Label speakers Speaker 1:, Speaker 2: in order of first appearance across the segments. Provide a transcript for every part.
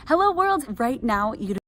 Speaker 1: Hello world, right now you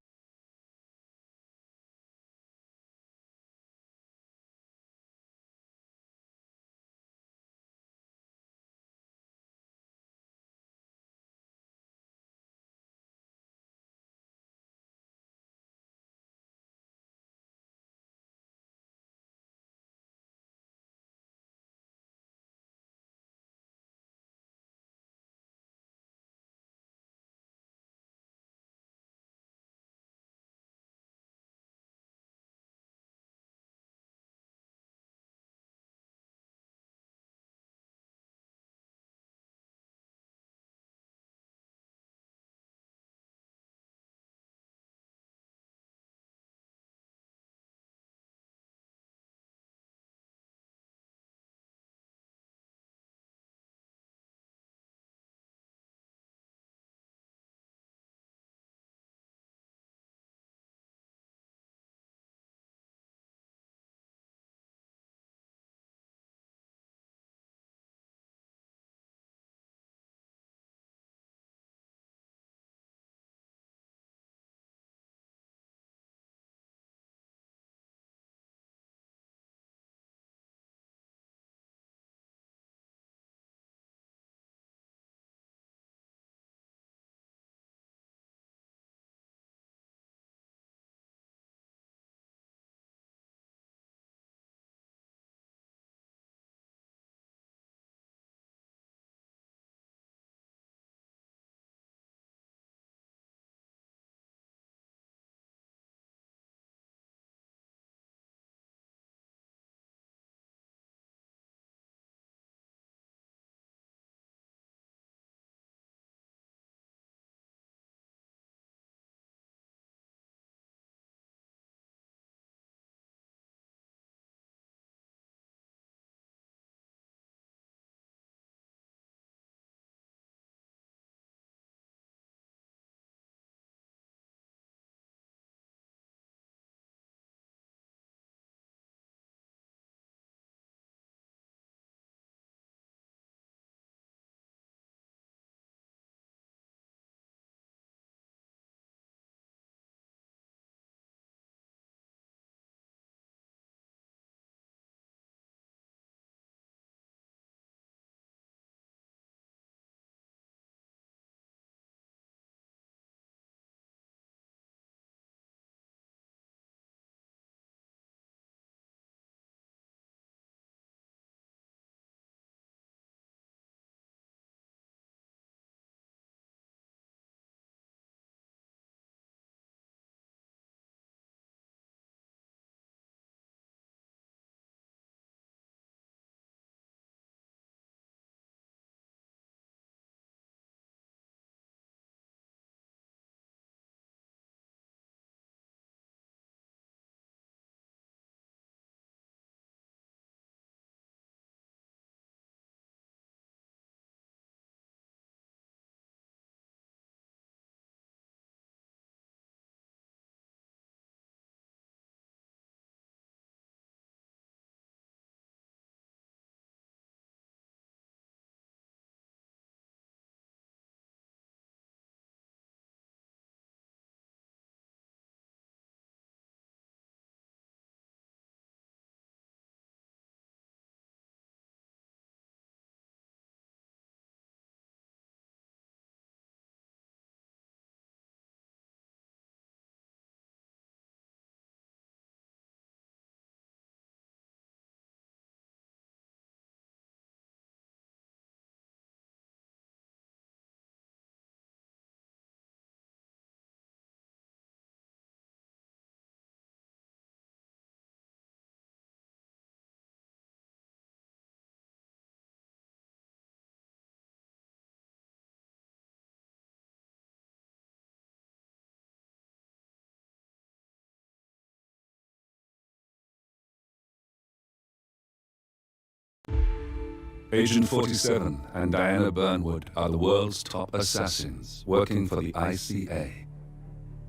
Speaker 2: Agent 47 and Diana Burnwood are the world's top assassins working for the ICA.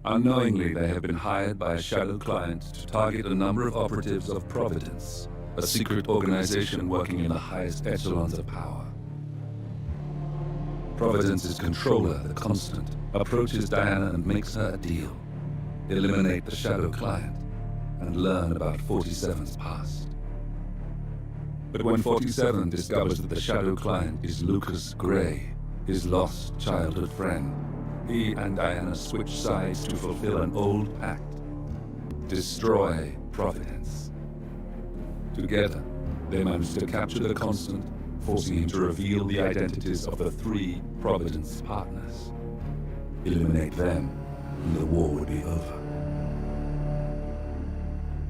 Speaker 2: Unknowingly, they have been hired by a shadow client to target a number of operatives of Providence, a secret organization working in the highest echelons of power. Providence's controller, the Constant, approaches Diana and makes her a deal. Eliminate the Shadow Client and learn about 47's past. But when 47 discovers that the Shadow Client is Lucas Gray, his lost childhood friend, he and Diana switch sides to fulfill an old pact. Destroy Providence. Together, they manage to capture the Constant, forcing him to reveal the identities of the 3 Providence partners. Eliminate them, and the war would be over.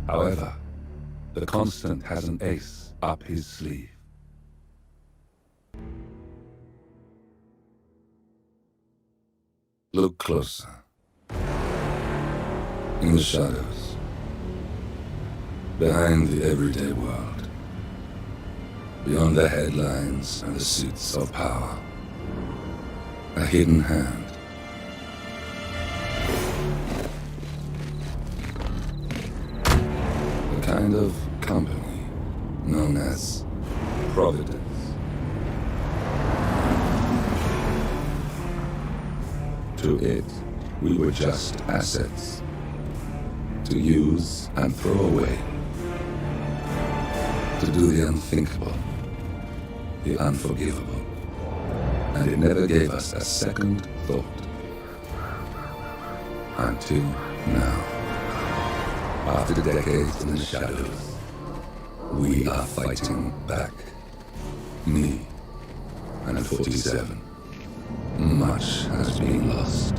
Speaker 2: However, the Constant has an ace up his sleeve. Look closer. In the shadows. Behind the everyday world. Beyond the headlines and the suits of power. A hidden hand. A kind of company known as Providence. To it, we were just assets. To use and throw away. To do the unthinkable. The unforgivable. And it never gave us a second thought. Until now. After decades in the shadows, we are fighting back. Me and 47. Much has been lost,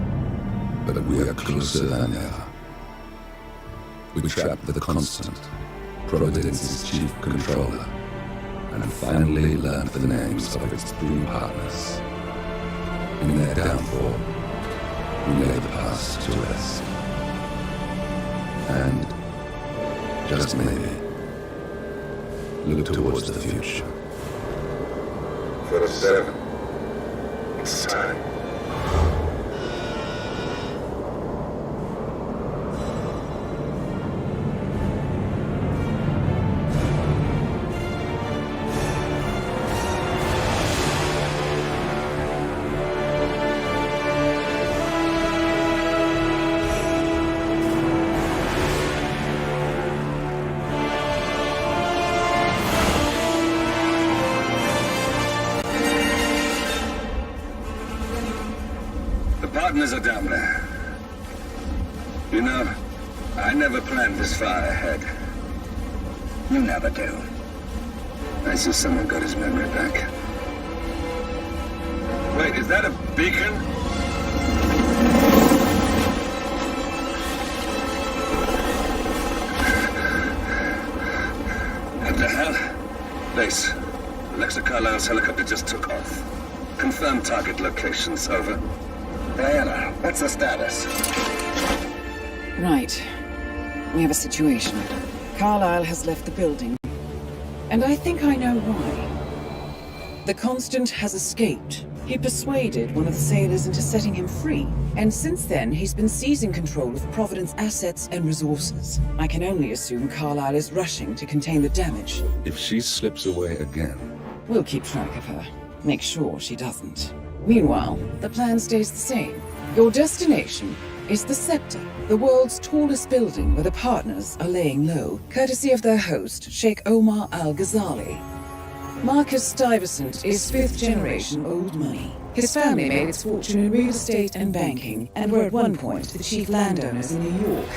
Speaker 2: but we are closer than ever. We trapped the Constant, Providence's chief controller, and finally learned the names of its 3 partners. In their downfall, we laid the past to rest. And, just maybe, look towards the future. 47. It's time.
Speaker 3: Partners are down there. You know, I never planned this far ahead. You never do. I see someone got his memory back. Wait, is that a beacon? What the hell? Base. Alexa Carlisle's helicopter just took off. Confirmed target locations, over. Diana, what's the status?
Speaker 4: Right. We have a situation. Carlisle has left the building. And I think I know why. The Constant has escaped. He persuaded one of the sailors into setting him free. And since then, he's been seizing control of Providence assets and resources. I can only assume Carlisle is rushing to contain the damage.
Speaker 2: If she slips away again,
Speaker 4: We'll keep track of her. Make sure she doesn't. Meanwhile, the plan stays the same. Your destination is the Scepter, the world's tallest building where the partners are laying low, courtesy of their host, Sheikh Omar Al-Ghazali. Marcus Stuyvesant is 5th generation old money. His family made its fortune in real estate and banking, and were at one point the chief landowners in New York.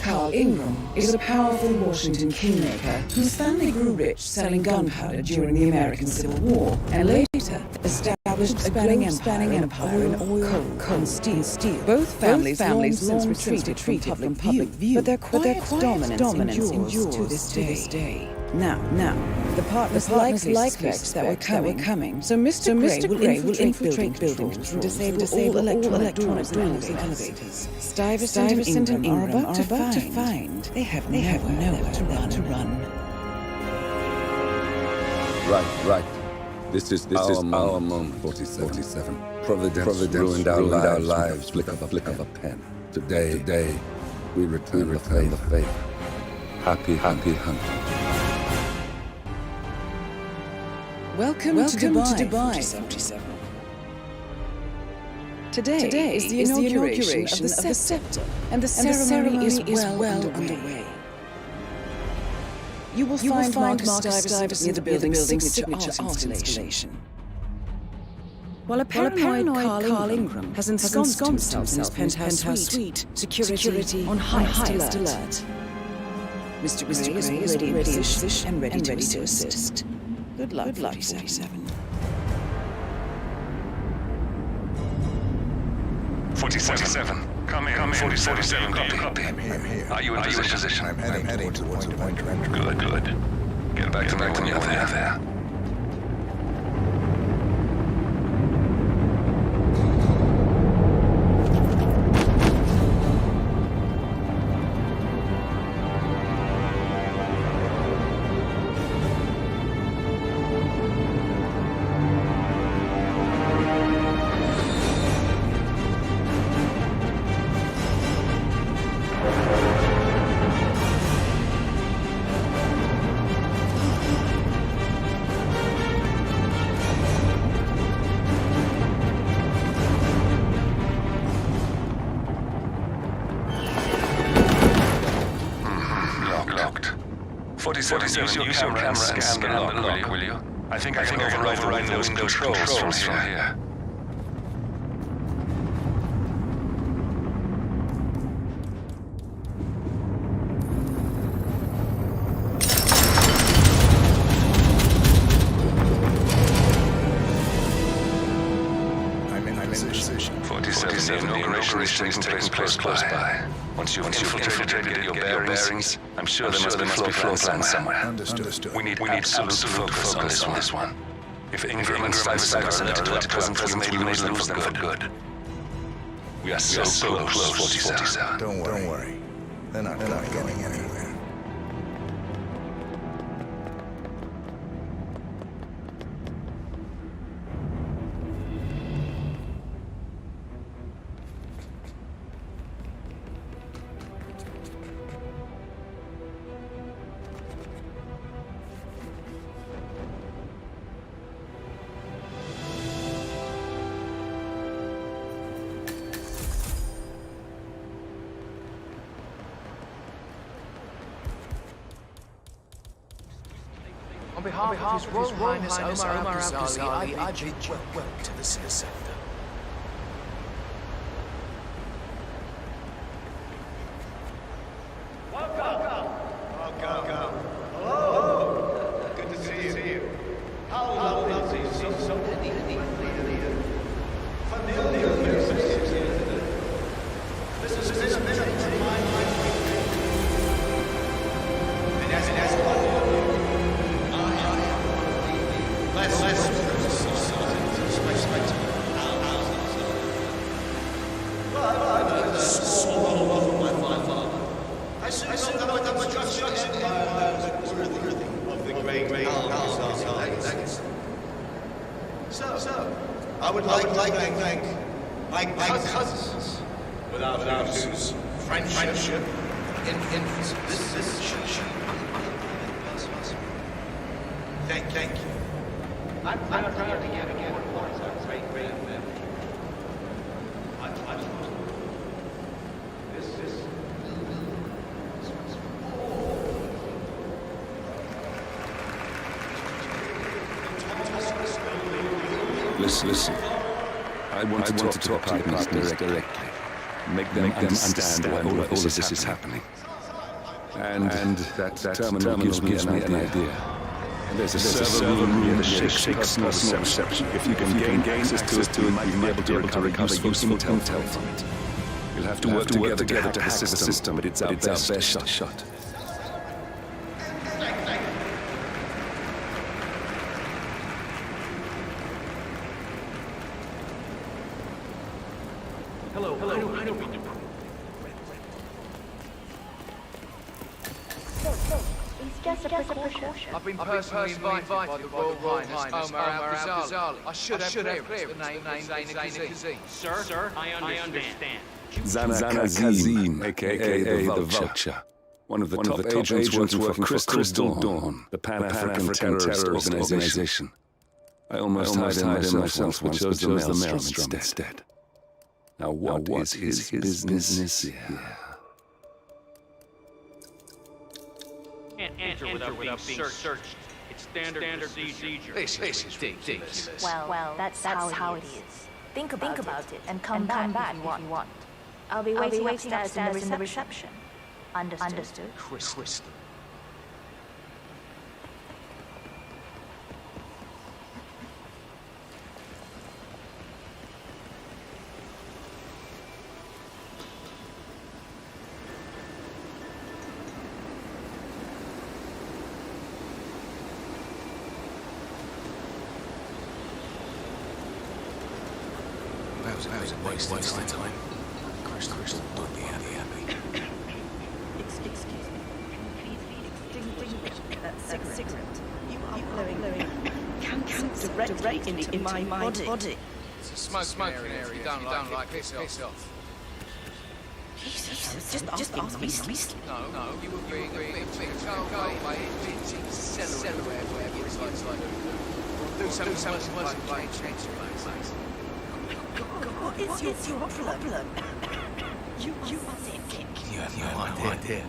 Speaker 4: Carl Ingram is a powerful Washington kingmaker whose family grew rich selling gunpowder during the American Civil War, and later established a spanning empire in oil, coal, steel. Both families long since retreated from public view, but their quiet dominance endures to this day. Now, the partners likely suspect that we're coming. So Mr. Gray will infiltrate buildings and disable all electronic doors and elevators. Stuyvesant and Ingram are about to find they have nowhere to run.
Speaker 2: Right. This is our moment, 47. Providence ruined our lives, flick of a pen. Today, we return the faith. Happy hunting.
Speaker 4: Welcome to Dubai, 47. Today is the inauguration of the scepter, and the ceremony is well underway. You will find Marcus Stuyvesant near the building's signature art installation. While a paranoid Carl Ingram has ensconced himself in his penthouse suite, security on highest alert. Mr. Gray is already in position and ready to assist. Good luck, 47.
Speaker 5: 47. Come in. 47. Copy.
Speaker 3: I'm here.
Speaker 5: Are you in position?
Speaker 3: I'm heading towards the point of entry.
Speaker 5: Good. Get back to me when you're there. Locked. 47, use your camera and scan the lock, will you? I think I can override the Windows controls from here.
Speaker 3: I'm in position.
Speaker 5: 47, the inauguration is taking place close by. Once you've infiltrated and get your bearings, I'm sure there must be a floor plan somewhere.
Speaker 3: Understood.
Speaker 5: We need absolute focus on this one. If Ingram and Stuyvesant are alerted to our presence, we may lose them for good. We are so close, 47.
Speaker 3: Don't worry. They're not going anywhere.
Speaker 6: On behalf of His Royal Highness Omar Al-Ghazali, I bid you welcome to the scepter.
Speaker 7: I would like to thank my cousins, without whose friendship Thank you. I'm proud to get again. Great event.
Speaker 2: Listen. I want to talk to the partners directly. Make them understand why all of this is happening. And that terminal gives me an idea. There's a server room near the ship's personal reception. If you can gain access to it, you might be able to recover useful intel from it. You'll have to work together to hack the system, but it's our best shot.
Speaker 6: Hello. I don't mean to...
Speaker 8: It's just a precaution.
Speaker 6: I've been personally invited by the Royal Highness Omar Al-Ghazali. I should have cleared the name Zainakazim.
Speaker 9: Sir, I understand.
Speaker 2: Zana Kazim, a.k.a. the Vulture. One of the top agents working for Crystal Dawn, the Pan-African terrorist organization. I almost hired him myself, but chose the Maelstrom instead. Now what is his business here?
Speaker 9: Can't enter without being searched. It's standard procedure.
Speaker 6: This is ridiculous.
Speaker 8: Well, that's how it is. Think about it and come back if you want. I'll be waiting upstairs in the reception. Understood?
Speaker 6: Crystal. How's it wasting time? Crystal, don't be happy.
Speaker 10: Excuse me. Please extinguish that cigarette. You are blowing cancer directly in my body.
Speaker 6: It's a smoking area. If you don't like it, piss off.
Speaker 10: Jesus, just ask me.
Speaker 6: No, you were being a bit go away. Celery, whatever it's like. Do something like change your place.
Speaker 10: What is your problem? You are sick.
Speaker 6: You have no idea.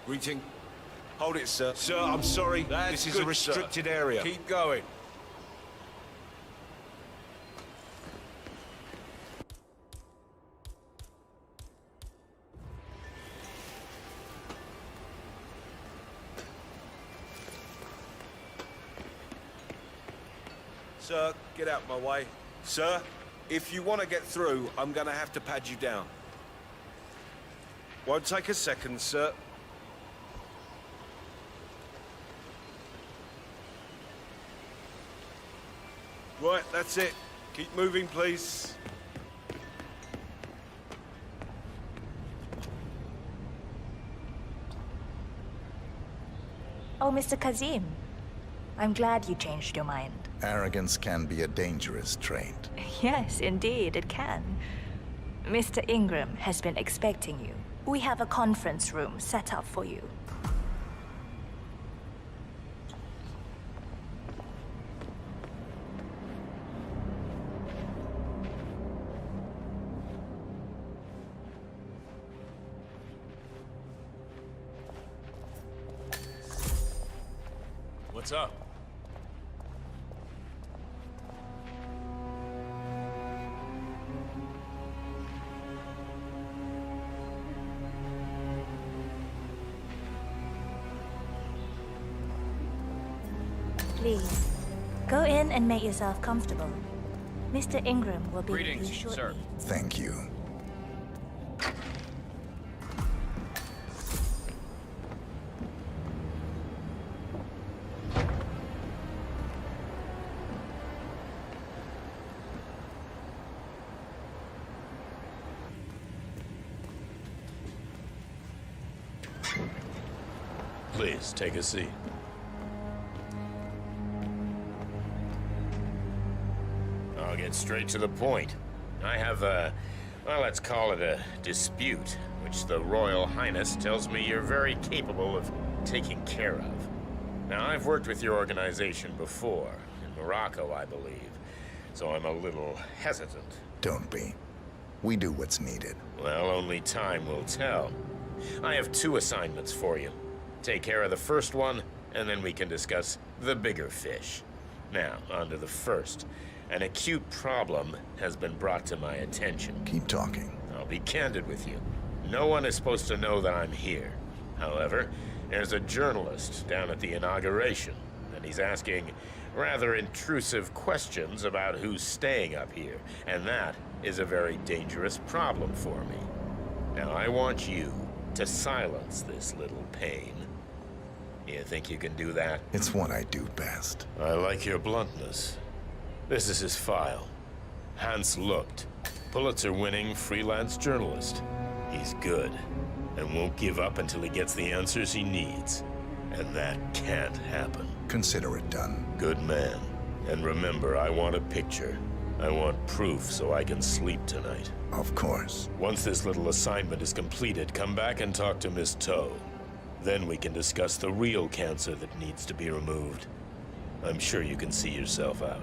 Speaker 7: Greeting. Hold it, sir. Sir, I'm sorry. This is a restricted area. Keep going. Sir, get out my way. Sir, if you want to get through, I'm going to have to pad you down. Won't take a second, sir. Right, that's it. Keep moving, please.
Speaker 8: Oh, Mr. Kazim. I'm glad you changed your mind.
Speaker 11: Arrogance can be a dangerous trait.
Speaker 8: Yes, indeed, it can. Mr. Ingram has been expecting you. We have a conference room set up for you.
Speaker 7: What's up?
Speaker 8: Please, go in and make yourself comfortable. Mr. Ingram will be with you shortly.
Speaker 9: Sir.
Speaker 11: Thank you.
Speaker 7: Please, take a seat.
Speaker 12: get straight to the point. I have a, well, let's call it a dispute, which the Royal Highness tells me you're very capable of taking care of. Now, I've worked with your organization before, in Morocco, I believe, so I'm a little hesitant.
Speaker 11: Don't be. We do what's needed.
Speaker 12: Well, only time will tell. I have 2 assignments for you. Take care of the first one, and then we can discuss the bigger fish. Now, on to the first. An acute problem has been brought to my attention.
Speaker 11: Keep talking.
Speaker 12: I'll be candid with you. No one is supposed to know that I'm here. However, there's a journalist down at the inauguration, and he's asking rather intrusive questions about who's staying up here, and that is a very dangerous problem for me. Now, I want you to silence this little pain. You think you can do that?
Speaker 11: It's what I do best.
Speaker 12: I like your bluntness. This is his file. Hans Lucht, Pulitzer-winning freelance journalist. He's good, and won't give up until he gets the answers he needs. And that can't happen.
Speaker 11: Consider it done.
Speaker 12: Good man. And remember, I want a picture. I want proof so I can sleep tonight.
Speaker 11: Of course.
Speaker 12: Once this little assignment is completed, come back and talk to Miss Toe. Then we can discuss the real cancer that needs to be removed. I'm sure you can see yourself out.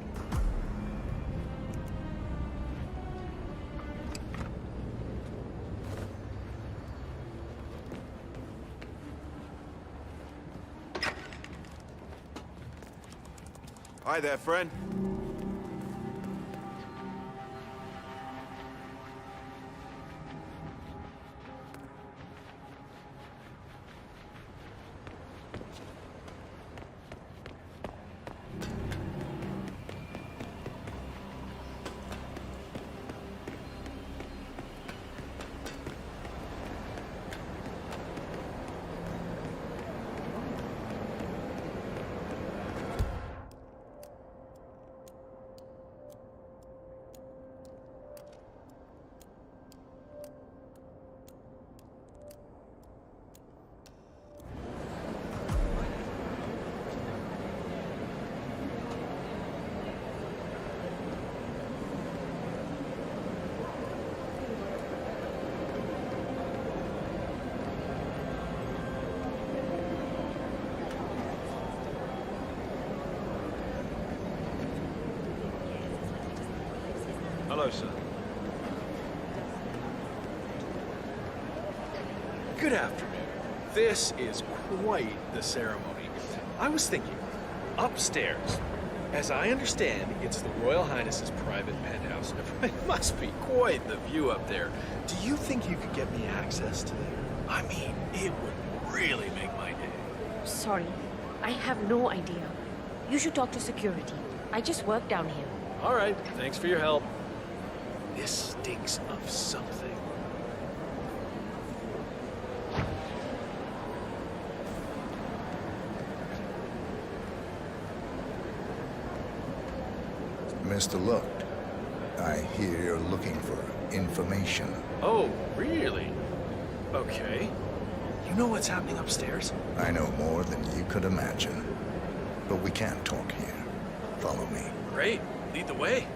Speaker 13: Hi there, friend. Hello, sir. Good afternoon. This is quite the ceremony. I was thinking, upstairs. As I understand, it's the Royal Highness's private penthouse. It must be quite the view up there. Do you think you could get me access to there? I mean, it would really make my day.
Speaker 14: Sorry, I have no idea. You should talk to security. I just work down here.
Speaker 13: All right, thanks for your help. This stinks of something.
Speaker 11: Mr. Lucht, I hear you're looking for information.
Speaker 13: Oh, really? Okay. You know what's happening upstairs?
Speaker 11: I know more than you could imagine. But we can't talk here. Follow me.
Speaker 13: Great. Lead the way.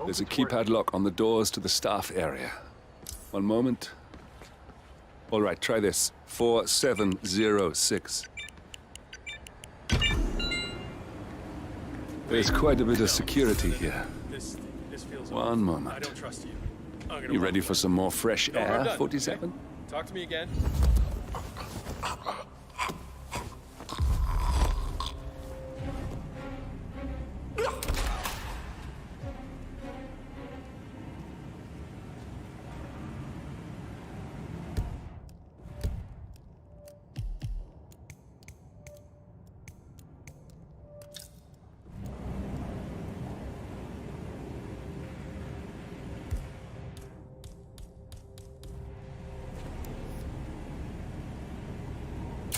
Speaker 2: There's a keypad lock on the doors to the staff area. One moment. All right, try this. 4706. There's quite a bit of security here.
Speaker 13: This feels
Speaker 2: One
Speaker 13: off.
Speaker 2: moment.
Speaker 13: I don't trust you. I'm gonna
Speaker 2: You ready for some more fresh
Speaker 13: No, I'm
Speaker 2: air,
Speaker 13: done,
Speaker 2: 47?
Speaker 13: okay? Talk to me again.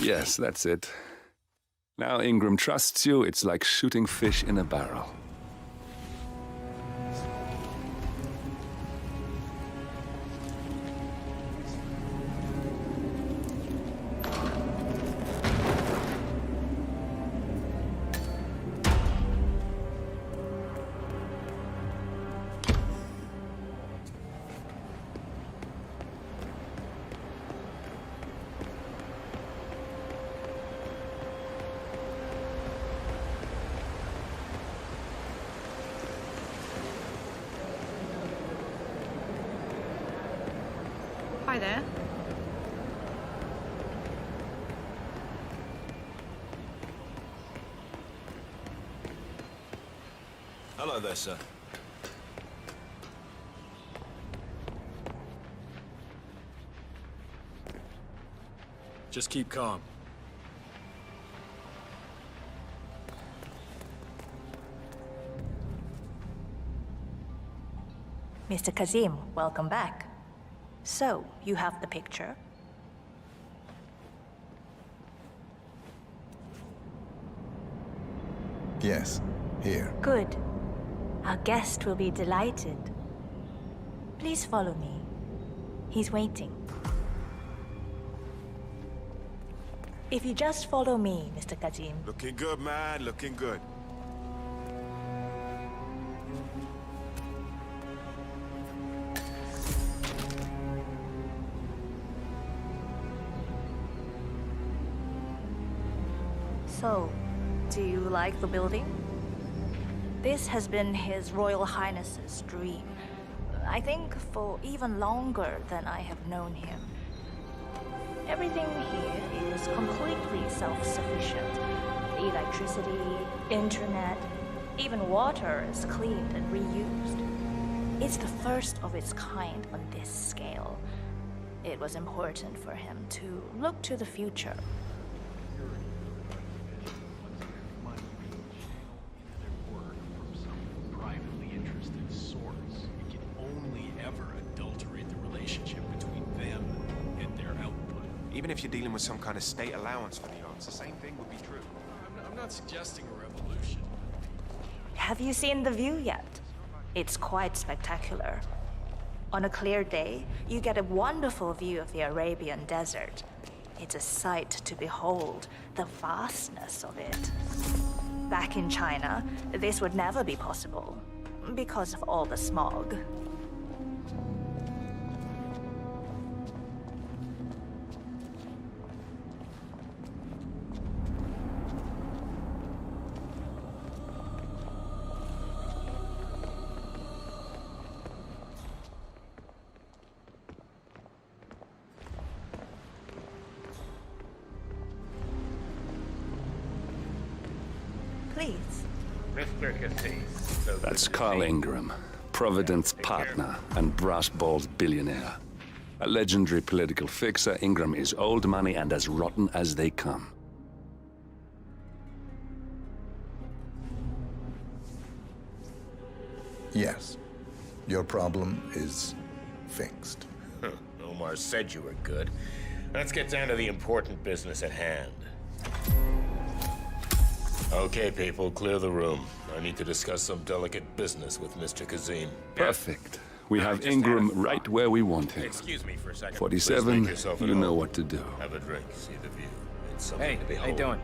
Speaker 2: Yes, that's it. Now Ingram trusts you, it's like shooting fish in a barrel.
Speaker 15: Hi there.
Speaker 16: Hello there, sir. Just keep calm.
Speaker 8: Mr. Kazim, welcome back. So, you have the picture?
Speaker 11: Yes, here.
Speaker 8: Good. Our guest will be delighted. Please follow me. He's waiting. If you just follow me, Mr. Kazim.
Speaker 16: Looking good, man. Looking good.
Speaker 8: So, do you like the building? This has been His Royal Highness's dream. I think for even longer than I have known him. Everything here is completely self-sufficient. Electricity, internet, even water is cleaned and reused. It's the first of its kind on this scale. It was important for him to look to the future.
Speaker 17: Even if you're dealing with some kind of state allowance for the arts, the same thing would be true.
Speaker 13: I'm not suggesting a revolution.
Speaker 8: Have you seen the view yet? It's quite spectacular. On a clear day, you get a wonderful view of the Arabian desert. It's a sight to behold, the vastness of it. Back in China, this would never be possible, because of all the smog. Please.
Speaker 12: Mr. Cassis.
Speaker 2: That's Carl Ingram, Providence partner and brass-balled billionaire. A legendary political fixer, Ingram is old money and as rotten as they come.
Speaker 11: Yes. Your problem is fixed.
Speaker 12: Omar said you were good. Let's get down to the important business at hand. Okay, people, clear the room. I need to discuss some delicate business with Mr. Kazim.
Speaker 2: Perfect. We have Ingram right where we want him.
Speaker 12: Excuse me for a second.
Speaker 2: 47, you know what to do.
Speaker 12: Have a drink, see the view. It's something
Speaker 18: Hey,
Speaker 12: to behold.
Speaker 18: how you doing?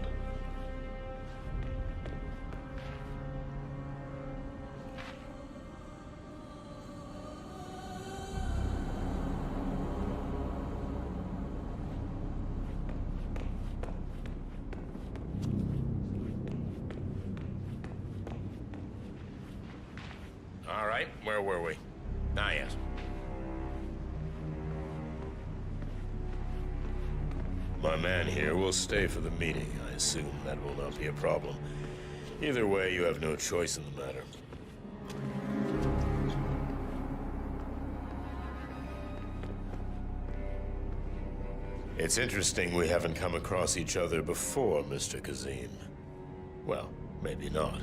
Speaker 12: All right, where were we? Ah, yes. My man here will stay for the meeting. I assume that will not be a problem. Either way, you have no choice in the matter. It's interesting we haven't come across each other before, Mr. Kazim. Well, maybe not.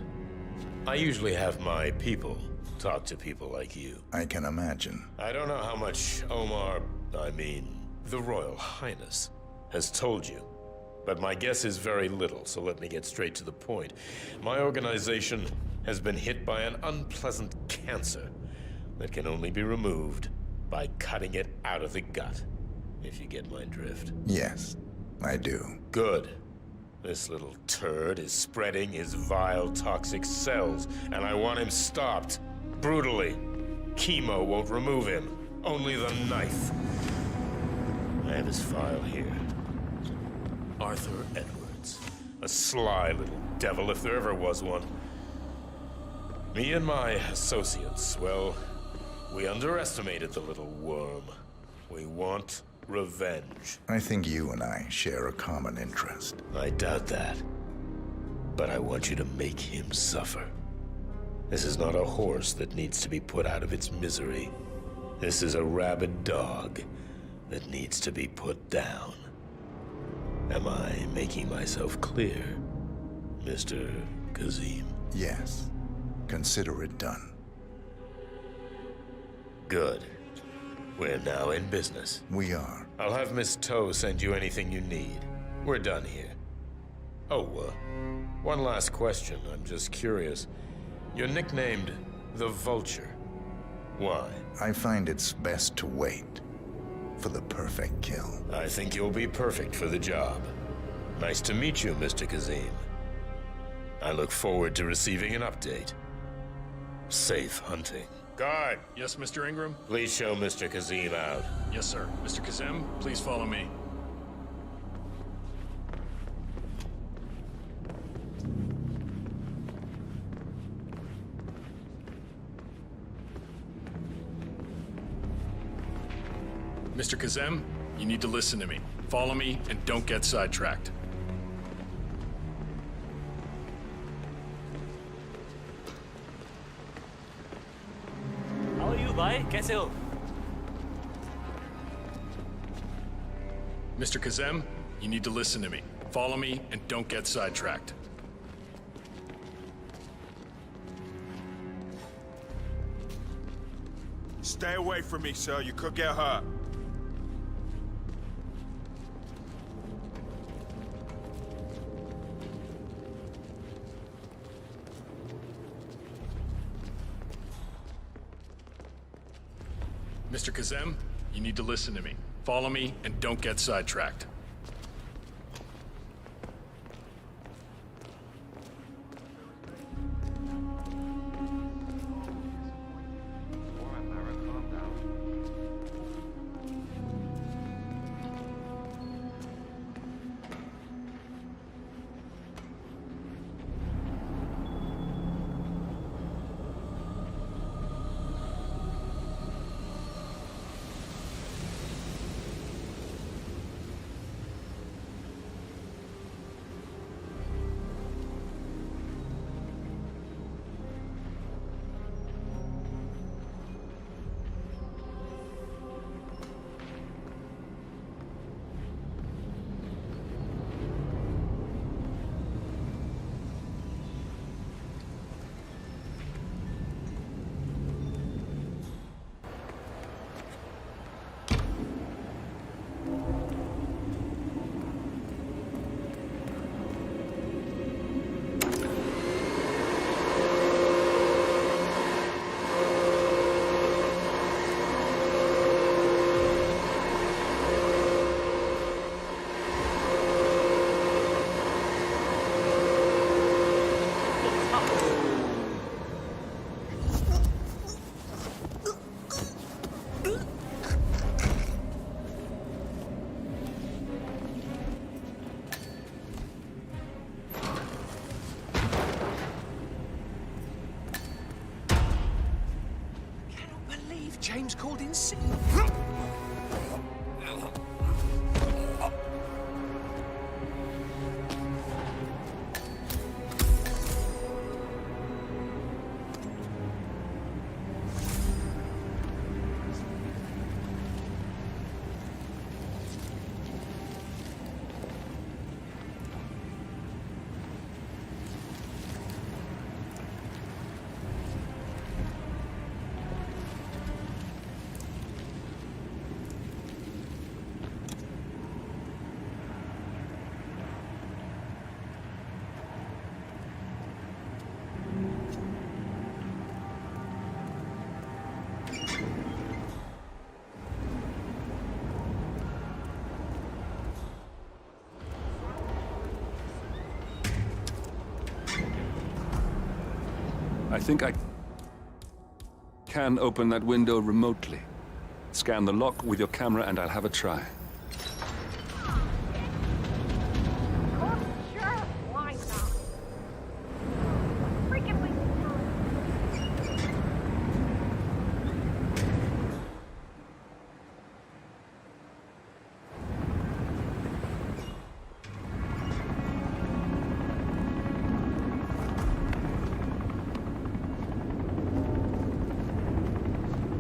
Speaker 12: I usually have my people talk to people like you.
Speaker 11: I can imagine.
Speaker 12: I don't know how much Omar, the Royal Highness, has told you. but my guess is very little, so let me get straight to the point. My organization has been hit by an unpleasant cancer that can only be removed by cutting it out of the gut, if you get my drift.
Speaker 11: Yes, I do.
Speaker 12: Good. This little turd is spreading his vile, toxic cells, and I want him stopped. Brutally. Chemo won't remove him. Only the knife. I have his file here. Arthur Edwards. A sly little devil, if there ever was one. Me and my associates, well, we underestimated the little worm. We want revenge.
Speaker 11: I think you and I share a common interest.
Speaker 12: I doubt that. But I want you to make him suffer. This is not a horse that needs to be put out of its misery. This is a rabid dog that needs to be put down. Am I making myself clear, Mr. Kazim?
Speaker 11: Yes. Consider it done.
Speaker 12: Good. We're now in business.
Speaker 11: We are.
Speaker 12: I'll have Miss Toe send you anything you need. We're done here. Oh, one last question. I'm just curious. You're nicknamed the Vulture. Why?
Speaker 11: I find it's best to wait for the perfect kill.
Speaker 12: I think you'll be perfect for the job. Nice to meet you, Mr. Kazim. I look forward to receiving an update. Safe hunting. Guard!
Speaker 15: Yes, Mr. Ingram?
Speaker 12: Please show Mr. Kazim out.
Speaker 15: Yes, sir. Mr. Kazim, please follow me. Mr. Kazem, you need to listen to me. Follow me and don't get sidetracked.
Speaker 18: How are you, bhai? कैसे हो?
Speaker 15: Mr. Kazem, you need to listen to me. Follow me and don't get sidetracked.
Speaker 16: Stay away from me, sir. You could get hurt.
Speaker 15: Mr. Kazem, you need to listen to me. Follow me and don't get sidetracked.
Speaker 6: James called in sick.
Speaker 2: I think I can open that window remotely. Scan the lock with your camera and I'll have a try.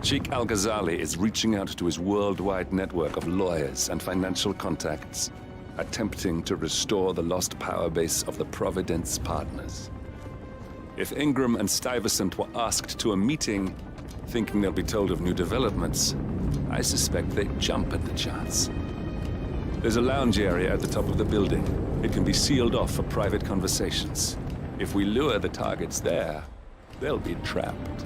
Speaker 2: Sheikh Al-Ghazali is reaching out to his worldwide network of lawyers and financial contacts, attempting to restore the lost power base of the Providence partners. If Ingram and Stuyvesant were asked to a meeting, thinking they'll be told of new developments, I suspect they'd jump at the chance. There's a lounge area at the top of the building. It can be sealed off for private conversations. If we lure the targets there, they'll be trapped.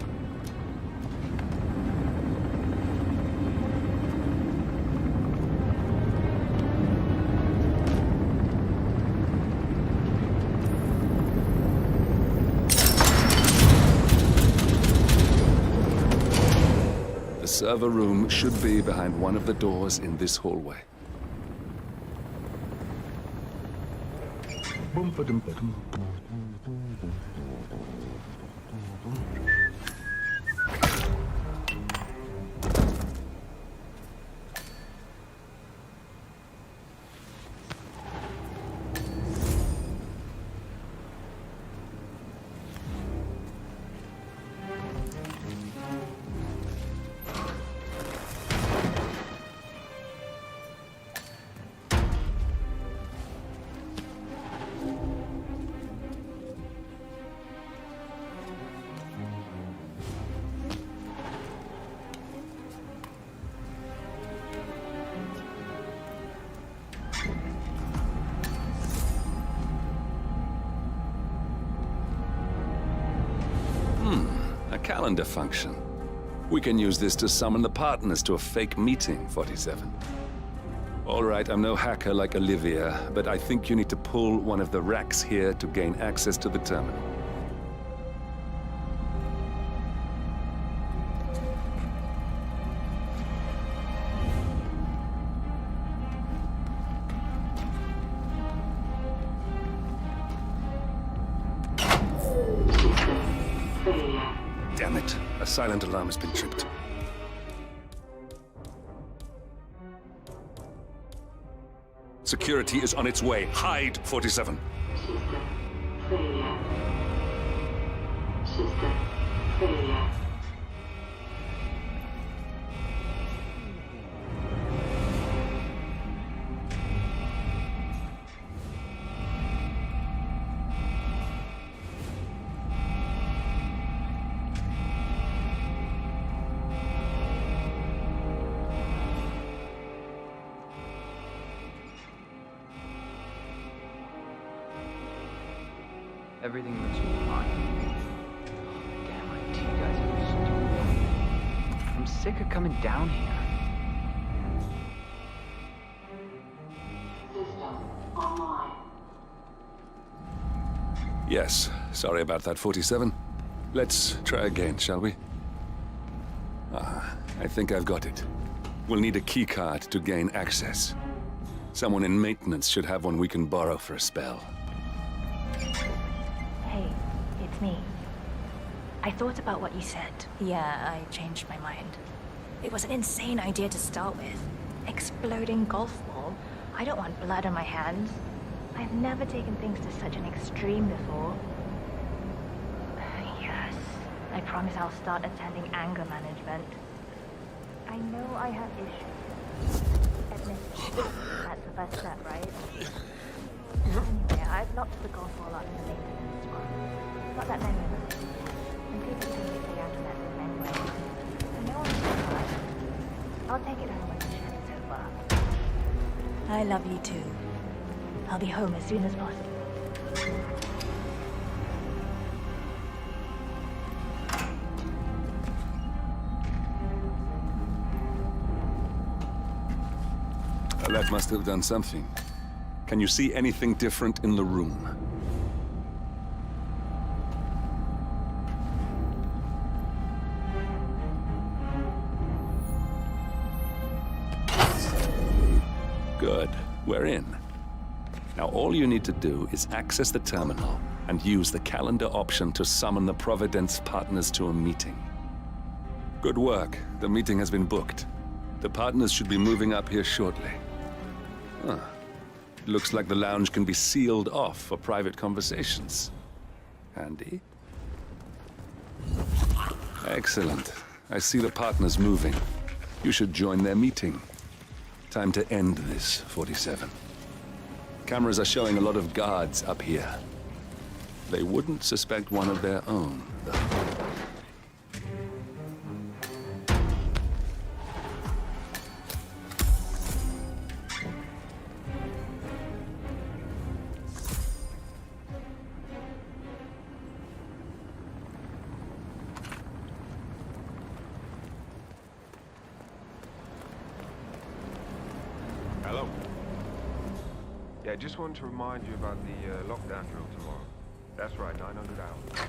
Speaker 2: The server room should be behind one of the doors in this hallway. Calendar function. We can use this to summon the partners to a fake meeting, 47. All right, I'm no hacker like Olivia, but I think you need to pull one of the racks here to gain access to the terminal. Damn it. A silent alarm has been tripped. Security is on its way. Hide, 47.
Speaker 19: Everything looks fine. Damn, IT guys are stupid. I'm sick of coming down here.
Speaker 20: System online.
Speaker 2: Yes, sorry about that, 47. Let's try again, shall we? I think I've got it. We'll need a keycard to gain access. Someone in maintenance should have one we can borrow for a spell.
Speaker 8: Hey, it's me. I thought about what you said. Yeah, I changed my mind. It was an insane idea to start with. Exploding golf ball. I don't want blood on my hands. I've never taken things to such an extreme before. Yes, I promise I'll start attending anger management. I know I have issues. Admit it. That's the first step, right? Anyway, I've locked the golf ball up in the maintenance spot. Not that many of them. And people think they stay out of that room anyway. I know I'm fine. I'll take it home when the shift's over. I love you too. I'll be home as soon as possible.
Speaker 2: That must have done something. Can you see anything different in the room? Good. We're in. Now all you need to do is access the terminal and use the calendar option to summon the Providence partners to a meeting. Good work. The meeting has been booked. The partners should be moving up here shortly. Huh. Looks like the lounge can be sealed off for private conversations. Handy. Excellent. I see the partners moving. You should join their meeting. Time to end this, 47. Cameras are showing a lot of guards up here. They wouldn't suspect one of their own, though.
Speaker 17: Hello. Yeah, just wanted to remind you about the lockdown drill tomorrow. That's right, 900 hours.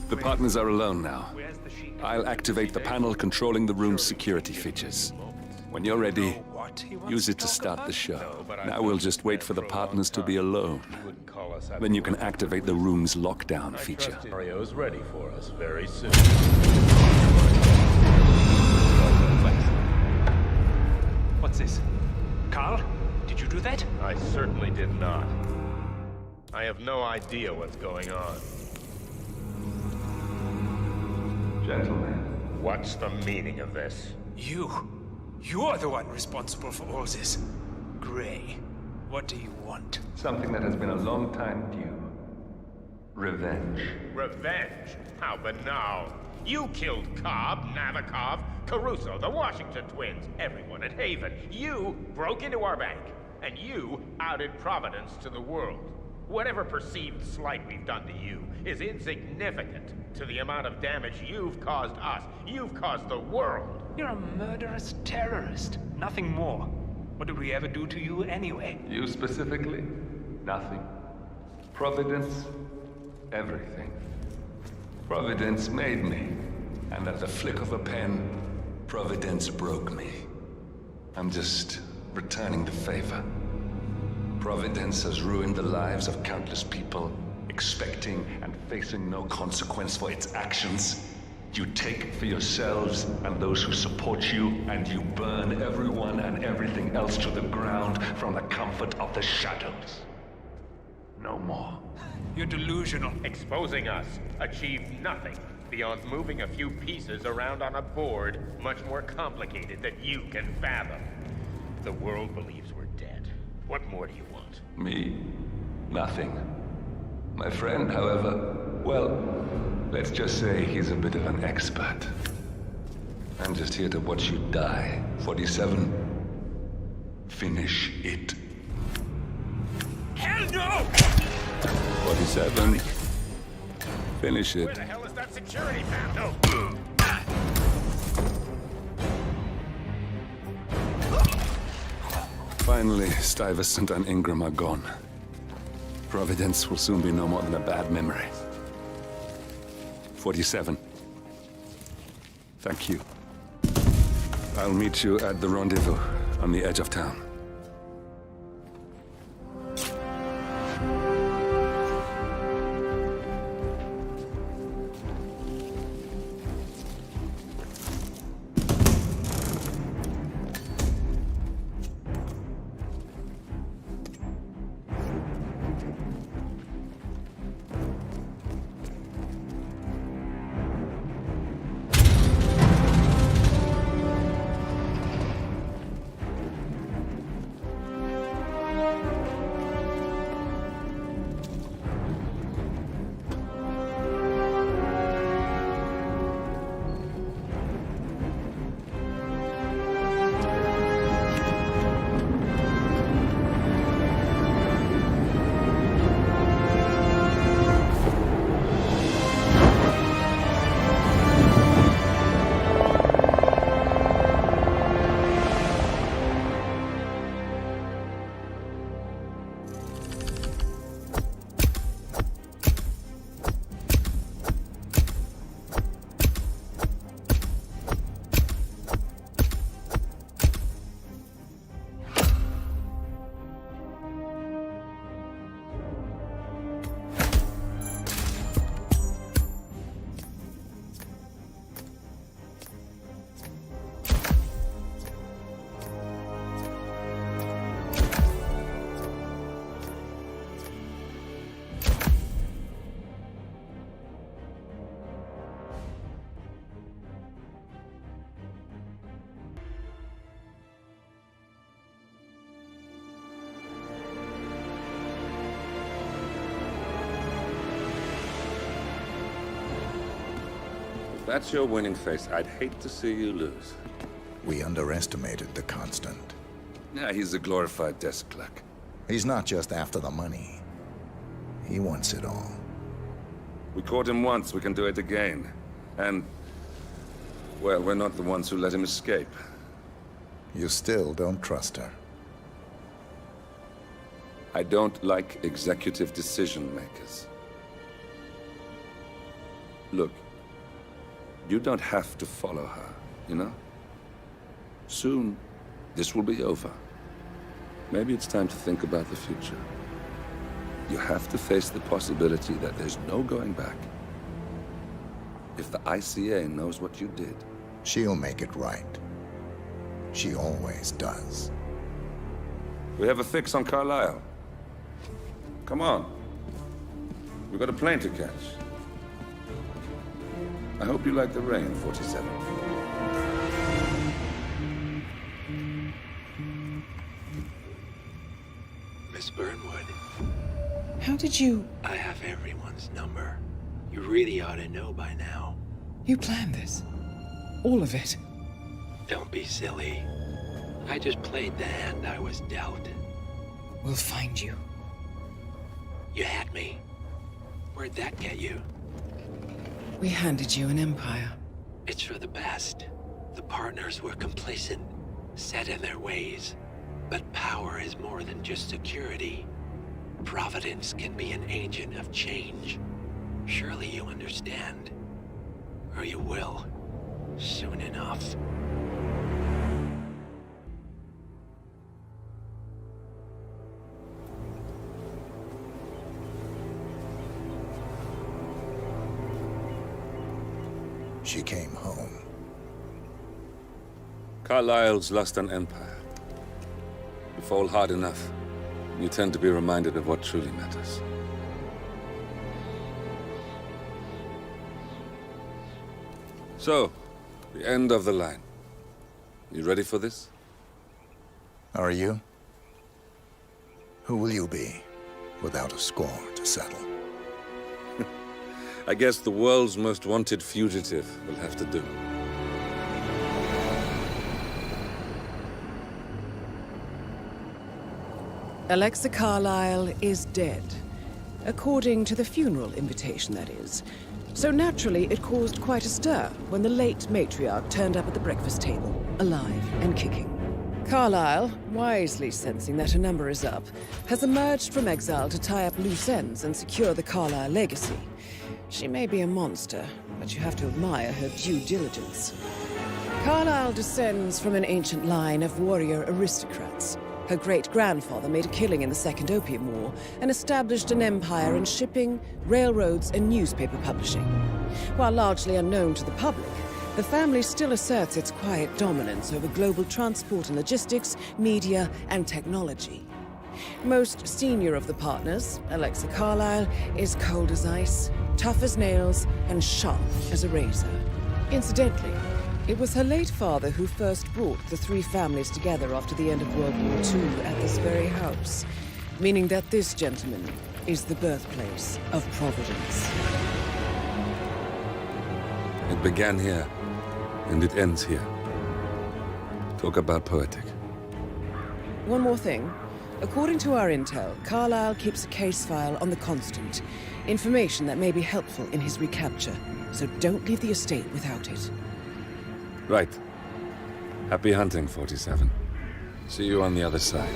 Speaker 2: The partners are alone now. I'll activate the panel controlling the room's security features. When you're ready, use it to start the show. Now we'll just wait for the partners to be alone. Then you can activate the room's lockdown feature.
Speaker 20: Mario's ready for us very soon.
Speaker 18: What's this? Carl? Did you do that?
Speaker 12: I certainly did not. I have no idea what's going on.
Speaker 2: Gentlemen.
Speaker 12: What's the meaning of this?
Speaker 18: You're the one responsible for all this. Gray, what do you want?
Speaker 2: Something that has been a long time due. Revenge.
Speaker 12: Revenge? How banal. You killed Cobb, Navikov, Caruso, the Washington twins, everyone at Haven. You broke into our bank, and you outed Providence to the world. Whatever perceived slight we've done to you is insignificant to the amount of damage you've caused us. You've caused the world.
Speaker 18: You're a murderous terrorist. Nothing more. What did we ever do to you anyway?
Speaker 2: You specifically? Nothing. Providence? Everything. Providence made me. And at the flick of a pen, Providence broke me. I'm just returning the favor. Providence has ruined the lives of countless people, expecting and facing no consequence for its actions. You take for yourselves and those who support you, and you burn everyone and everything else to the ground from the comfort of the shadows. No more.
Speaker 18: You're delusional.
Speaker 12: Exposing us achieved nothing beyond moving a few pieces around on a board much more complicated than you can fathom. The world believes we're dead. What more do you want?
Speaker 2: Me? Nothing. My friend, however, well, let's just say he's a bit of an expert. I'm just here to watch you die. 47. Finish it.
Speaker 18: Hell no!
Speaker 2: 47. Finish it.
Speaker 12: Where the hell is that security panel?
Speaker 2: Finally, Stuyvesant and Ingram are gone. Providence will soon be no more than a bad memory. 47. Thank you. I'll meet you at the rendezvous on the edge of town. that's your winning face, I'd hate to see you lose.
Speaker 11: We underestimated the Constant.
Speaker 2: Yeah, he's a glorified desk clerk.
Speaker 11: He's not just after the money. He wants it all.
Speaker 2: We caught him once, we can do it again. And, well, we're not the ones who let him escape.
Speaker 11: You still don't trust her.
Speaker 2: I don't like executive decision makers. Look, you don't have to follow her, you know? Soon, this will be over. Maybe it's time to think about the future. You have to face the possibility that there's no going back. If the ICA knows what you did...
Speaker 11: She'll make it right. She always does.
Speaker 2: We have a fix on Carlisle. Come on. We've got a plane to catch. I hope you like the rain, 47.
Speaker 21: Miss Burnwood.
Speaker 4: How did you...
Speaker 21: I have everyone's number. You really ought to know by now.
Speaker 4: You planned this? All of it?
Speaker 21: Don't be silly. I just played the hand I was dealt.
Speaker 4: We'll find you.
Speaker 21: You had me. Where'd that get you?
Speaker 4: We handed you an empire.
Speaker 21: It's for the best. The partners were complacent, set in their ways. But power is more than just security. Providence can be an agent of change. Surely you understand. Or you will. Soon enough.
Speaker 11: She came home.
Speaker 2: Carlisle's lost an empire. You fall hard enough, you tend to be reminded of what truly matters. So, the end of the line. You ready for this?
Speaker 11: Are you? Who will you be, without a score to settle?
Speaker 2: I guess the world's most wanted fugitive will have to do.
Speaker 4: Alexa Carlisle is dead. According to the funeral invitation, that is. So naturally, it caused quite a stir when the late matriarch turned up at the breakfast table, alive and kicking. Carlisle, wisely sensing that her number is up, has emerged from exile to tie up loose ends and secure the Carlisle legacy. She may be a monster, but you have to admire her due diligence. Carlisle descends from an ancient line of warrior aristocrats. Her great-grandfather made a killing in the Second Opium War and established an empire in shipping, railroads, and newspaper publishing. While largely unknown to the public, the family still asserts its quiet dominance over global transport and logistics, media, and technology. Most senior of the partners, Alexa Carlisle, is cold as ice, tough as nails, and sharp as a razor. Incidentally, it was her late father who first brought the three families together after the end of World War II at this very house, meaning that this gentleman is the birthplace of Providence.
Speaker 2: It began here, and it ends here. Talk about poetic.
Speaker 4: One more thing. According to our intel, Carlisle keeps a case file on the Constant. Information that may be helpful in his recapture, so don't leave the estate without it.
Speaker 2: Right. Happy hunting, 47. See you on the other side.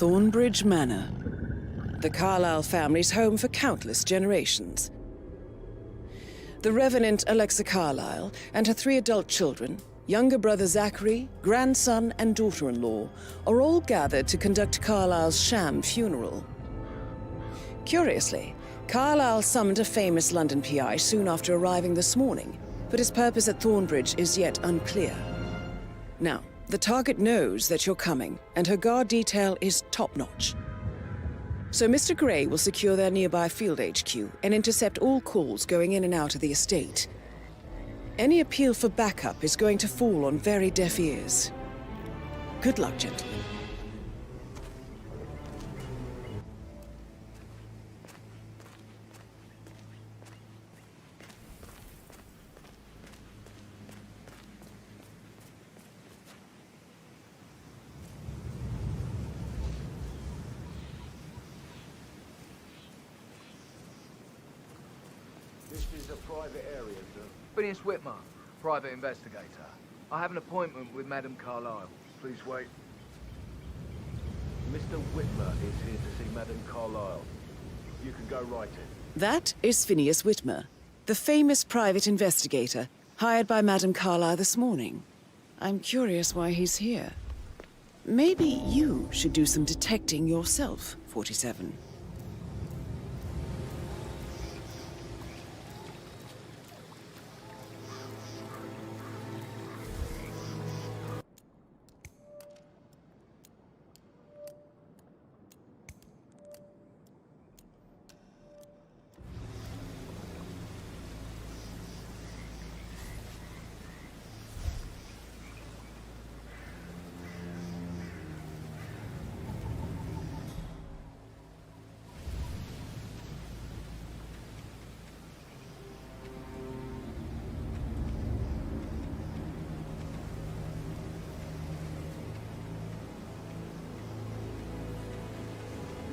Speaker 4: Thornbridge Manor. The Carlisle family's home for countless generations. The Revenant Alexa Carlisle and her 3 adult children, Younger brother Zachary, grandson, and daughter-in-law are all gathered to conduct Carlisle's sham funeral. Curiously, Carlisle summoned a famous London PI soon after arriving this morning, but his purpose at Thornbridge is yet unclear. Now, the target knows that you're coming, and her guard detail is top-notch. So Mr. Gray will secure their nearby field HQ and intercept all calls going in and out of the estate. Any appeal for backup is going to fall on very deaf ears. Good luck, gentlemen.
Speaker 6: This is a private area, sir. Phineas Whitmer, private investigator. I have an appointment with Madame Carlisle. Please wait. Mr. Whitmer is here to see Madame Carlisle. You can go right in.
Speaker 4: That is Phineas Whitmer, the famous private investigator hired by Madame Carlisle this morning. I'm curious why he's here. Maybe you should do some detecting yourself, 47.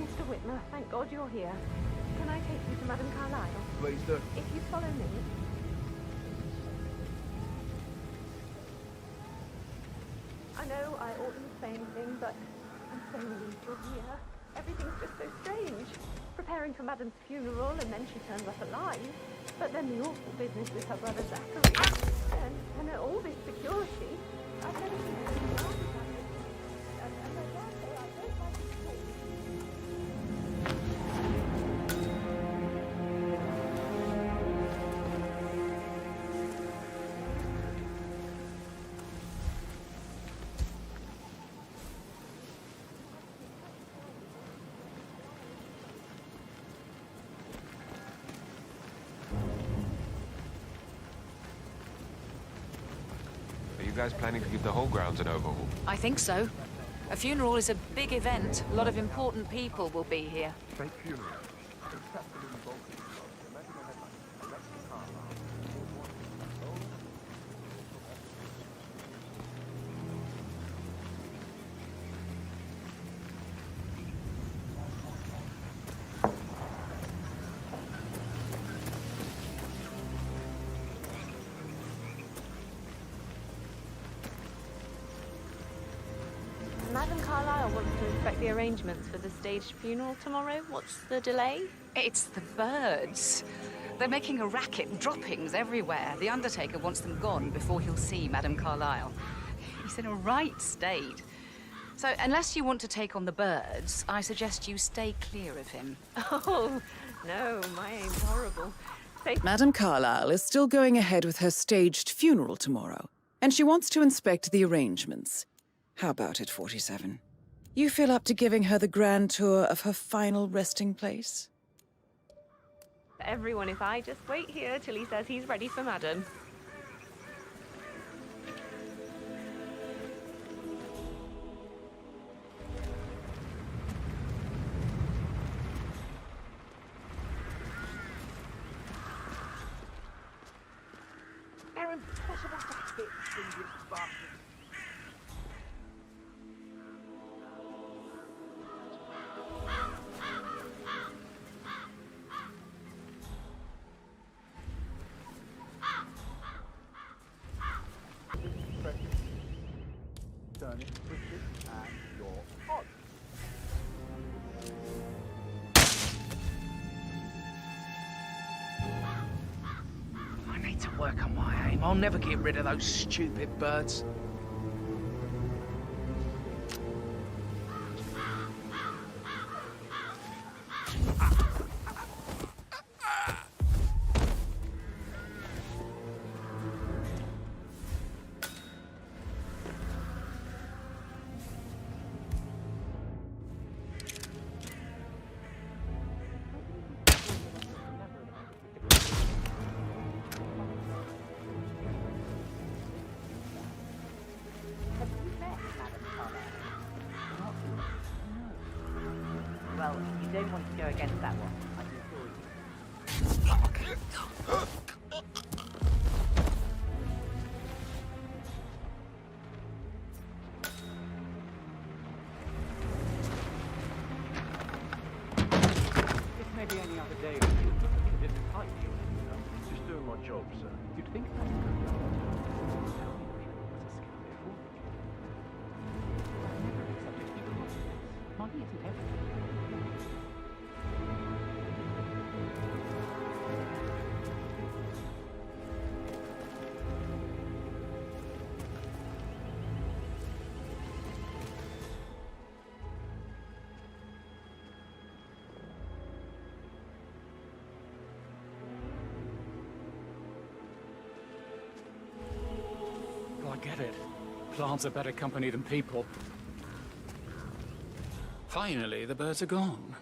Speaker 14: Mr. Whitmer, thank God you're here. Can I take you to Madame Carlisle?
Speaker 6: Please do.
Speaker 14: If you follow me. I know I oughtn't say anything, but I'm so relieved you're here. Everything's just so strange. Preparing for Madame's funeral, and then she turns up alive. But then the awful business with her brother Zachary. And all this security. I've never seen anything like it. And I dare say I don't like it at all.
Speaker 17: Are you guys planning to give the whole grounds an overhaul?
Speaker 1: I think so. A funeral is a big event. A lot of important people will be here.
Speaker 17: Fake funeral.
Speaker 14: Madame Carlisle wants to inspect the arrangements for the staged funeral tomorrow. What's the delay?
Speaker 1: It's the birds. They're making a racket, droppings everywhere. The Undertaker wants them gone before he'll see Madame Carlisle. He's in a right state. So, unless you want to take on the birds, I suggest you stay clear of him.
Speaker 14: Oh, no, my aim's horrible.
Speaker 4: Madame Carlisle is still going ahead with her staged funeral tomorrow, and she wants to inspect the arrangements. How about it, 47? You feel up to giving her the grand tour of her final resting place?
Speaker 14: Everyone, if I just wait here till he says he's ready for Madame.
Speaker 6: They're impossible to hit, these bastards. Turn it, switch it, and you're on.
Speaker 1: I need to
Speaker 6: work on my aim. I'll never get rid of those stupid birds.
Speaker 10: Well, you don't want to go against that one, I can assure you.
Speaker 19: This may be any other day with you. It's a different type to you, you know?
Speaker 7: Just doing my job, sir.
Speaker 19: You'd think that would go down. Tell me that it was a scam before. I've never accepted people like this. Money isn't everything. I get it. Plants are better company than people. Finally, the birds are gone.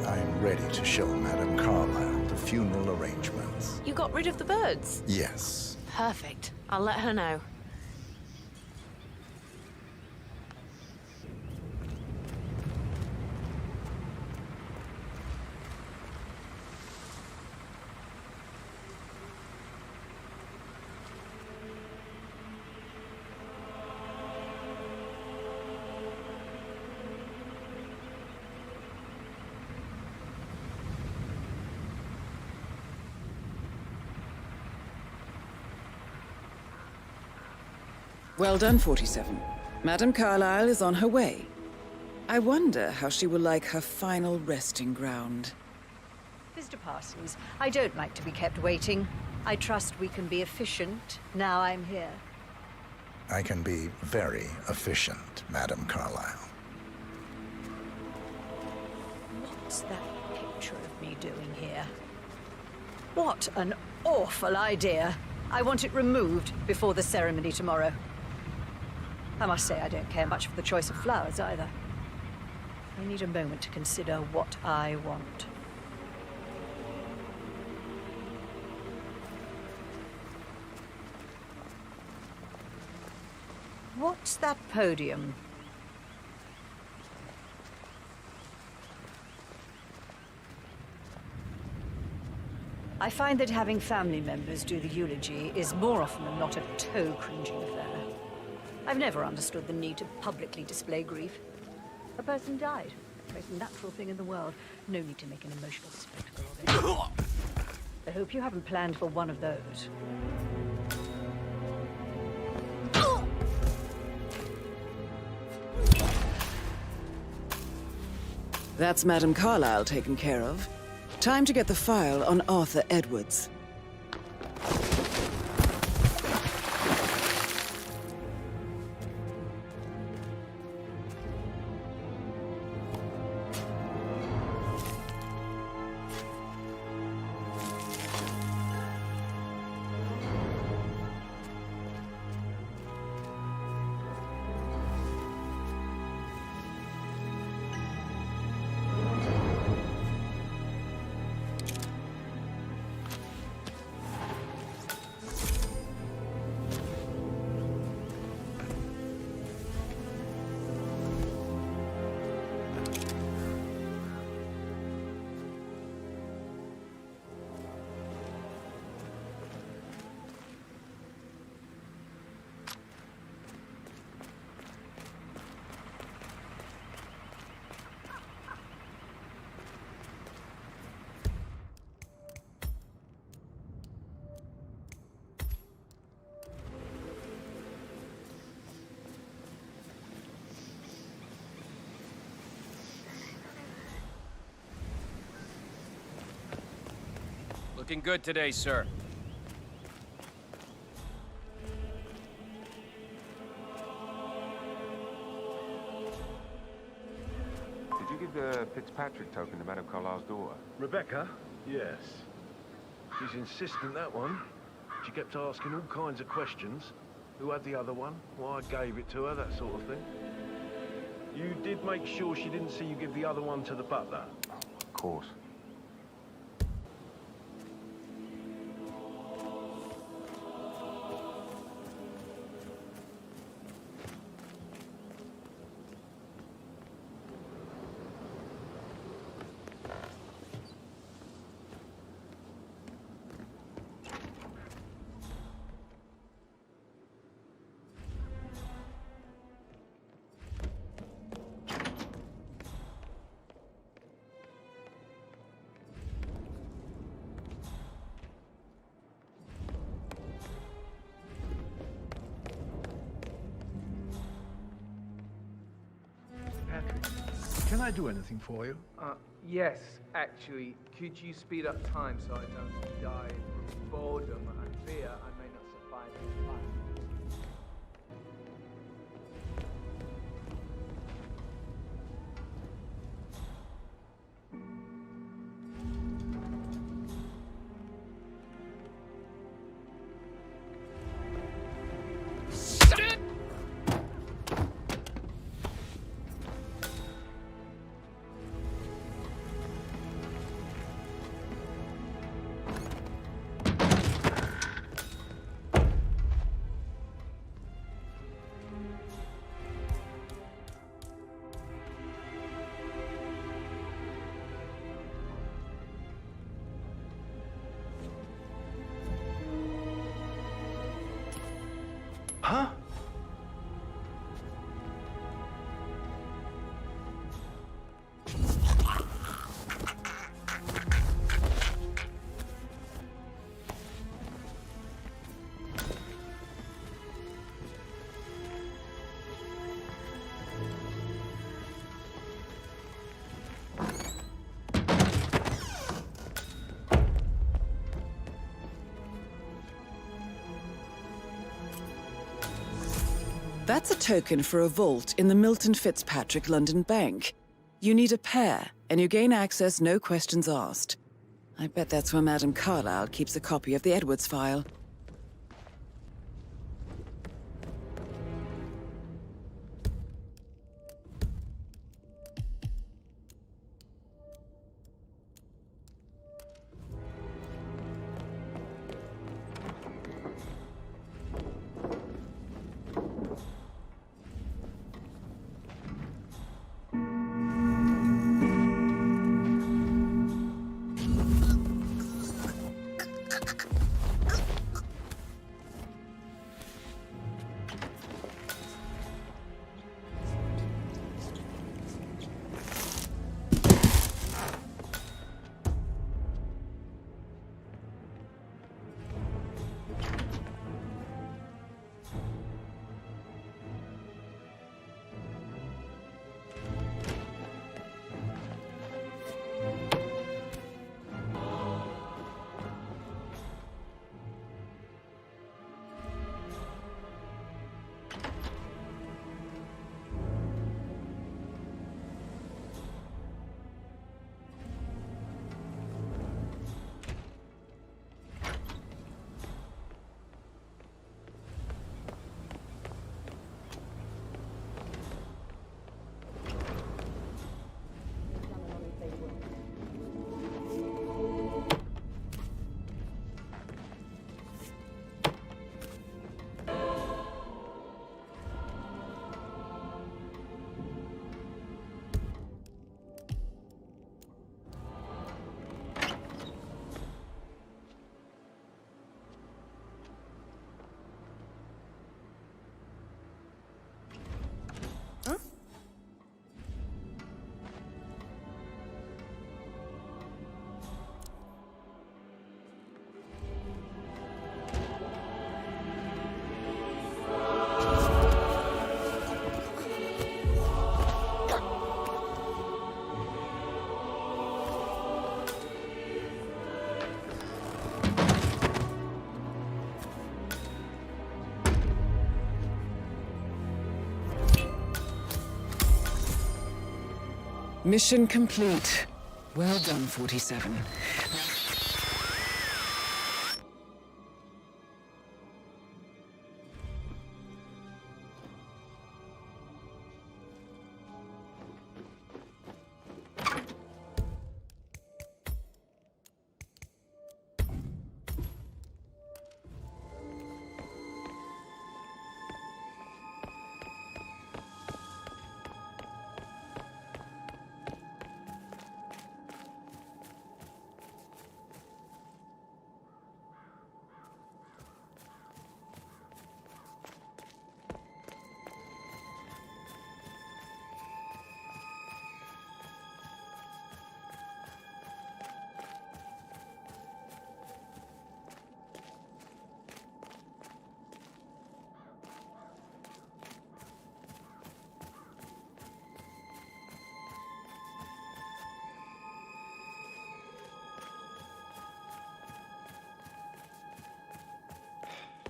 Speaker 11: I'm ready to show Madame Carlyle the funeral arrangements.
Speaker 5: You got rid of the birds?
Speaker 11: Yes.
Speaker 5: Perfect. I'll let her know.
Speaker 4: Well done, 47. Madame Carlyle is on her way. I wonder how she will like her final resting ground.
Speaker 22: Mr. Parsons, I don't like to be kept waiting. I trust we can be efficient now I'm here.
Speaker 11: I can be very efficient, Madame Carlyle.
Speaker 22: What's that picture of me doing here? What an awful idea. I want it removed before the ceremony tomorrow. I must say I don't care much for the choice of flowers either. I need a moment to consider what I want. What's that podium? I find that having family members do the eulogy is more often than not a toe-cringing affair. I've never understood the need to publicly display grief. A person died. The most natural thing in the world. No need to make an emotional spectacle of it. I hope you haven't planned for one of those.
Speaker 4: That's Madame Carlyle taken care of. Time to get the file on Arthur Edwards.
Speaker 6: looking good today, sir.
Speaker 17: Did you give the Fitzpatrick token to Madame Carlisle's daughter?
Speaker 3: Rebecca? Yes. She's insistent, that one. She kept asking all kinds of questions. Who had the other one? Why I gave it to her, that sort of thing. You did make sure she didn't see you give the other one to the butler?
Speaker 17: Of course.
Speaker 3: Can I do anything for you?
Speaker 9: Yes, actually. Could you speed up time so I don't die from boredom and fear I may not survive this fight?
Speaker 3: Huh?
Speaker 4: That's a token for a vault in the Milton Fitzpatrick London Bank. You need a pair, and you gain access no questions asked. I bet that's where Madame Carlisle keeps a copy of the Edwards file. Mission complete. Well done, 47.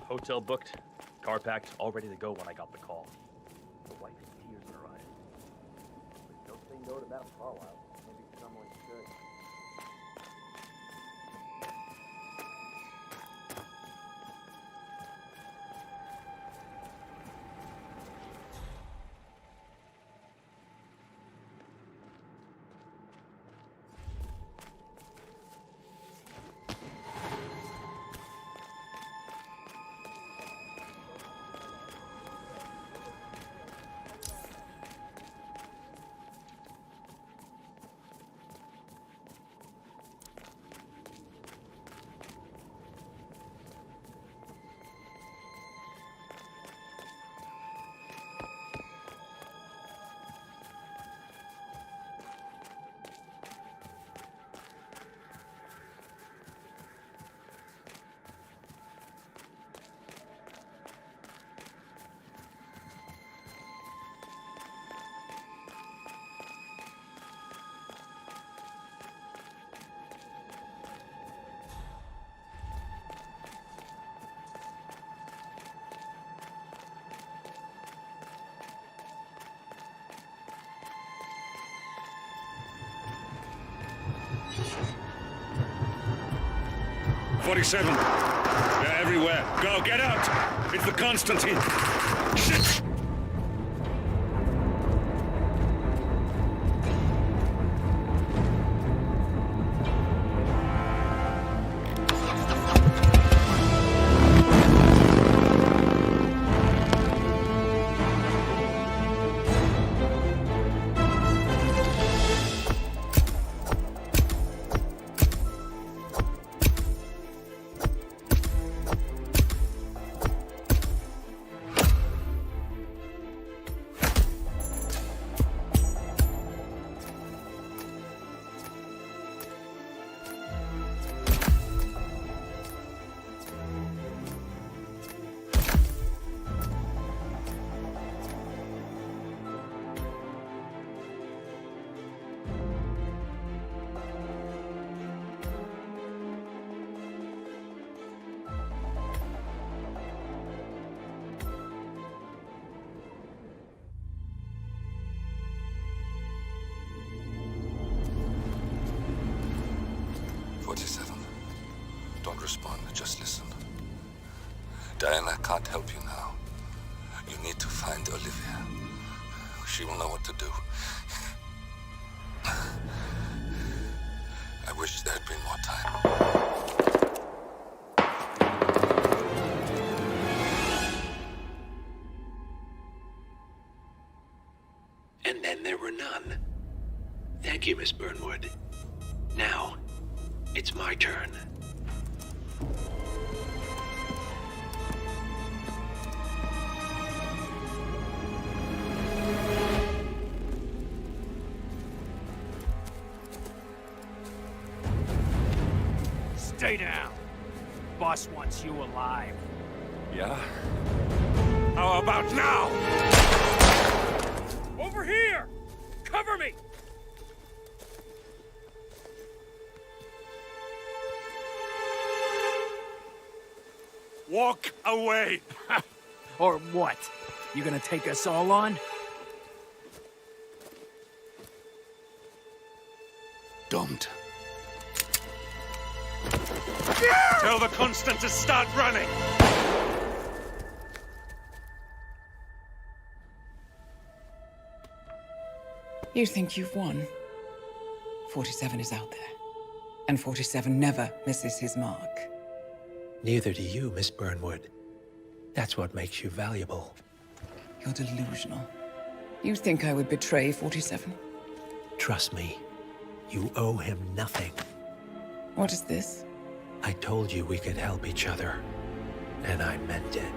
Speaker 13: Hotel booked, car packed, all ready to go when I got the call. The wife has tears in her eyes.
Speaker 6: But don't say no to Madame Carlisle. Maybe someone should.
Speaker 16: .47. They're everywhere. Go, get out! It's the Constantine. Shit!
Speaker 2: Don't respond, just listen. Diana can't help you now. You need to find Olivia. She will know what to do. I wish there had been more time.
Speaker 21: And then there were none. Thank you, Miss Burnwood. Now, it's my turn.
Speaker 18: Stay down. Boss wants you alive.
Speaker 2: Yeah?
Speaker 18: How about now? Over here! Cover me! Walk away! Or what? You gonna take us all on?
Speaker 2: Don't.
Speaker 16: Tell the Constant to start running!
Speaker 4: You think you've won? 47 is out there. And 47 never misses his mark.
Speaker 21: Neither do you, Miss Burnwood. That's what makes you valuable.
Speaker 4: You're delusional. You think I would betray 47?
Speaker 21: Trust me, you owe him nothing.
Speaker 4: What is this?
Speaker 21: I told you we could help each other, and I meant it.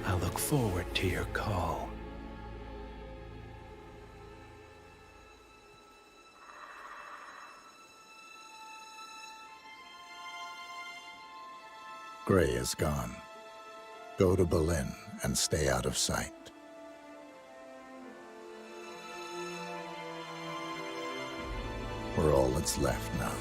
Speaker 21: I look forward to your call.
Speaker 11: Gray is gone. Go to Berlin and stay out of sight. We're all that's left now.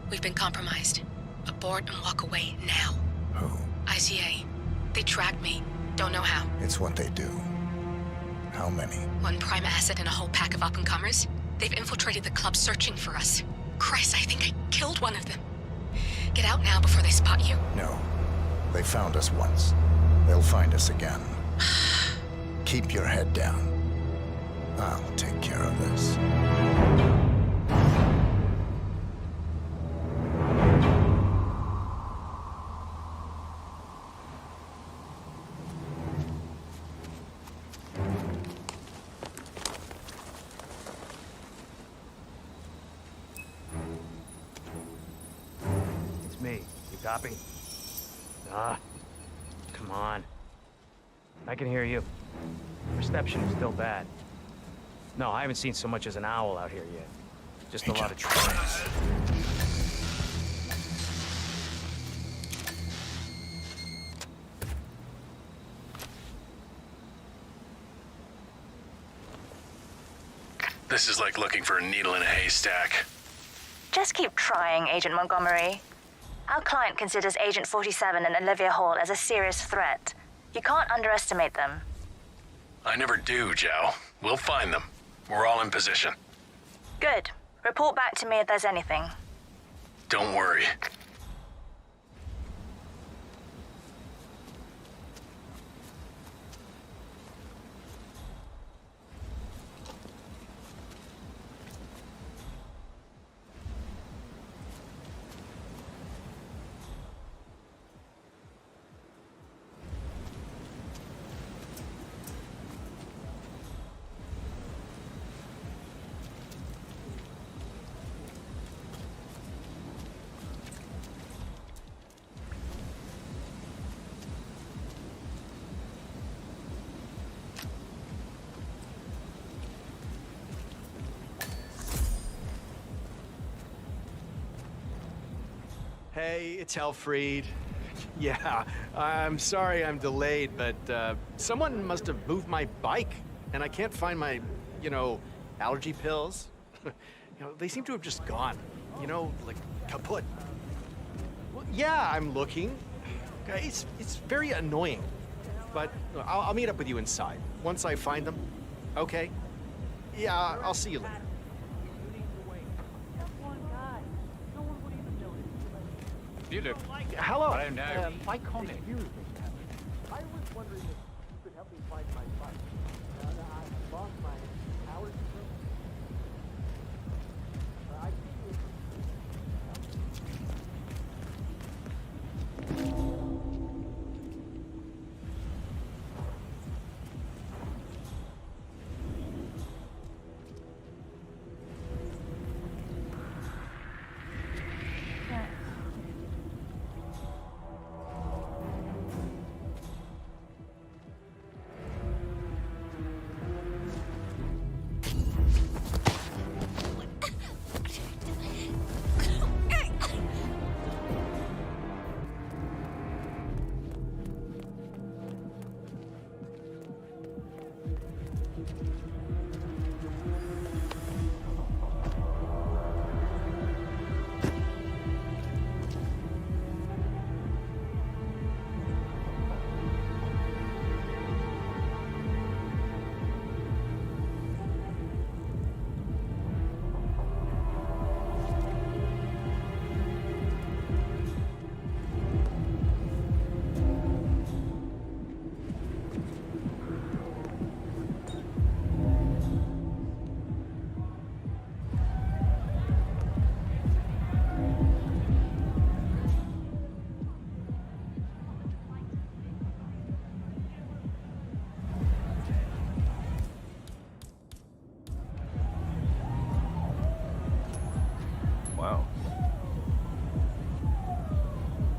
Speaker 8: We've been compromised. Abort and walk away now.
Speaker 11: Who?
Speaker 8: ICA. They tracked me. Don't know how.
Speaker 11: It's what they do. How many?
Speaker 8: One prime asset and a whole pack of up-and-comers. They've infiltrated the club searching for us. Christ, I think I killed one of them. Get out now before they spot you.
Speaker 11: No. They found us once. They'll find us again. Keep your head down. I'll take care of this.
Speaker 19: Copy? Come on. I can hear you. Reception is still bad. No, I haven't seen so much as an owl out here yet. Just a lot of trains.
Speaker 15: This is like looking for a needle in a haystack.
Speaker 23: Just keep trying, Agent Montgomery. Our client considers Agent 47 and Olivia Hall as a serious threat. You can't underestimate them.
Speaker 15: I never do, Joe. We'll find them. We're all in position.
Speaker 23: Good. Report back to me if there's anything.
Speaker 15: Don't worry.
Speaker 12: Hey, it's Alfred. Yeah, I'm sorry I'm delayed, but someone must have moved my bike, and I can't find my, allergy pills. They seem to have just gone. Like kaput. Well, yeah, I'm looking. It's very annoying, but I'll meet up with you inside once I find them. Okay? Yeah, I'll see you later.
Speaker 19: You do.
Speaker 12: Hello.
Speaker 19: I don't know.
Speaker 12: Iconic.
Speaker 3: I was wondering if you could help me find my bike. I lost my allergy pills. I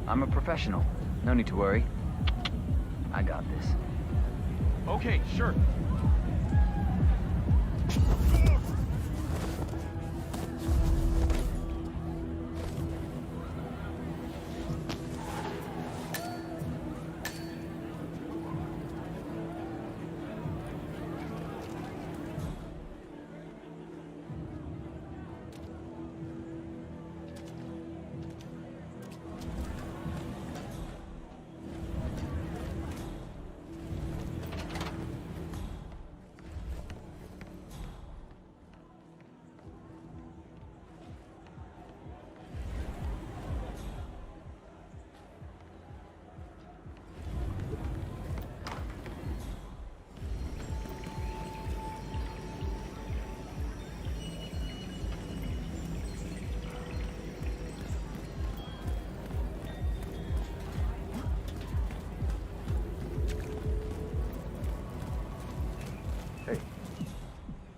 Speaker 14: I'm a professional. No need to worry. I got this.
Speaker 12: Okay, sure.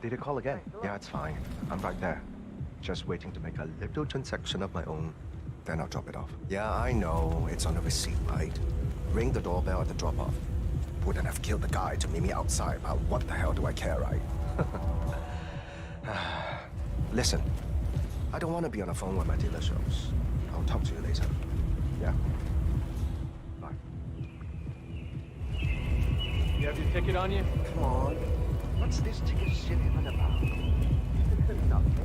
Speaker 20: Did you call again? Yeah, it's fine. I'm right there. Just waiting to make a little transaction of my own. Then I'll drop it off. Yeah, I know. It's on the receipt, right? Ring the doorbell at the drop-off. Wouldn't have killed the guy to meet me outside, but what the hell do I care, right? Listen, I don't want to be on the phone when my dealer shows. I'll talk to you later. Yeah? Bye.
Speaker 12: You have your ticket on you?
Speaker 20: Come on. What's this ticket shit even about? Nothing.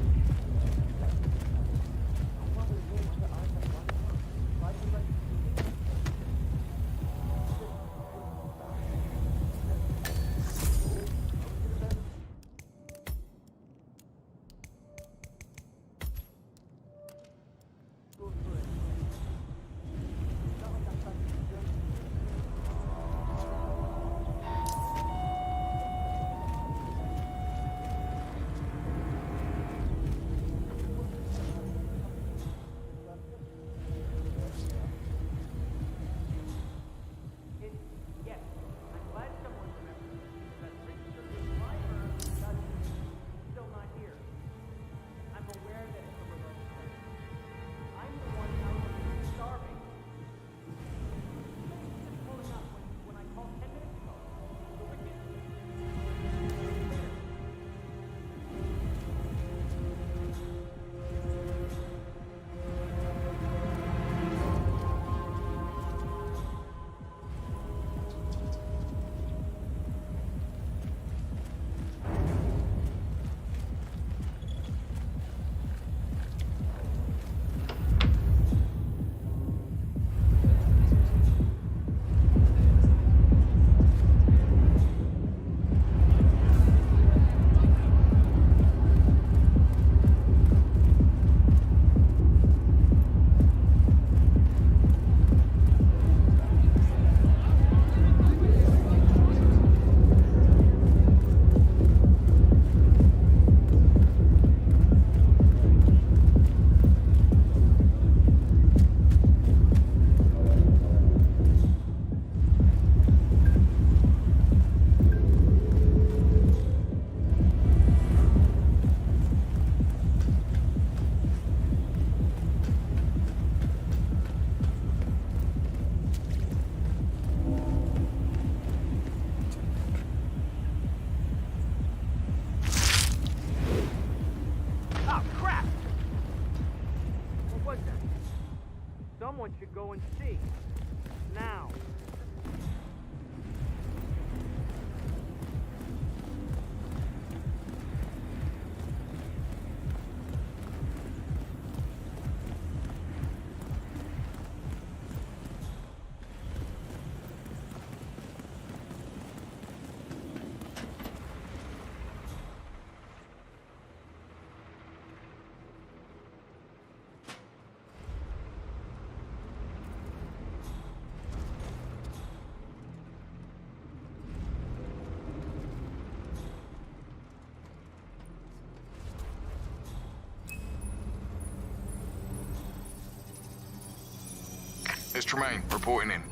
Speaker 9: Someone should go and see. Now.
Speaker 1: It's Tremaine, reporting in.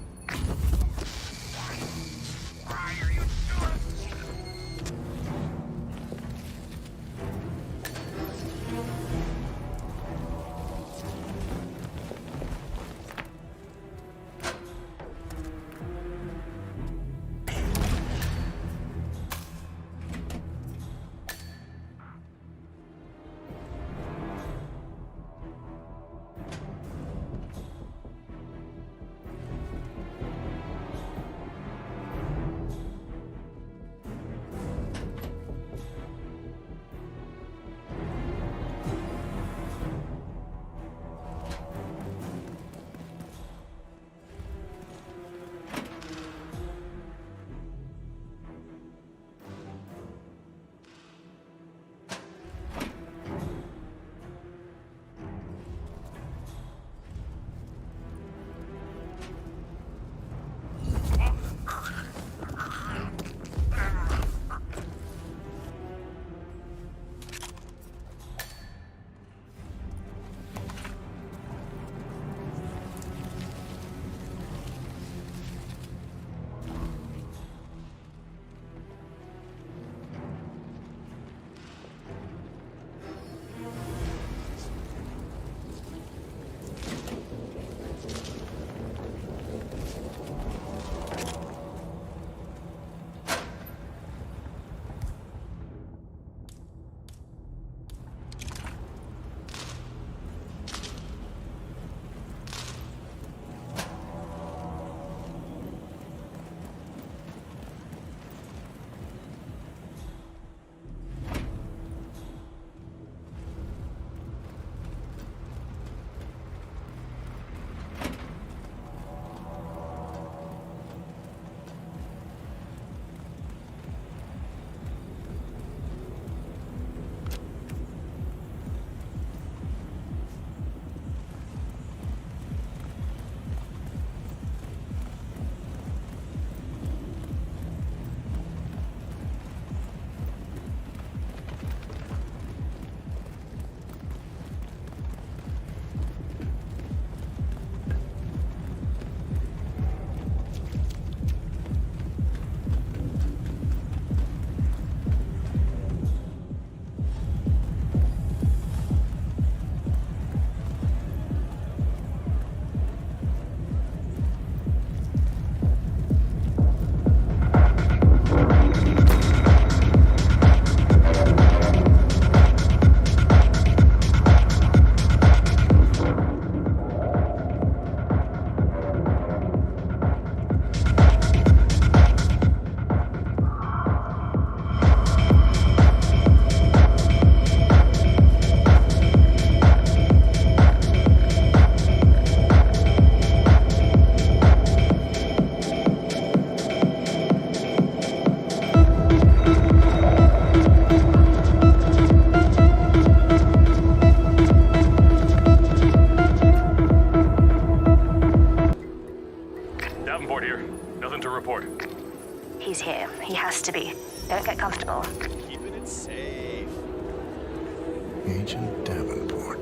Speaker 23: He's here. He has to be. Don't get comfortable.
Speaker 12: Keeping it safe.
Speaker 11: Agent Davenport.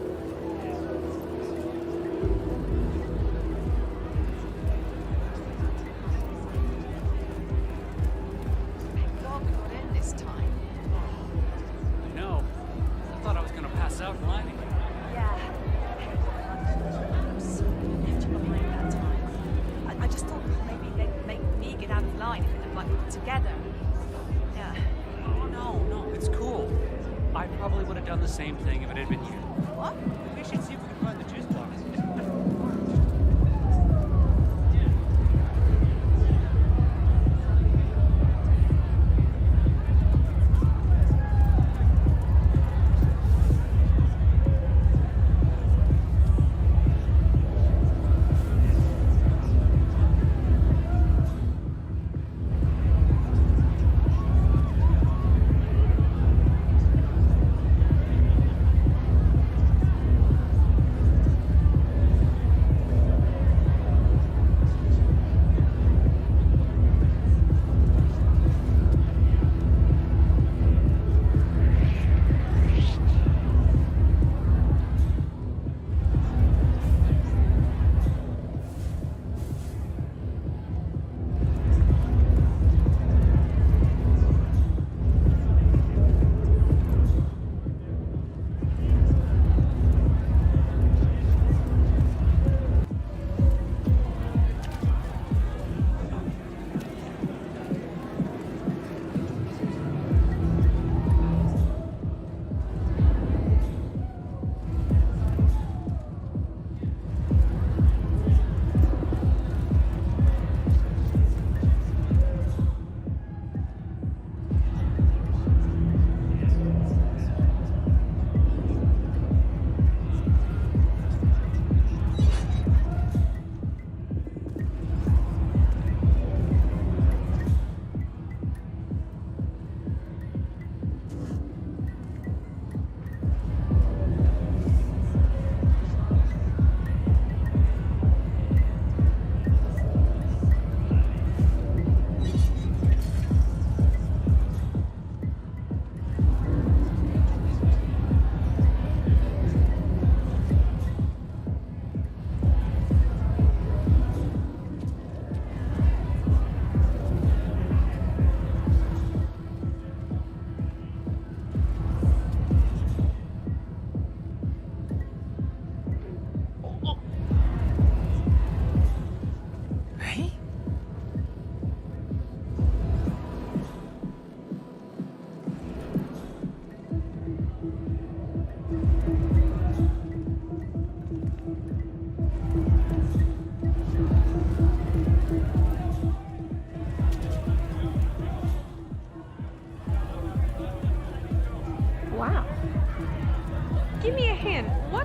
Speaker 7: God got in this time.
Speaker 19: I know. I thought I was gonna pass out climbing.
Speaker 22: Yeah. I just thought maybe they'd make me get out of line if it had like put together. Yeah.
Speaker 19: Oh, no, it's cool. I probably would have done the same thing if it had been you.
Speaker 22: What?
Speaker 19: We should see if we can find the juice box.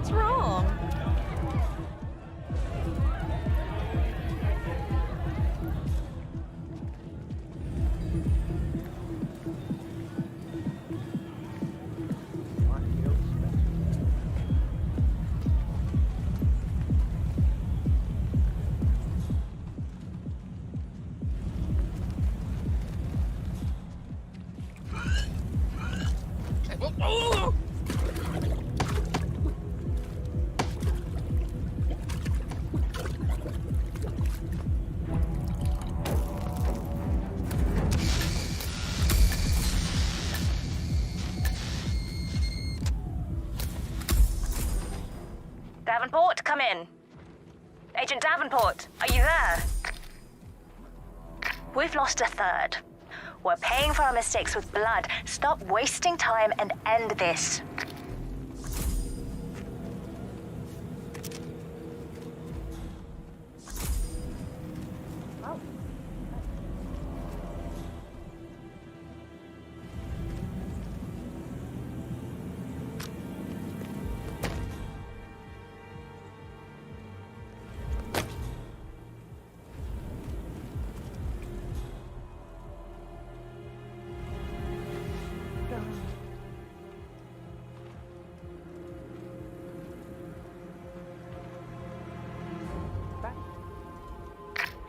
Speaker 7: What's wrong?
Speaker 23: Davenport, come in. Agent Davenport, are you there? We've lost a third. We're paying for our mistakes with blood. Stop wasting time and end this.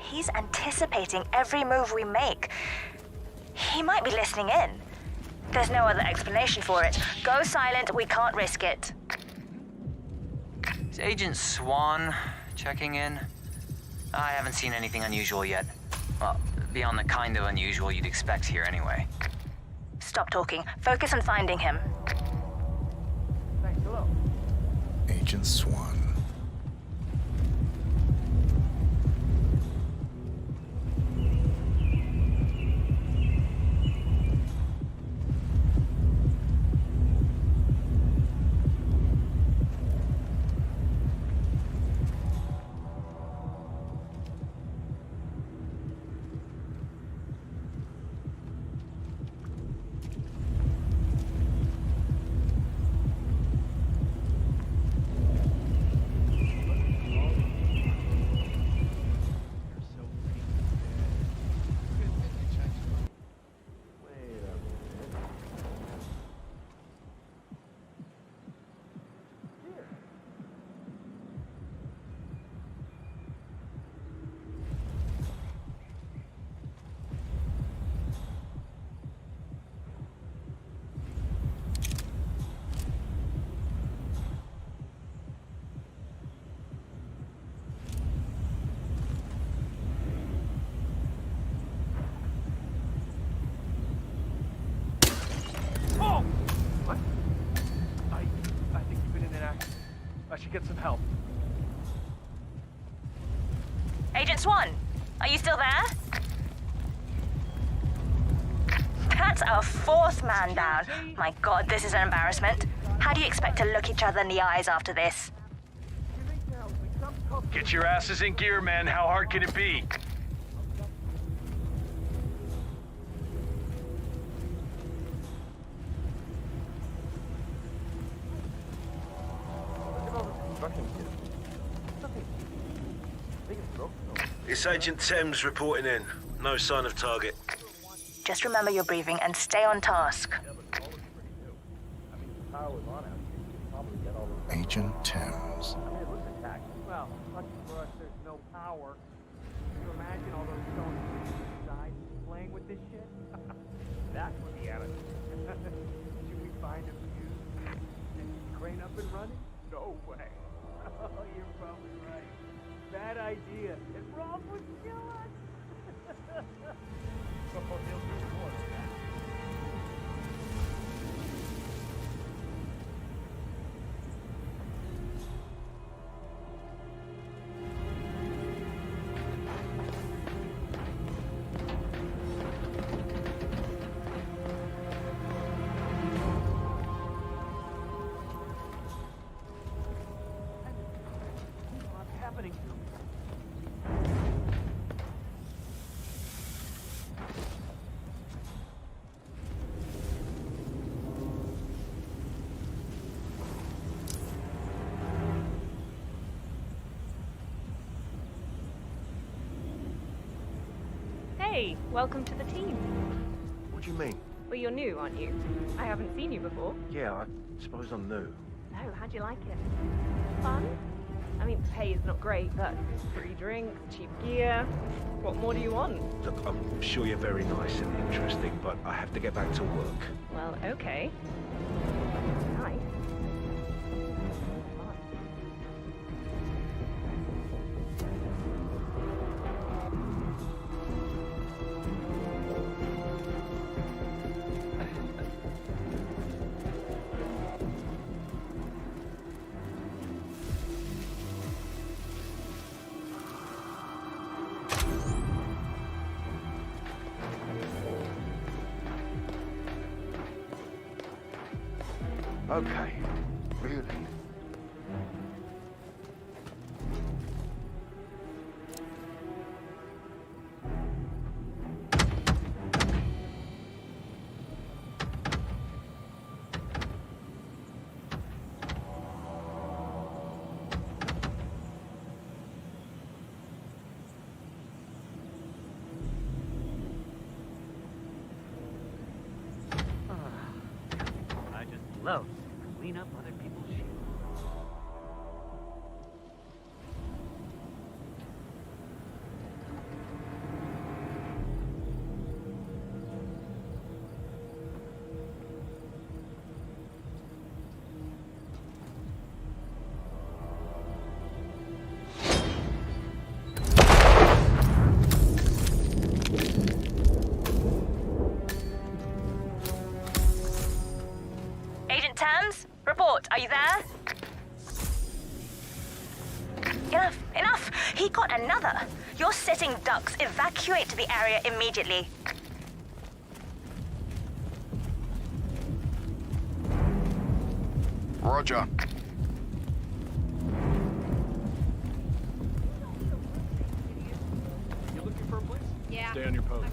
Speaker 23: He's anticipating every move we make. He might be listening in. There's no other explanation for it. Go silent, we can't risk it.
Speaker 14: Is Agent Swan checking in? I haven't seen anything unusual yet. Well, beyond the kind of unusual you'd expect here anyway.
Speaker 23: Stop talking. Focus on finding him.
Speaker 9: Thanks, hello.
Speaker 11: Agent Swan.
Speaker 9: I should get some help.
Speaker 23: Agent Swan, are you still there? That's our fourth man down. My God, this is an embarrassment. How do you expect to look each other in the eyes after this?
Speaker 3: Get your asses in gear, men. How hard can it be?
Speaker 5: It's Agent Thames reporting in. No sign of target.
Speaker 23: Just remember your briefing and stay on task.
Speaker 11: Agent Thames.
Speaker 9: Well, lucky for us, there's no power. Can you imagine all those stones inside playing with this shit? That would be attitude. Should we find a fuse? And crane up and running? No way. Oh, you're probably right. Bad idea. And Rob would kill us. But he'll do more than that.
Speaker 10: Hey, welcome to the team.
Speaker 3: What do you mean?
Speaker 10: Well, you're new, aren't you? I haven't seen you before.
Speaker 3: Yeah, I suppose I'm new.
Speaker 10: Oh, how'd you like it? Fun? I mean, pay is not great, but free drinks, cheap gear. What more do you want?
Speaker 3: Look, I'm sure you're very nice and interesting, but I have to get back to work.
Speaker 10: Well, okay. Nice.
Speaker 3: Okay, really?
Speaker 9: I just love to clean up other people's shit.
Speaker 23: Agent Thames, report. Are you there? Enough, enough! He got another. You're sitting ducks. Evacuate to the area immediately.
Speaker 1: Roger.
Speaker 12: You looking for a place?
Speaker 7: Yeah.
Speaker 12: Stay on your post.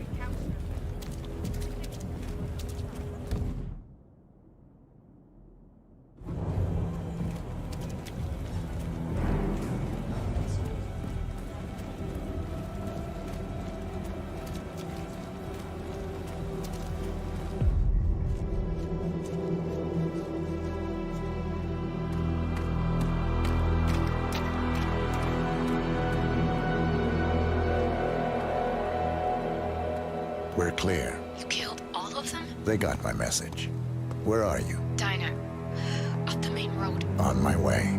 Speaker 11: We're clear.
Speaker 8: You killed all of them?
Speaker 11: They got my message. Where are you?
Speaker 8: Diner. Up the main road.
Speaker 11: On my way.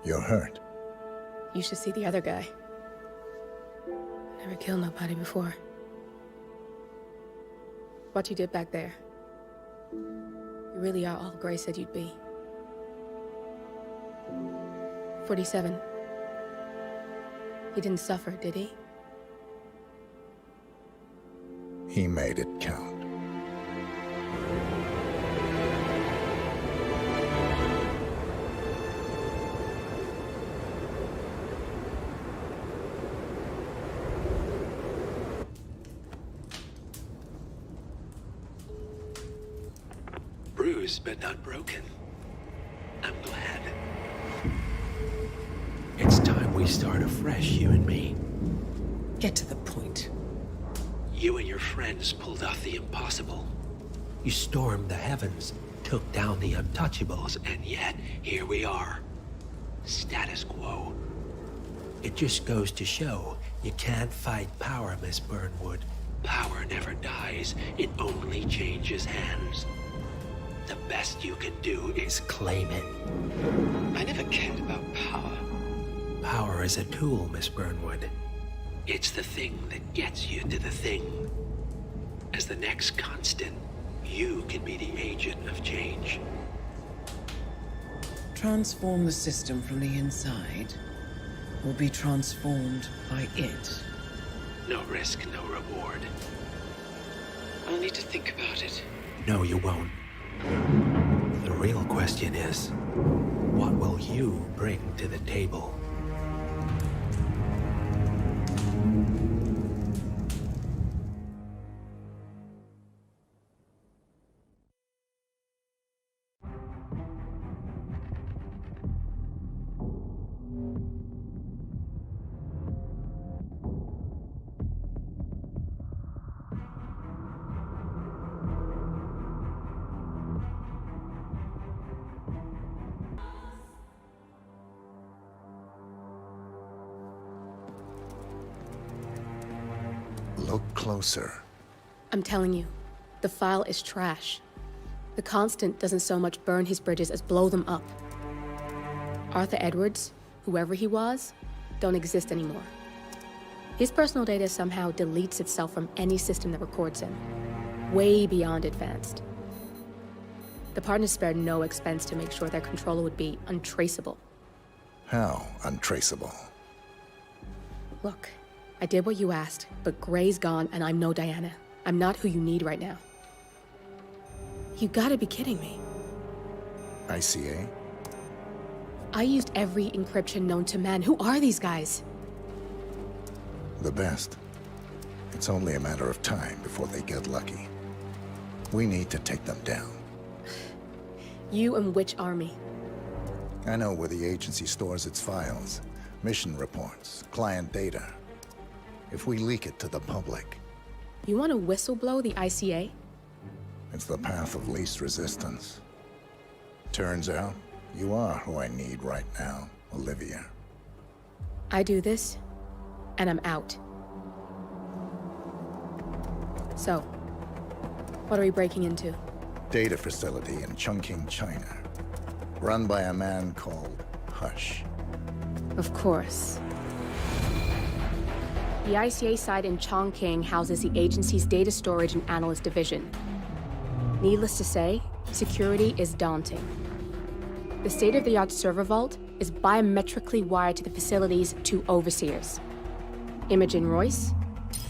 Speaker 11: You're hurt.
Speaker 13: You should see the other guy. Never killed nobody before. What you did back there. You really are all Gray said you'd be. 47. He didn't suffer, did he?
Speaker 11: He made it count.
Speaker 21: Bruised but not broken. I'm glad.
Speaker 17: It's time we start afresh, you and me.
Speaker 4: Get to the point.
Speaker 21: You and your friends pulled off the impossible.
Speaker 17: You stormed the heavens, took down the untouchables,
Speaker 21: And yet, here we are. Status quo.
Speaker 17: it just goes to show You can't fight power, Miss Burnwood.
Speaker 21: Power never dies, it only changes hands. The best you can do is
Speaker 17: Claim it.
Speaker 21: I never cared about power.
Speaker 17: Power is a tool, Miss Burnwood.
Speaker 21: It's the thing that gets you to the thing. As the next constant, you can be the agent of change.
Speaker 4: Transform the system from the inside, or be transformed by it.
Speaker 21: No risk, no reward. I'll need to think about it.
Speaker 17: No, you won't. The real question is, what will you bring to the table?
Speaker 11: Look closer.
Speaker 13: I'm telling you, the file is trash. The Constant doesn't so much burn his bridges as blow them up. Arthur Edwards, whoever he was, don't exist anymore. His personal data somehow deletes itself from any system that records him, way beyond advanced. The partners spared no expense to make sure their controller would be untraceable.
Speaker 11: How untraceable?
Speaker 13: Look, I did what you asked, but Gray's gone and I'm no Diana. I'm not who you need right now. You gotta be kidding me.
Speaker 11: ICA?
Speaker 13: I used every encryption known to man. Who are these guys?
Speaker 11: The best. It's only a matter of time before they get lucky. We need to take them down.
Speaker 13: You and which army?
Speaker 11: I know where the agency stores its files, mission reports, client data. If we leak it to the public...
Speaker 13: You want to whistleblow the ICA?
Speaker 11: It's the path of least resistance. Turns out, you are who I need right now, Olivia.
Speaker 13: I do this, and I'm out. So, what are we breaking into?
Speaker 11: Data facility in Chongqing, China. Run by a man called Hush.
Speaker 13: Of course. The ICA site in Chongqing houses the agency's data storage and analyst division. Needless to say, security is daunting. The state-of-the-art server vault is biometrically wired to the facility's two overseers: Imogen Royce,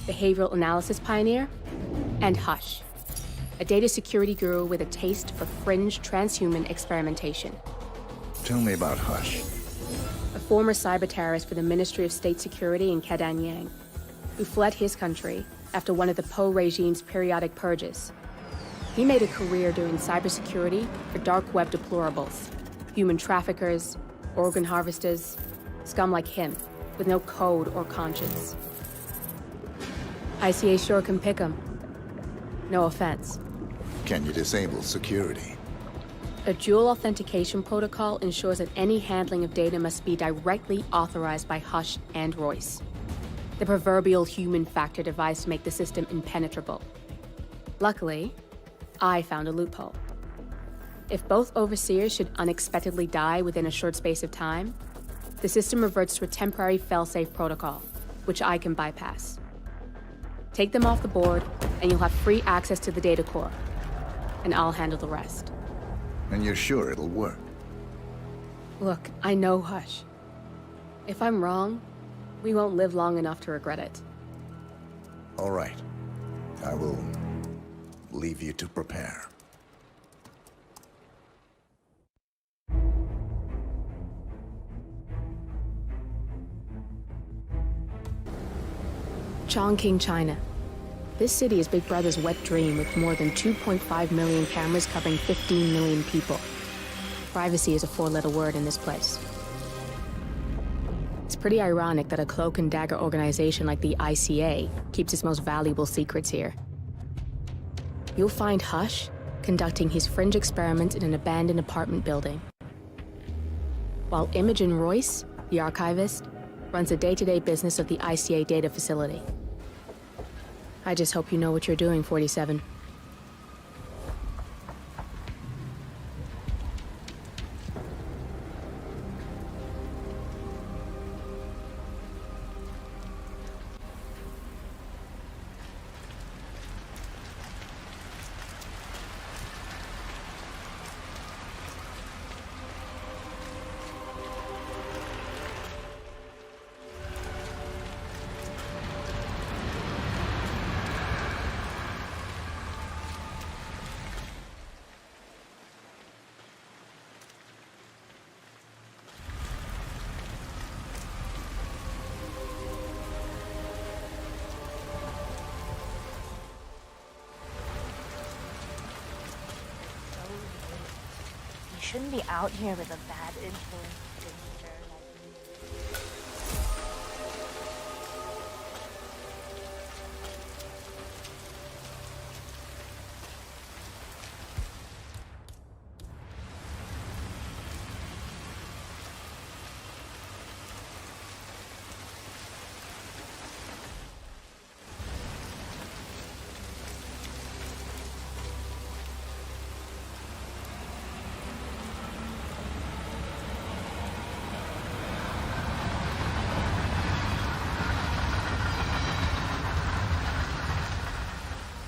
Speaker 13: behavioral analysis pioneer, and Hush, a data security guru with a taste for fringe transhuman experimentation.
Speaker 11: Tell me about Hush.
Speaker 13: A former cyber terrorist for the Ministry of State Security in Kedanyang, who fled his country after one of the Po regime's periodic purges. He made a career doing cybersecurity for dark web deplorables, human traffickers, organ harvesters, scum like him, with no code or conscience. ICA sure can pick him. No offense.
Speaker 11: Can you disable security?
Speaker 13: A dual authentication protocol ensures that any handling of data must be directly authorized by Hush and Royce. The proverbial human factor device to make the system impenetrable. Luckily, I found a loophole. If both overseers should unexpectedly die within a short space of time, the system reverts to a temporary fail-safe protocol, which I can bypass. Take them off the board, and you'll have free access to the data core, and I'll handle the rest.
Speaker 11: And you're sure it'll work?
Speaker 13: Look, I know Hush. If I'm wrong, we won't live long enough to regret it.
Speaker 11: All right. I will leave you to prepare.
Speaker 13: Chongqing, China. This city is Big Brother's wet dream with more than 2.5 million cameras covering 15 million people. Privacy is a four-letter word in this place. It's pretty ironic that a cloak and dagger organization like the ICA keeps its most valuable secrets here. You'll find Hush conducting his fringe experiments in an abandoned apartment building, while Imogen Royce, the archivist, runs the day-to-day business of the ICA data facility. I just hope you know what you're doing, 47.
Speaker 23: You shouldn't be out here with a bad influence stranger like me.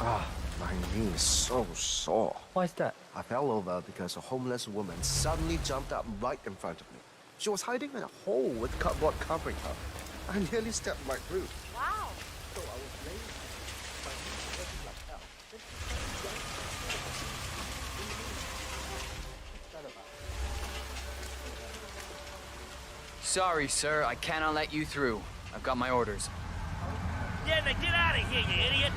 Speaker 20: Ah, my knee is so sore.
Speaker 19: Why is that?
Speaker 20: I fell over because a homeless woman suddenly jumped up right in front of me. She was hiding in a hole with cardboard covering her. I nearly stepped right through.
Speaker 23: Wow.
Speaker 20: So I was laying my knee hurting like hell.
Speaker 2: Sorry, sir. I cannot let you through. I've got my orders.
Speaker 9: Yeah, then get out of here, you idiot!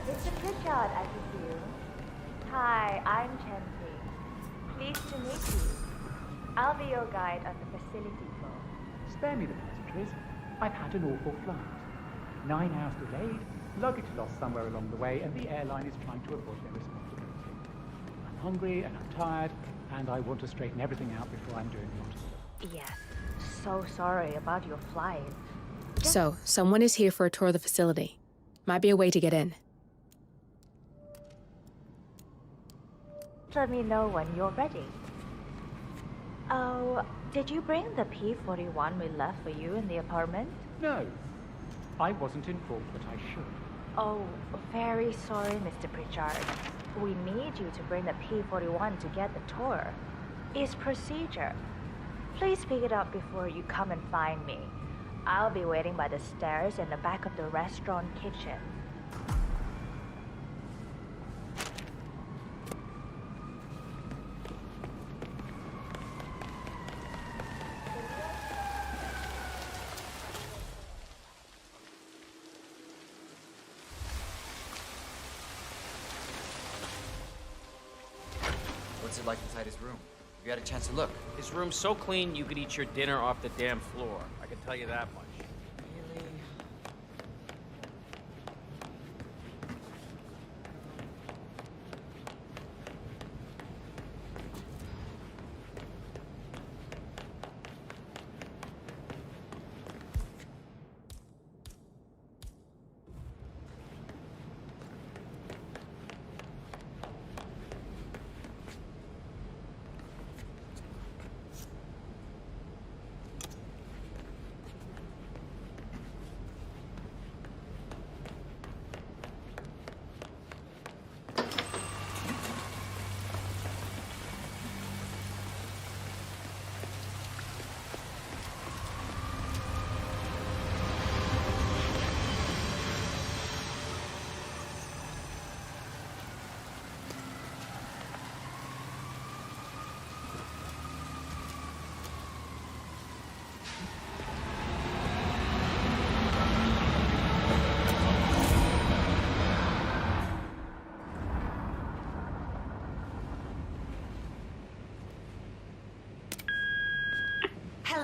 Speaker 23: Mr. Pritchard, I presume. Hi, I'm Chancy. Pleased to meet you. I'll be your guide on the facility floor.
Speaker 6: Spare me the pleasantries. I've had an awful flight. 9 hours delayed, luggage lost somewhere along the way, and the airline is trying to avoid their responsibility. I'm hungry and I'm tired, and I want to straighten everything out before I'm doing what.
Speaker 23: Yes. So sorry about your flight.
Speaker 13: So, someone is here for a tour of the facility. Might be a way to get in.
Speaker 23: Let me know when you're ready. Oh, did you bring the P-41 we left for you in the apartment?
Speaker 6: No, I wasn't informed that I should.
Speaker 23: Oh, very sorry, Mr. Pritchard. We need you to bring the P-41 to get the tour. It's procedure. Please pick it up before you come and find me. I'll be waiting by the stairs in the back of the restaurant kitchen.
Speaker 2: What's it like inside his room? Have you had a chance to look?
Speaker 19: His room's so clean you could eat your dinner off the damn floor. I can tell you that much.
Speaker 2: Really?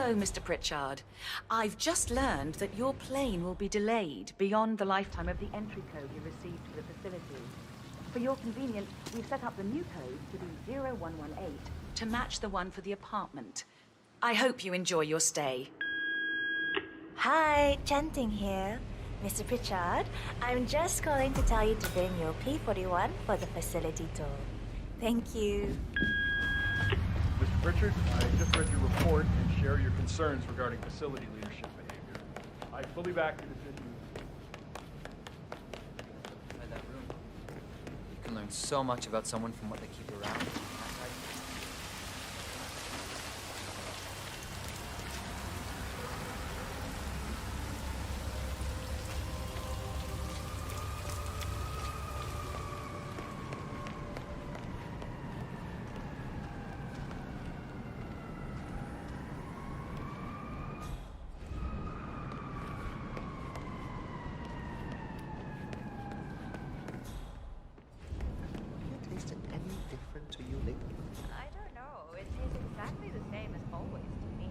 Speaker 15: Hello, Mr. Pritchard. I've just learned that your plane will be delayed beyond the lifetime of the entry code you received for the facility. For your convenience, we've set up the new code to be 0118 to match the one for the apartment. I hope you enjoy your stay.
Speaker 23: Hi, Chanting here. Mr. Pritchard, I'm just calling to tell you to bring your P41 for the facility tour. Thank you.
Speaker 16: Mr. Pritchard, I just read your report and share your concerns regarding facility leadership behavior. I fully back your decision.
Speaker 2: Inside that room, you can learn so much about someone from what they keep around.
Speaker 23: I don't know. It tastes exactly the same as always to me.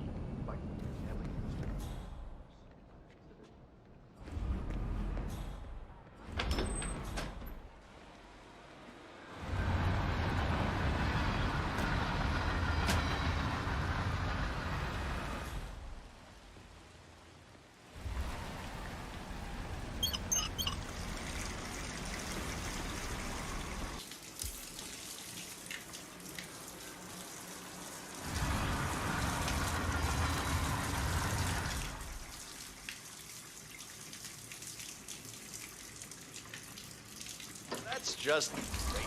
Speaker 12: That's just great.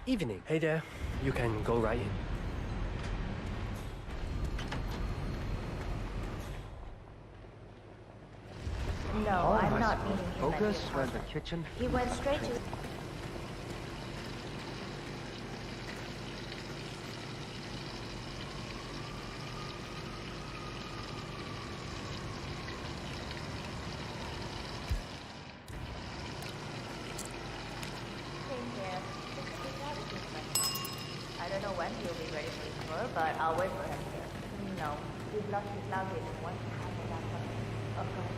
Speaker 18: Evening. Hey there. You can go right in.
Speaker 23: No, I'm not meeting him.
Speaker 18: Focus on the kitchen.
Speaker 23: He went straight to. I don't know when he'll be ready for his tour, but I'll wait for him here. No, he's lost his luggage and wants to have it up. Of course.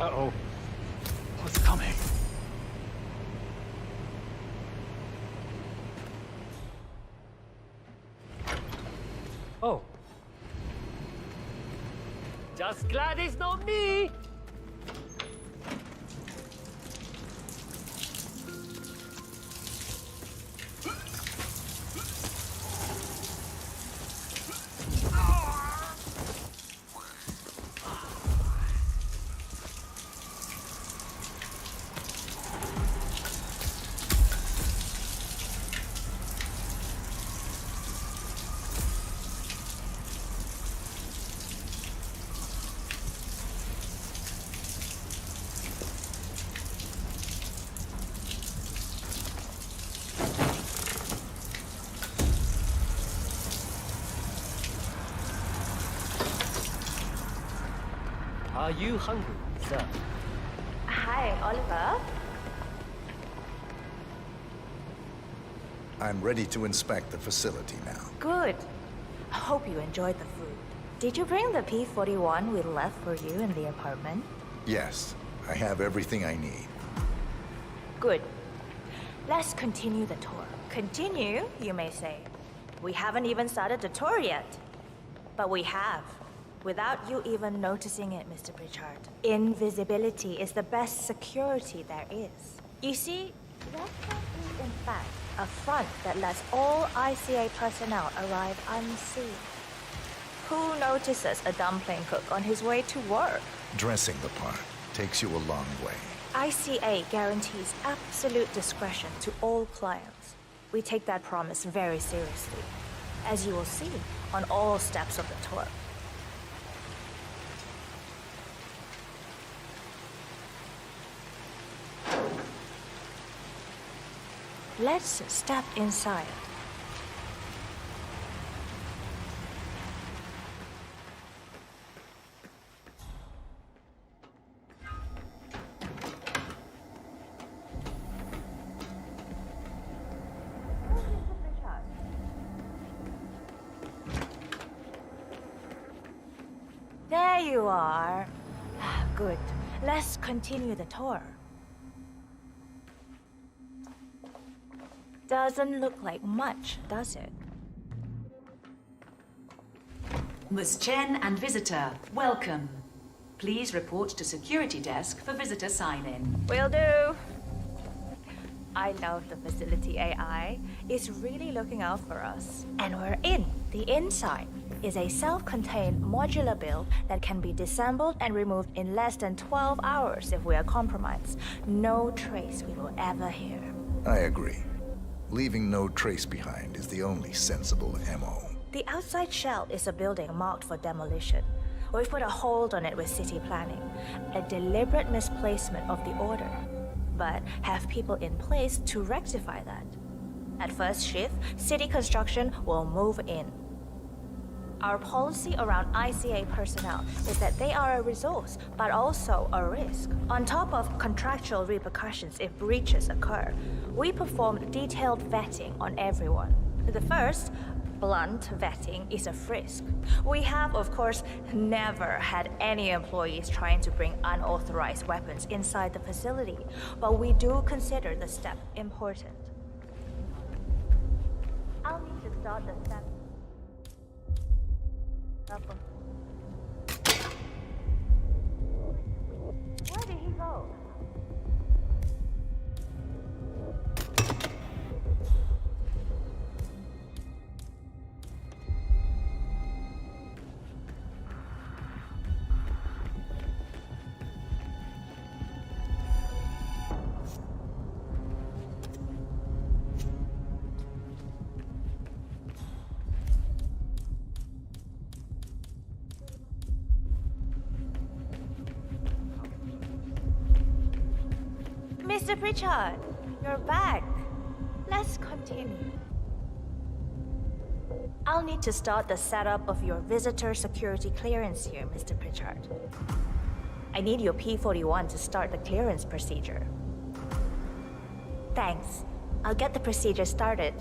Speaker 16: Uh-oh. What's coming?
Speaker 18: Oh. Just glad it's not me! Are you hungry, sir?
Speaker 23: Hi, Oliver.
Speaker 11: I'm ready to inspect the facility now.
Speaker 23: Good. I hope you enjoyed the food. Did you bring the P41 we left for you in the apartment?
Speaker 11: Yes, I have everything I need.
Speaker 23: Good. Let's continue the tour. Continue, you may say. We haven't even started the tour yet. But we have. Without you even noticing it, Mr. Pritchard. Invisibility is the best security there is. You see, that is in fact a front that lets all ICA personnel arrive unseen. Who notices a dumpling cook on his way to work?
Speaker 11: Dressing the part takes you a long way.
Speaker 23: ICA guarantees absolute discretion to all clients. We take that promise very seriously, as you will see on all steps of the tour. Let's step inside. There you are. Good. Let's continue the tour. Doesn't look like much, does it?
Speaker 15: Ms. Chen and visitor, welcome. Please report to security desk for visitor sign-in.
Speaker 23: Will do. I love the facility AI. It's really looking out for us. And we're in. The inside is a self-contained modular build that can be disassembled and removed in less than 12 hours if we are compromised. No trace we will ever hear.
Speaker 11: I agree. Leaving no trace behind is the only sensible MO.
Speaker 23: The outside shell is a building marked for demolition. We've put a hold on it with city planning. A deliberate misplacement of the order. But have people in place to rectify that. At first shift, city construction will move in. Our policy around ICA personnel is that they are a resource, but also a risk. On top of contractual repercussions if breaches occur, we perform detailed vetting on everyone. The first, blunt vetting, is a frisk. We have, of course, never had any employees trying to bring unauthorized weapons inside the facility, but we do consider the step important. I'll need to start the step. Where did he go? Mr. Pritchard, you're back. Let's continue. I'll need to start the setup of your visitor security clearance here, Mr. Pritchard. I need your P-41 to start the clearance procedure. Thanks. I'll get the procedure started.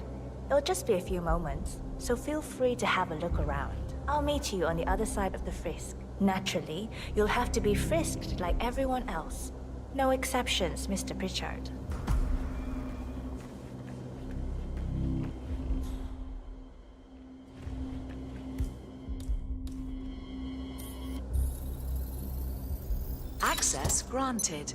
Speaker 23: It'll just be a few moments, so feel free to have a look around. I'll meet you on the other side of the frisk. Naturally, you'll have to be frisked like everyone else. No exceptions, Mr. Pritchard.
Speaker 15: Access granted.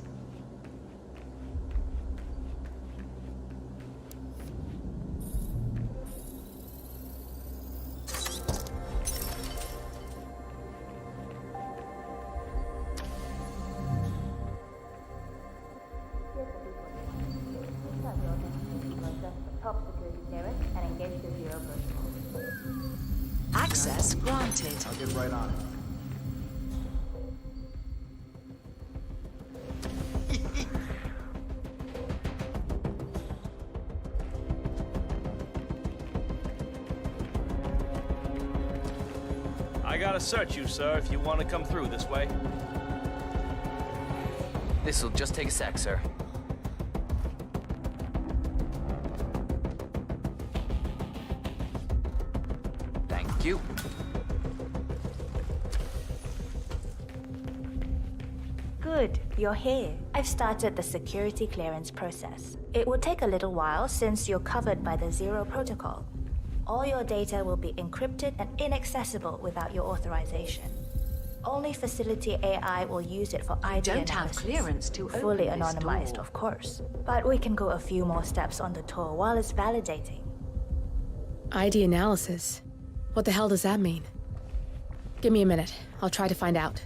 Speaker 15: Access granted.
Speaker 16: I'll get right on it.
Speaker 19: I gotta search you, sir, if you want to come through this way.
Speaker 2: This'll just take a sec, sir. Thank you.
Speaker 23: Good, you're here. I've started the security clearance process. It will take a little while since you're covered by the Zero Protocol. All your data will be encrypted and inaccessible without your authorization. Only facility AI will use it for ID
Speaker 15: don't have
Speaker 23: analysis.
Speaker 15: clearance to open
Speaker 23: Fully
Speaker 15: this
Speaker 23: anonymized,
Speaker 15: door.
Speaker 23: of course. But we can go a few more steps on the tour while it's validating.
Speaker 13: ID analysis? What the hell does that mean? Give me a minute. I'll try to find out.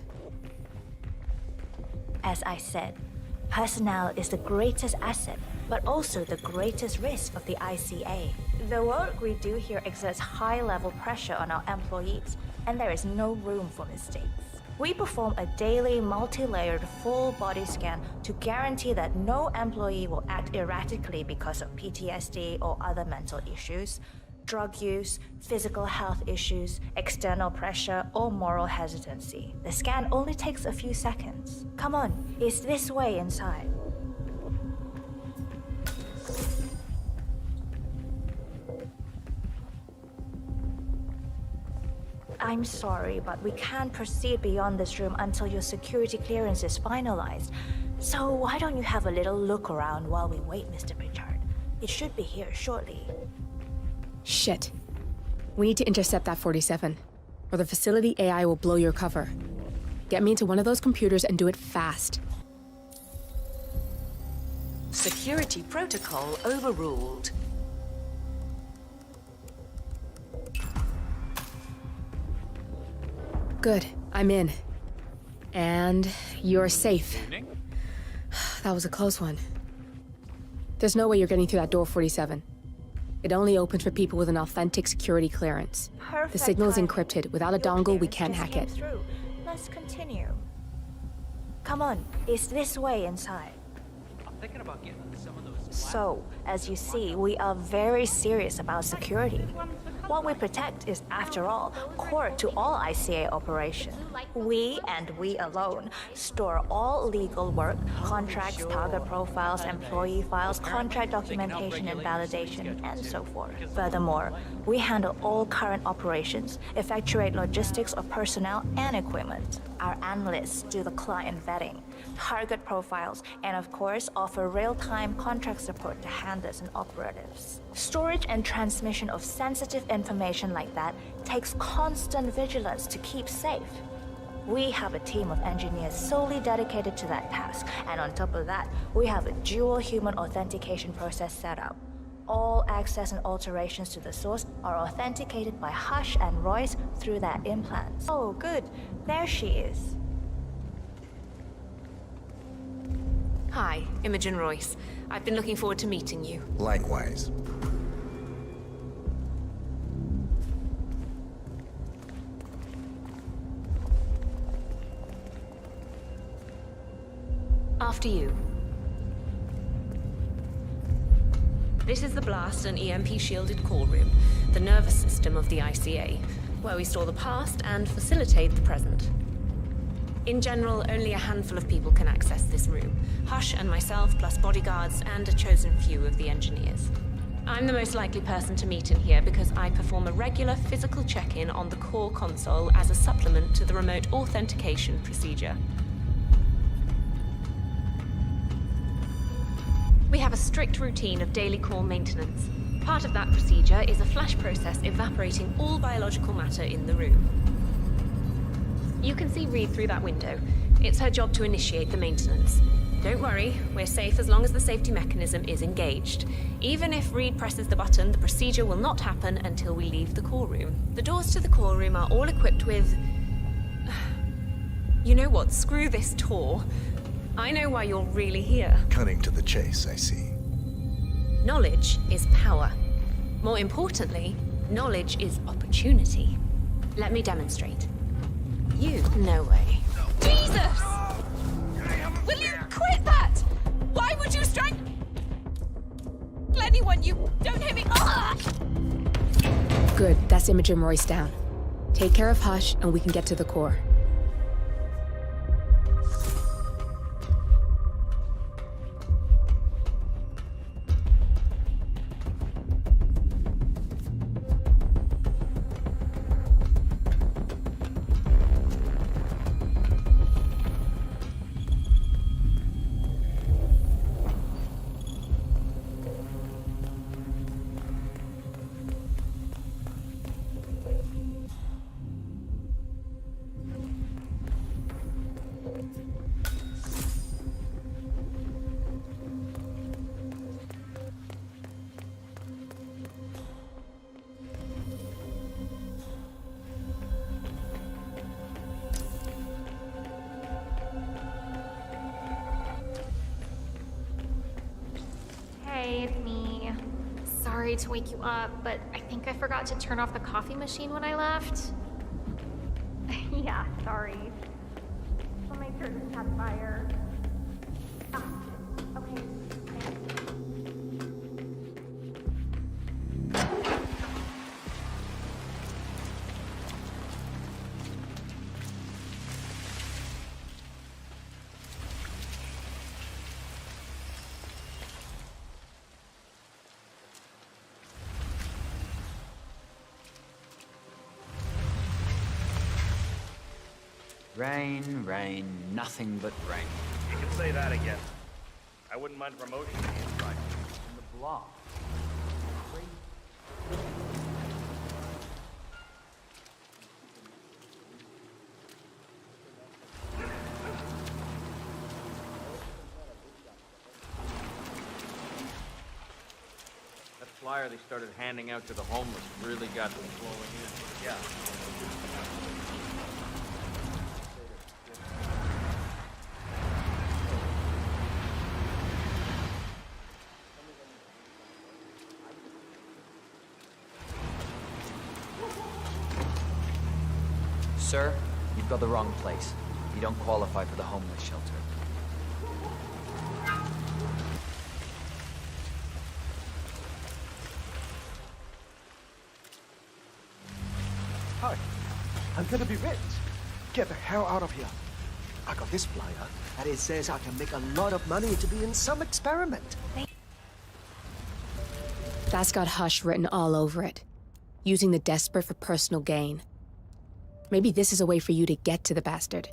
Speaker 23: As I said, personnel is the greatest asset, but also the greatest risk of the ICA. The work we do here exerts high-level pressure on our employees, and there is no room for mistakes. We perform a daily, multi-layered, full-body scan to guarantee that no employee will act erratically because of PTSD or other mental issues, drug use, physical health issues, external pressure, or moral hesitancy. The scan only takes a few seconds. Come on, it's this way inside. I'm sorry, but we can't proceed beyond this room until your security clearance is finalized. So why don't you have a little look around while we wait, Mr. Pritchard? It should be here shortly.
Speaker 13: Shit. We need to intercept that 47, or the facility AI will blow your cover. Get me into one of those computers and do it fast.
Speaker 15: Security protocol overruled.
Speaker 13: Good, I'm in. And you're safe. That was a close one. There's no way you're getting through that door 47. It only opens for people with an authentic security clearance.
Speaker 23: Perfect
Speaker 13: The signal is
Speaker 23: timing.
Speaker 13: encrypted. Without a dongle, we can't hack it.
Speaker 23: Through. Let's continue. Come on, it's this way inside.
Speaker 18: I'm thinking about getting some of those.
Speaker 23: So, as you see, we are very serious about security. What we protect is, after all, core to all ICA operations. We, and we alone, store all legal work, contracts, target profiles, employee files, contract documentation and validation, and so forth. Furthermore, we handle all current operations, effectuate logistics of personnel and equipment. Our analysts do the client vetting, target profiles, and of course, offer real-time contract support to handlers and operatives. Storage and transmission of sensitive information like that takes constant vigilance to keep safe. We have a team of engineers solely dedicated to that task, and on top of that, we have a dual human authentication process set up. All access and alterations to the source are authenticated by Hush and Royce through their implants. Oh, good. There she is.
Speaker 8: Hi, Imogen Royce. I've been looking forward to meeting you.
Speaker 11: Likewise.
Speaker 8: After you. This is the blast and EMP-shielded call room, the nervous system of the ICA, where we store the past and facilitate the present. In general, only a handful of people can access this room. Hush and myself, plus bodyguards and a chosen few of the engineers. I'm the most likely person to meet in here because I perform a regular physical check-in on the core console as a supplement to the remote authentication procedure. We have a strict routine of daily core maintenance. Part of that procedure is a flash process evaporating all biological matter in the room. You can see Reed through that window. It's her job to initiate the maintenance. Don't worry, we're safe as long as the safety mechanism is engaged. Even if Reed presses the button, the procedure will not happen until we leave the core room. The doors to the core room are all equipped with... You know what? Screw this tour. I know why you're really here.
Speaker 11: Cutting to the chase, I see.
Speaker 8: Knowledge is power. More importantly, knowledge is opportunity. Let me demonstrate. You, no way. Jesus! Will you quit that? Why would you strangle anyone? You don't hit me. Ah!
Speaker 13: Good, that's Imogen Royce down. Take care of Hush, and we can get to the core.
Speaker 5: Hey, it's me. Sorry to wake you up, but I think I forgot to turn off the coffee machine when I left.
Speaker 10: Yeah, sorry. I'll make sure to have fire. Ah, okay.
Speaker 2: Rain, rain, nothing but rain.
Speaker 9: You can say that again. I wouldn't mind promotion inside.
Speaker 6: In the block.
Speaker 9: That flyer they started handing out to the homeless really got them flowing in. Yeah.
Speaker 2: Sir, you've got the wrong place. You don't qualify for the homeless shelter.
Speaker 20: Hi. I'm gonna be rich. Get the hell out of here. I got this flyer, and it says I can make a lot of money to be in some experiment.
Speaker 13: That's got Hush written all over it. Using the desperate for personal gain. Maybe this is a way for you to get to the bastard.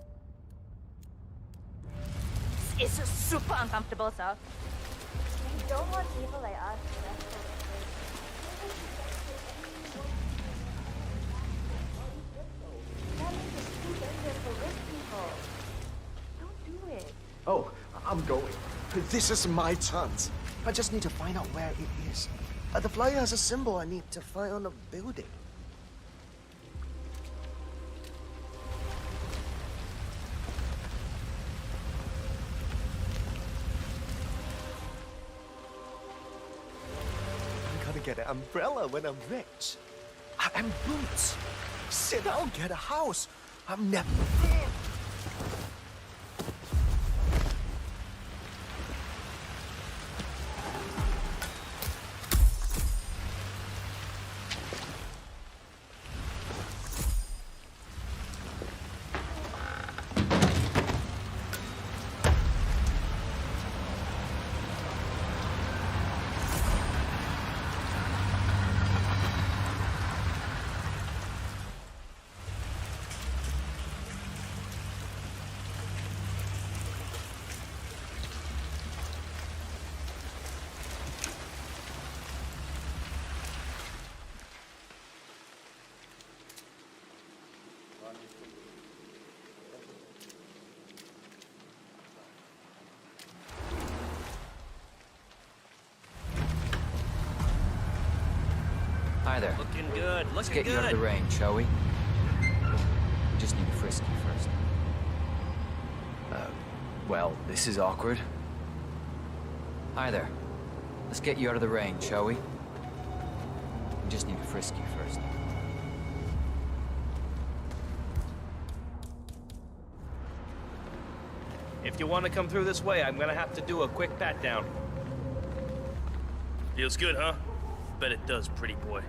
Speaker 15: It's super uncomfortable, sir.
Speaker 10: We don't want people like us to rest That means it's too dangerous for rich people. Don't do it.
Speaker 20: Oh, I'm going. This is my chance. I just need to find out where it is. The flyer has a symbol I need to find on a building. I'm gonna get an umbrella when I'm rich. And boots. Sit down, get a house. I'm never...
Speaker 2: Hi there.
Speaker 18: Looking good.
Speaker 2: Let's
Speaker 18: Looking
Speaker 2: get you out of the rain, shall we? We just need a frisky first. Well, this is awkward. Hi there. Let's get you out of the rain, shall we? We just need a frisky first.
Speaker 18: If you want to come through this way, I'm gonna have to do a quick pat down. Feels good, huh? Bet it does, pretty boy.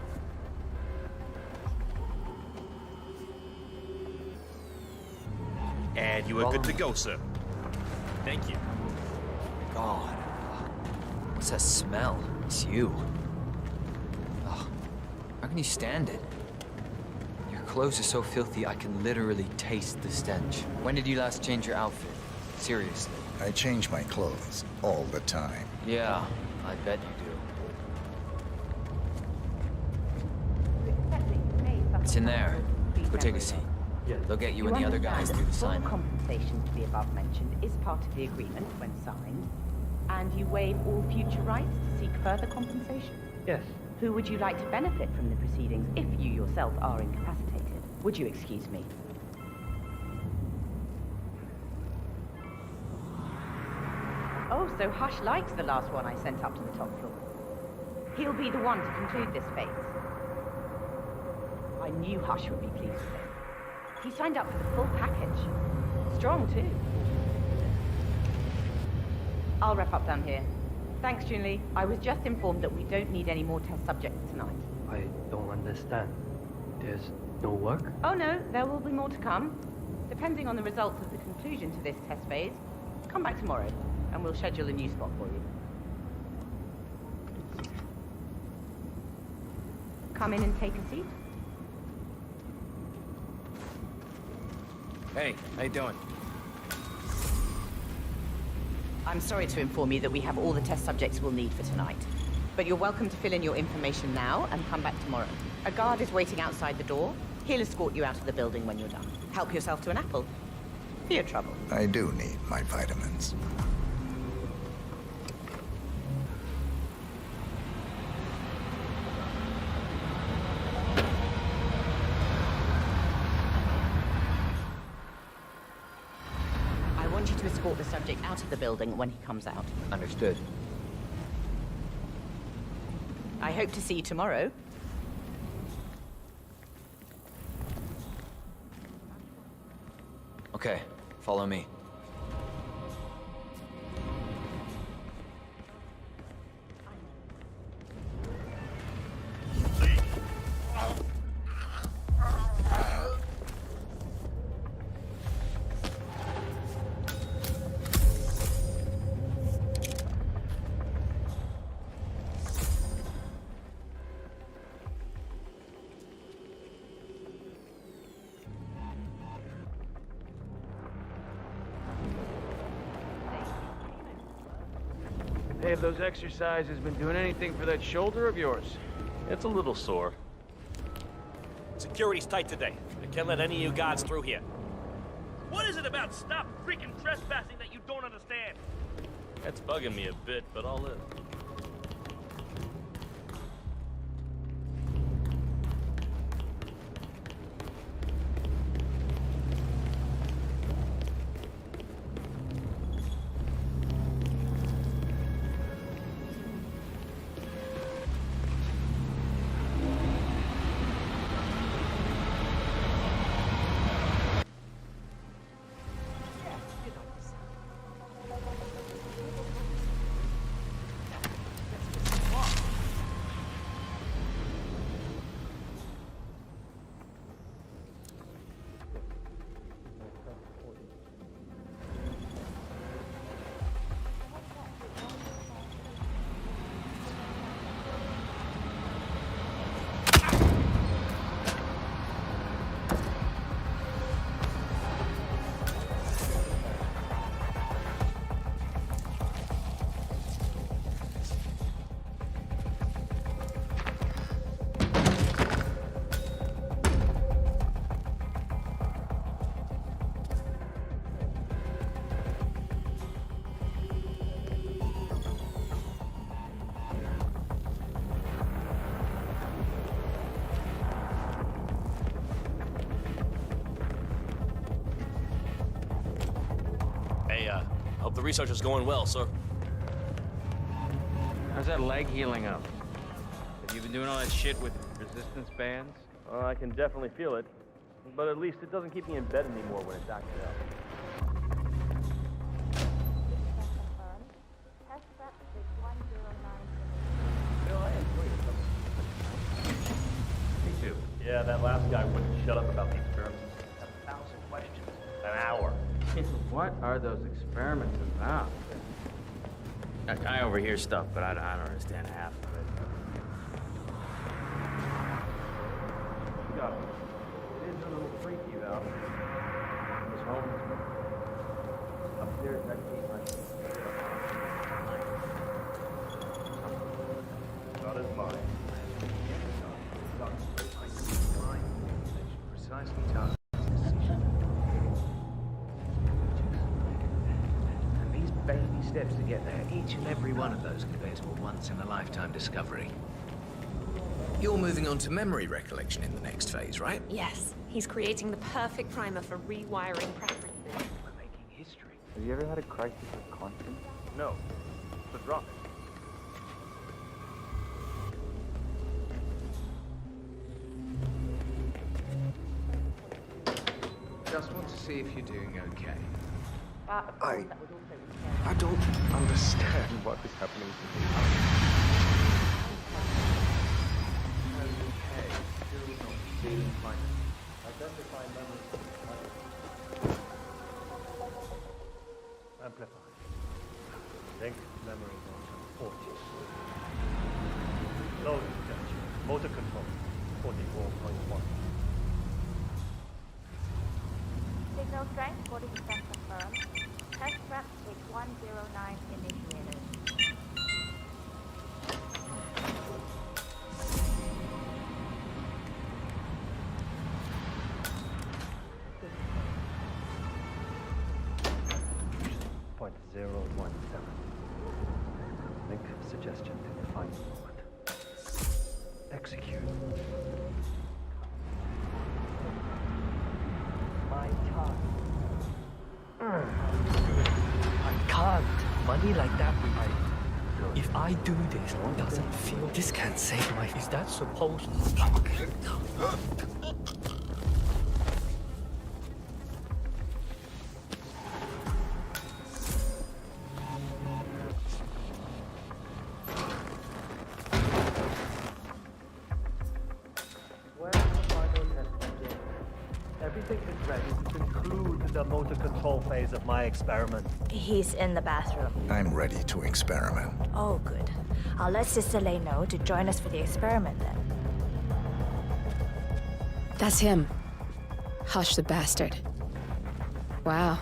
Speaker 18: And you are good to go, sir. Thank you.
Speaker 2: God. What's that smell? It's you. Ugh. How can you stand it? Your clothes are so filthy I can literally taste the stench. When did you last change your outfit? Seriously.
Speaker 11: I change my clothes all the time.
Speaker 2: Yeah, I bet you do. It's in there. Go take a seat. They'll get you and the other guys through the sign.
Speaker 15: Compensation to the above mentioned is part of the agreement when signed, and you waive all future rights to seek further compensation.
Speaker 6: Yes.
Speaker 15: Who would you like to benefit from the proceedings if you yourself are incapacitated? Would you excuse me? Oh, so Hush likes the last one I sent up to the top floor. He'll be the one to conclude this phase. I knew Hush would be pleased with him. He signed up for the full package. Strong, too. I'll wrap up down here. Thanks, Junli. I was just informed that we don't need any more test subjects tonight.
Speaker 3: I don't understand. There's no work?
Speaker 15: Oh no, there will be more to come. Depending on the results of the conclusion to this test phase, come back tomorrow, and we'll schedule a new spot for you. Come in and take a seat.
Speaker 19: Hey, how you doing?
Speaker 15: I'm sorry to inform you that we have all the test subjects we'll need for tonight. But you're welcome to fill in your information now and come back tomorrow. A guard is waiting outside the door. He'll escort you out of the building when you're done. Help yourself to an apple. For your trouble.
Speaker 11: I do need my vitamins.
Speaker 15: I want you to escort the subject out of the building when he comes out.
Speaker 2: Understood.
Speaker 15: I hope to see you tomorrow.
Speaker 2: Okay, follow me.
Speaker 19: Hey, have those exercises been doing anything for that shoulder of yours?
Speaker 18: It's a little sore. Security's tight today. I can't let any of you guards through here. What is it about stop freaking trespassing that you don't understand? That's bugging me a bit, but I'll live. Hope the research is going well, sir.
Speaker 19: How's that leg healing up? Have you been doing all that shit with resistance bands?
Speaker 18: I can definitely feel it. But at least it doesn't keep me in bed anymore when it's acted out.
Speaker 19: Me too.
Speaker 18: Yeah, that last guy wouldn't shut up about the experiments. 1,000 questions. An hour.
Speaker 19: What are those experiments about? I overhear stuff, but I don't understand half of it.
Speaker 16: Yeah. It is a little freaky, though. This home upstairs next to my... Not as mine. Precisely targeted.
Speaker 17: Baby steps to get there. Each and every one of those compares to a once-in-a-lifetime discovery. You're moving on to memory recollection in the next phase, right?
Speaker 8: Yes, he's creating the perfect primer for rewiring preferences.
Speaker 17: We're making history.
Speaker 3: Have you ever had a crisis of conscience?
Speaker 16: No. So drop it.
Speaker 17: Just want to see if you're doing okay.
Speaker 20: I don't understand what is happening to me.
Speaker 16: Okay, still not feeling fine. Identify memories. Amplify. Link memory function 40. Load detection. Motor control 44.1.
Speaker 23: Signal strength 40% confirmed. Test prep H109 initiated.
Speaker 3: .017. Link suggestion to the final moment. Execute. My time. I can't. Money like that, if I do this, it doesn't feel. This can't save my. Is that supposed?
Speaker 9: Everything is ready to conclude the motor control phase of my experiment.
Speaker 23: He's in the bathroom.
Speaker 11: I'm ready to experiment.
Speaker 23: Oh, good. I'll let Sister Lei know to join us for the experiment then.
Speaker 13: That's him. Hush the bastard. Wow.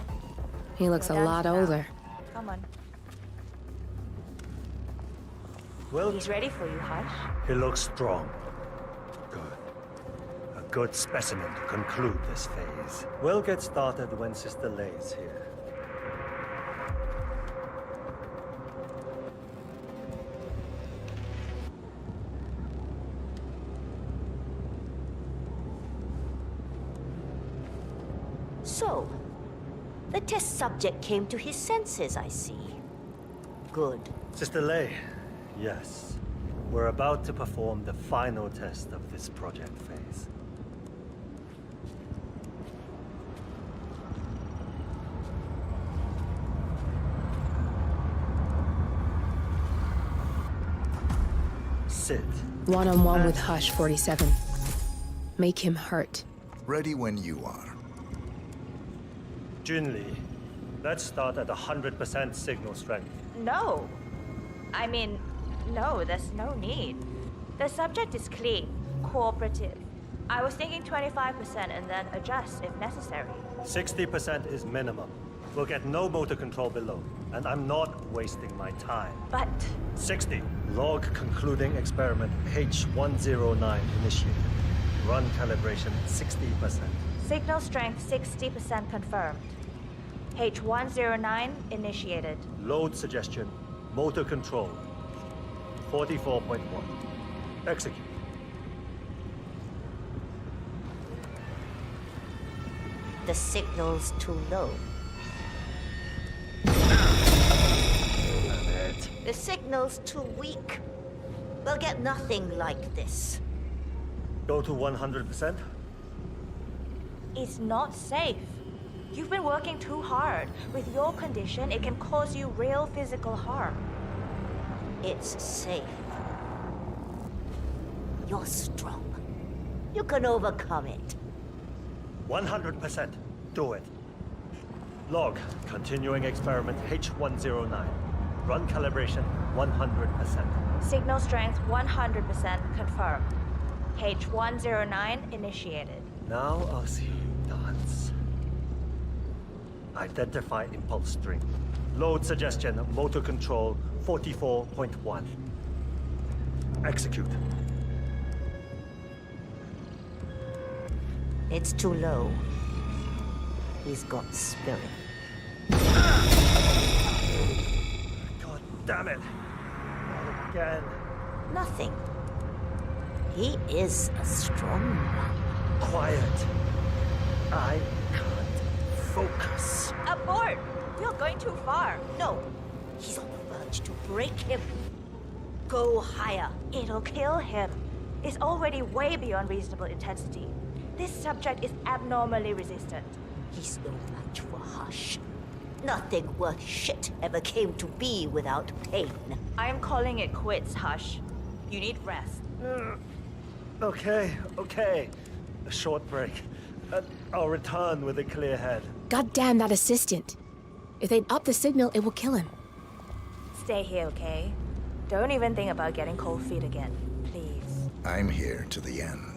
Speaker 13: He looks a lot older.
Speaker 23: Come on.
Speaker 9: Well,
Speaker 23: He's ready for you, Hush.
Speaker 9: he looks strong. Good. A good specimen to conclude this phase. We'll get started when Sister Lei's here.
Speaker 1: So, the test subject came to his senses, I see. Good.
Speaker 9: Sister Lei, yes. We're about to perform the final test of this project phase. Sit.
Speaker 13: One-on-one with Hush 47. Make him hurt.
Speaker 11: Ready when you are.
Speaker 9: Junli, let's start at 100% signal strength.
Speaker 23: No. I mean, no, there's no need. The subject is clean, cooperative. I was thinking 25% and then adjust if necessary.
Speaker 9: 60% is minimum. We'll get no motor control below, and I'm not wasting my time.
Speaker 23: But
Speaker 9: 60. Log concluding experiment H109 initiated. Run calibration 60%.
Speaker 23: signal strength 60% confirmed. H109 initiated.
Speaker 9: Load suggestion, motor control 44.1. Execute.
Speaker 1: The signal's too low. The signal's too weak. We'll get nothing like this.
Speaker 9: Go to 100%?
Speaker 23: It's not safe. You've been working too hard. With your condition, it can cause you real physical harm.
Speaker 1: It's safe. You're strong. You can overcome it.
Speaker 9: 100%. Do it. Log continuing experiment H109. Run calibration 100%.
Speaker 23: Signal strength 100% confirmed. H109 initiated.
Speaker 9: Now I'll see you dance. Identify impulse string. Load suggestion, motor control 44.1. Execute.
Speaker 1: It's too low. He's got spirit.
Speaker 9: God damn it. Not again.
Speaker 1: Nothing. He is a strong one.
Speaker 9: Quiet. I can't focus.
Speaker 23: Abort! You're going too far.
Speaker 1: No. He's on the verge to break him. Go higher.
Speaker 23: It'll kill him. It's already way beyond reasonable intensity. This subject is abnormally resistant.
Speaker 1: He's no match for Hush. Nothing worth shit ever came to be without pain.
Speaker 23: I am calling it quits, Hush. You need rest.
Speaker 7: Okay. A short break. I'll return with a clear head.
Speaker 13: God damn that assistant. If they up the signal, it will kill him.
Speaker 23: Stay here, okay? Don't even think about getting cold feet again, please.
Speaker 11: I'm here to the end.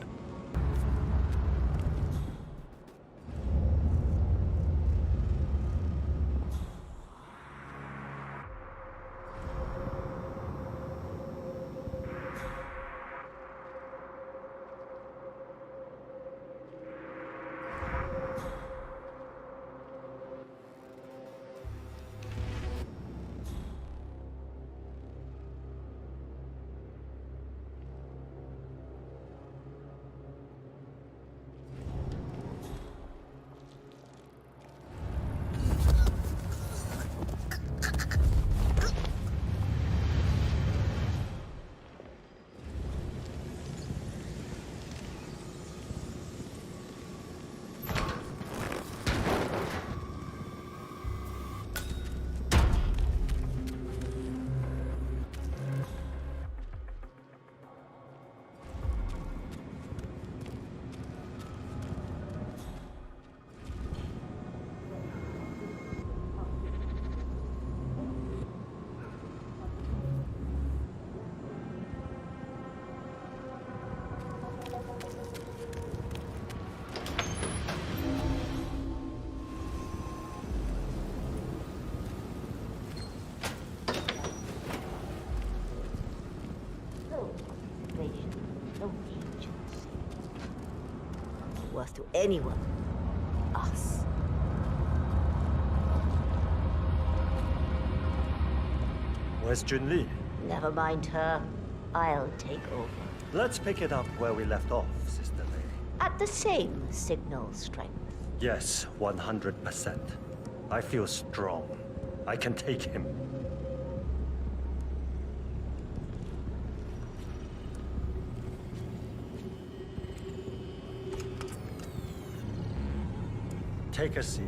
Speaker 1: Worth to anyone. Us.
Speaker 7: Where's Junli?
Speaker 1: Never mind her. I'll take over.
Speaker 7: Let's pick it up where we left off, Sister Lady.
Speaker 1: At the same signal strength.
Speaker 7: Yes, 100%. I feel strong. I can take him. Take a seat.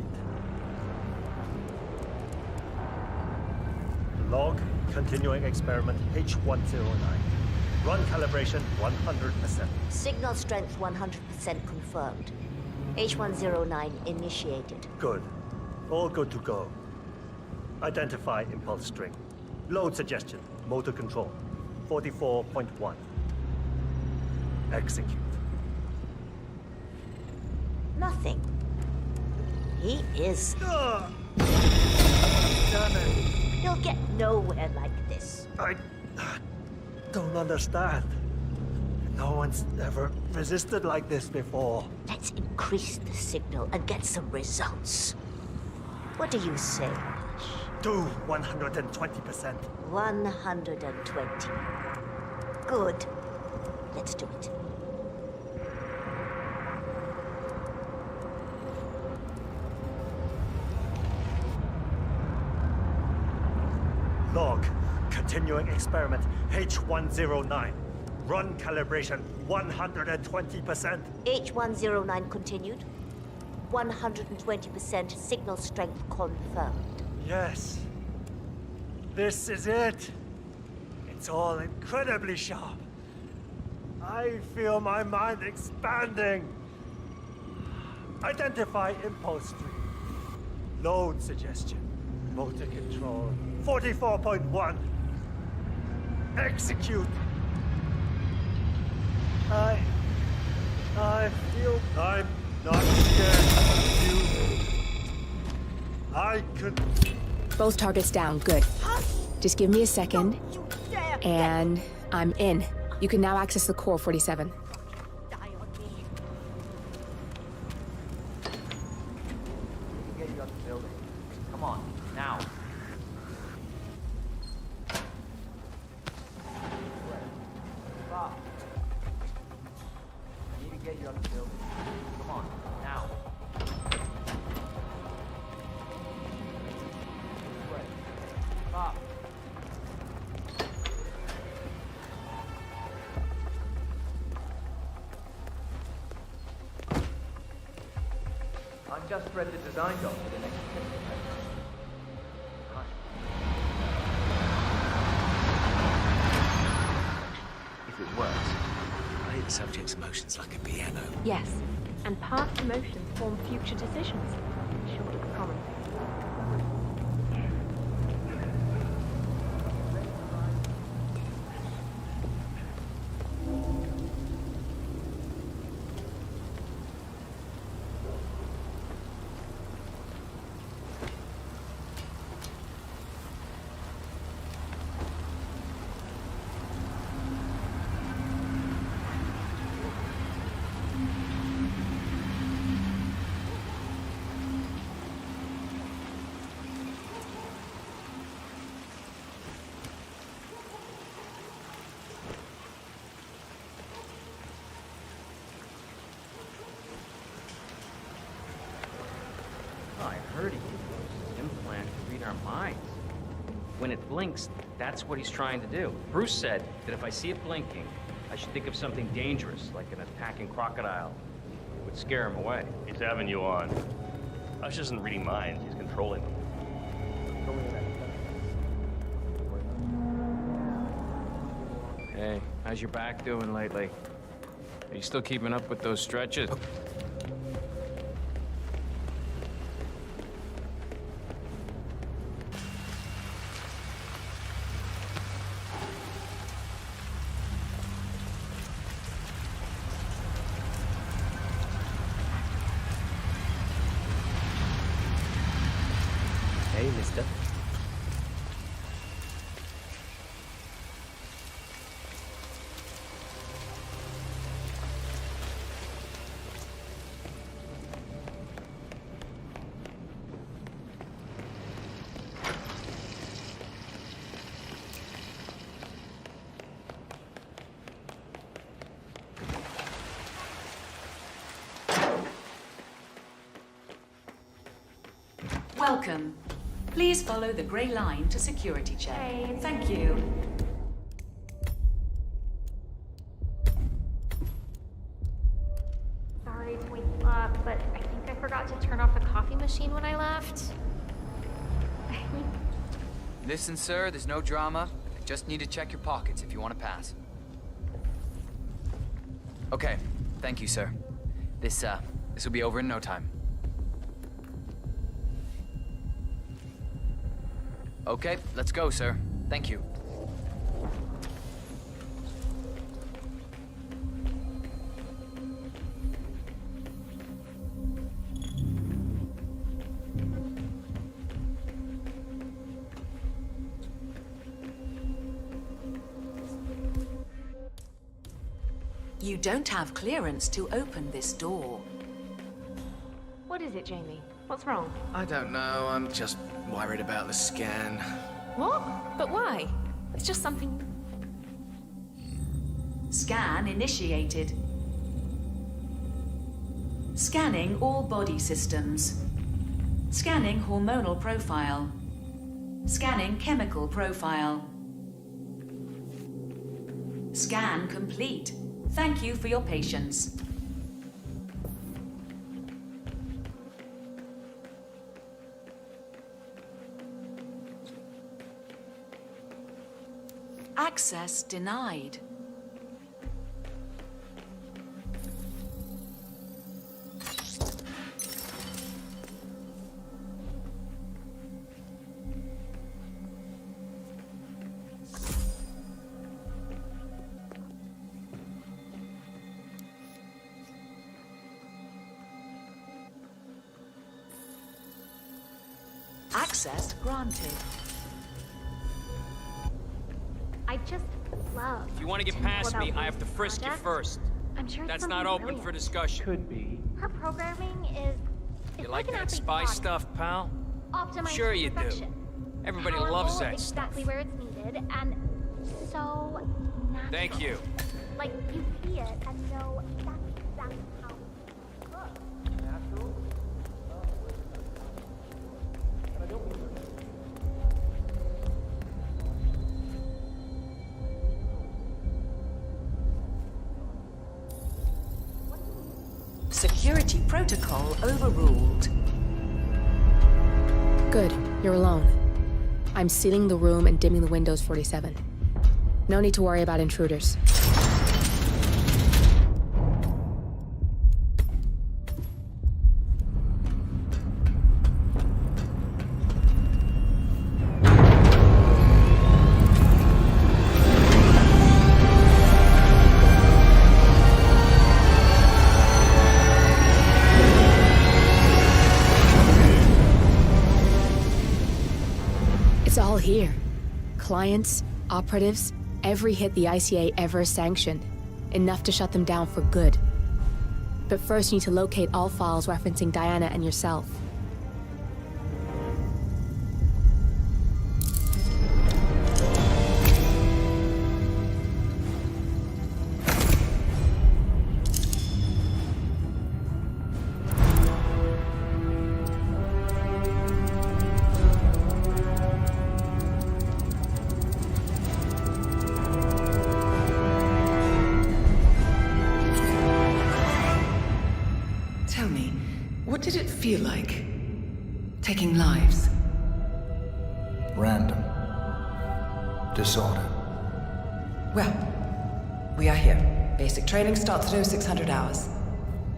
Speaker 7: Log, continuing experiment H109. Run calibration 100%.
Speaker 1: Signal strength 100% confirmed. H109 initiated.
Speaker 7: Good. All good to go. Identify impulse string. Load suggestion. Motor control. 44.1. Execute.
Speaker 1: Nothing. He is.
Speaker 7: Damn it.
Speaker 1: You'll get nowhere like this.
Speaker 7: I don't understand. No one's ever resisted like this before.
Speaker 1: Let's increase the signal and get some results. What do you say?
Speaker 7: Do 120%.
Speaker 1: 120. Good. Let's do it.
Speaker 7: Log, continuing experiment H109. Run calibration 120%.
Speaker 1: H109 continued. 120% signal strength confirmed.
Speaker 7: Yes. This is it. It's all incredibly sharp. I feel my mind expanding. Identify impulse stream. Load suggestion. Motor control. 44.1. Execute. I feel I'm not scared of you. I could...
Speaker 13: Both targets down, good. Just give me a second. And I'm in. You can now access the core, 47.
Speaker 3: Get you out the building. Come on, now. Stop. I need to get you out the building. Come on, now. Stop.
Speaker 9: just read the design doc for the next tip.
Speaker 17: If it works, play the subject's emotions like a piano.
Speaker 10: Yes, and past emotions form future decisions. Sure looks promising.
Speaker 19: I heard he could use his implant to read our minds. When it blinks, that's what he's trying to do. Bruce said that if I see it blinking, I should think of something dangerous, like an attacking crocodile. It would scare him away.
Speaker 18: He's having you on. Hush isn't reading minds, he's controlling them.
Speaker 19: Hey, how's your back doing lately? Are you still keeping up with those stretches?
Speaker 3: Hey, mister.
Speaker 15: Welcome. Please follow the grey line to security check. Thank you.
Speaker 5: Sorry to wake you up, but I think I forgot to turn off the coffee machine when I left.
Speaker 2: Listen, sir, there's no drama. I just need to check your pockets if you want to pass. Okay, thank you, sir. This will be over in no time. Okay, let's go, sir. Thank you.
Speaker 15: You don't have clearance to open this door.
Speaker 10: What is it, Jamie? What's wrong?
Speaker 17: I don't know, I'm just worried about the scan.
Speaker 8: What? But why? It's just something...
Speaker 15: Scan initiated. Scanning all body systems. Scanning hormonal profile. Scanning chemical profile. Scan complete. Thank you for your patience. Access denied. Access granted.
Speaker 5: I just love.
Speaker 19: If you want to get past me, I have to frisk you first.
Speaker 5: I'm sure it's
Speaker 19: That's not
Speaker 5: something
Speaker 19: open
Speaker 5: brilliant.
Speaker 19: for discussion.
Speaker 6: Could be.
Speaker 5: Her programming is.
Speaker 19: You
Speaker 5: It's
Speaker 19: like
Speaker 5: an
Speaker 19: that
Speaker 5: athlete's
Speaker 19: spy
Speaker 5: body.
Speaker 19: stuff, pal?
Speaker 5: Optimized
Speaker 19: Sure you
Speaker 5: for
Speaker 19: do.
Speaker 5: perfection.
Speaker 19: Everybody
Speaker 5: Powerful,
Speaker 19: loves that stuff.
Speaker 5: exactly where it's needed, and so natural.
Speaker 19: Thank you.
Speaker 5: Like you see it and know that's exactly how it looks.
Speaker 9: Natural? And I don't mean
Speaker 15: Security protocol overruled.
Speaker 13: Good, you're alone. I'm sealing the room and dimming the windows, 47. No need to worry about intruders. It's all here. Clients, operatives, every hit the ICA ever sanctioned. Enough to shut them down for good. But first you need to locate all files referencing Diana and yourself.
Speaker 15: Tell me, what did it feel like? Taking lives?
Speaker 11: Random. Disorder.
Speaker 4: Well, we are here. Basic training starts at 0600 hours.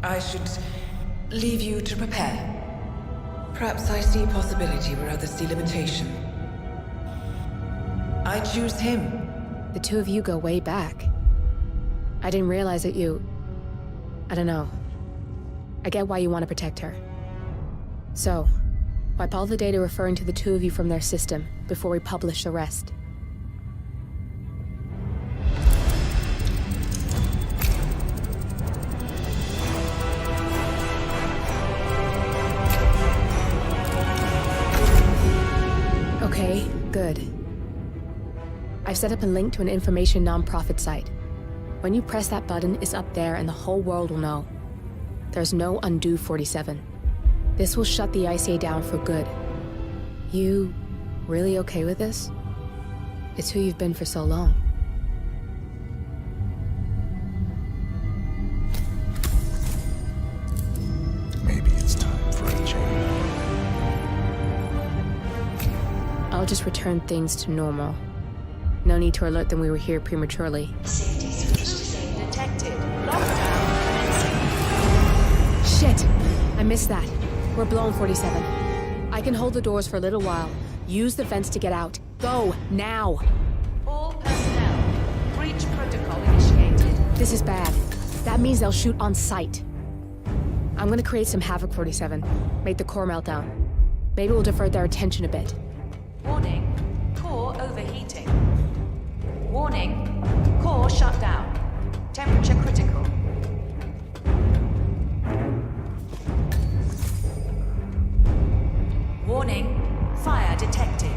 Speaker 4: I should leave you to prepare. Perhaps I see possibility where others see limitation. I choose him.
Speaker 13: The two of you go way back. I didn't realize that you... I don't know. I get why you want to protect her. So, wipe all the data referring to the two of you from their system before we publish the rest. Okay, good. I've set up a link to an information non-profit site. When you press that button, it's up there and the whole world will know. There's no undo 47. This will shut the ICA down for good. You really okay with this? It's who you've been for so long.
Speaker 11: Maybe it's time for a change.
Speaker 13: I'll just return things to normal. No need to alert them we were here prematurely.
Speaker 15: Detected. Lockdown.
Speaker 13: Shit! I missed that. We're blown, 47. I can hold the doors for a little while. Use the vents to get out. Go, now!
Speaker 15: All personnel. Breach protocol initiated.
Speaker 13: This is bad. That means they'll shoot on sight. I'm gonna create some havoc, 47. Make the core meltdown. Maybe we'll divert their attention a bit.
Speaker 15: Warning. Core overheating. Warning. Core shut down. Temperature critical. Warning. Fire detected.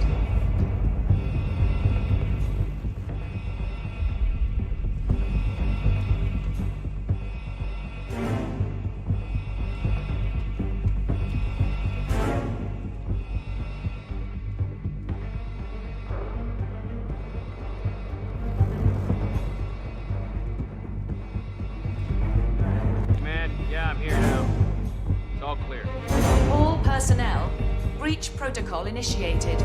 Speaker 19: Man, yeah, I'm here now. It's all clear.
Speaker 15: All personnel. Breach protocol initiated.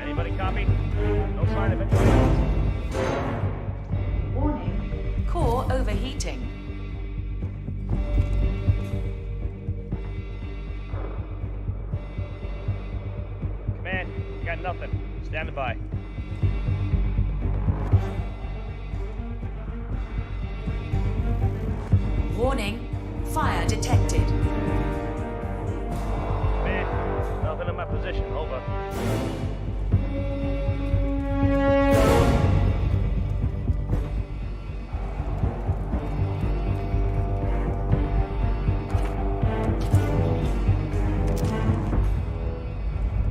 Speaker 18: Anybody copy? No sign of anyone else.
Speaker 15: Warning. Core overheating.
Speaker 18: Command, got nothing. Stand by.
Speaker 15: Warning. Fire detected.
Speaker 18: Man, nothing in my position. Over.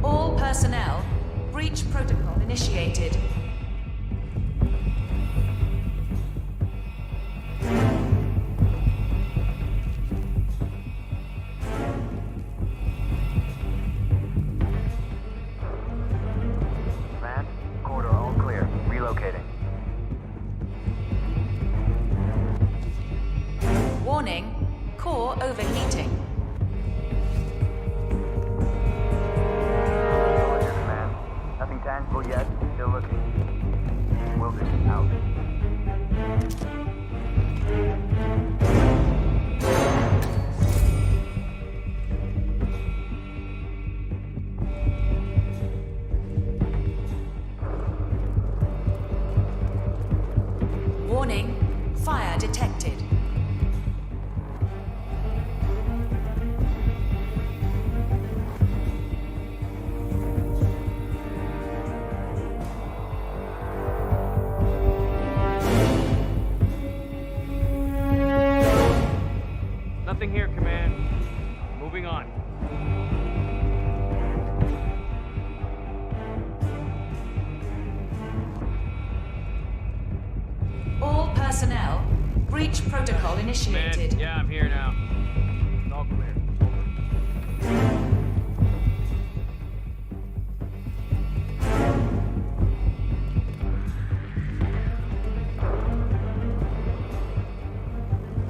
Speaker 15: All personnel. Breach protocol initiated.
Speaker 9: Van, corridor all clear.
Speaker 15: Breach protocol initiated.
Speaker 19: Man, yeah, I'm here now.
Speaker 9: It's all clear.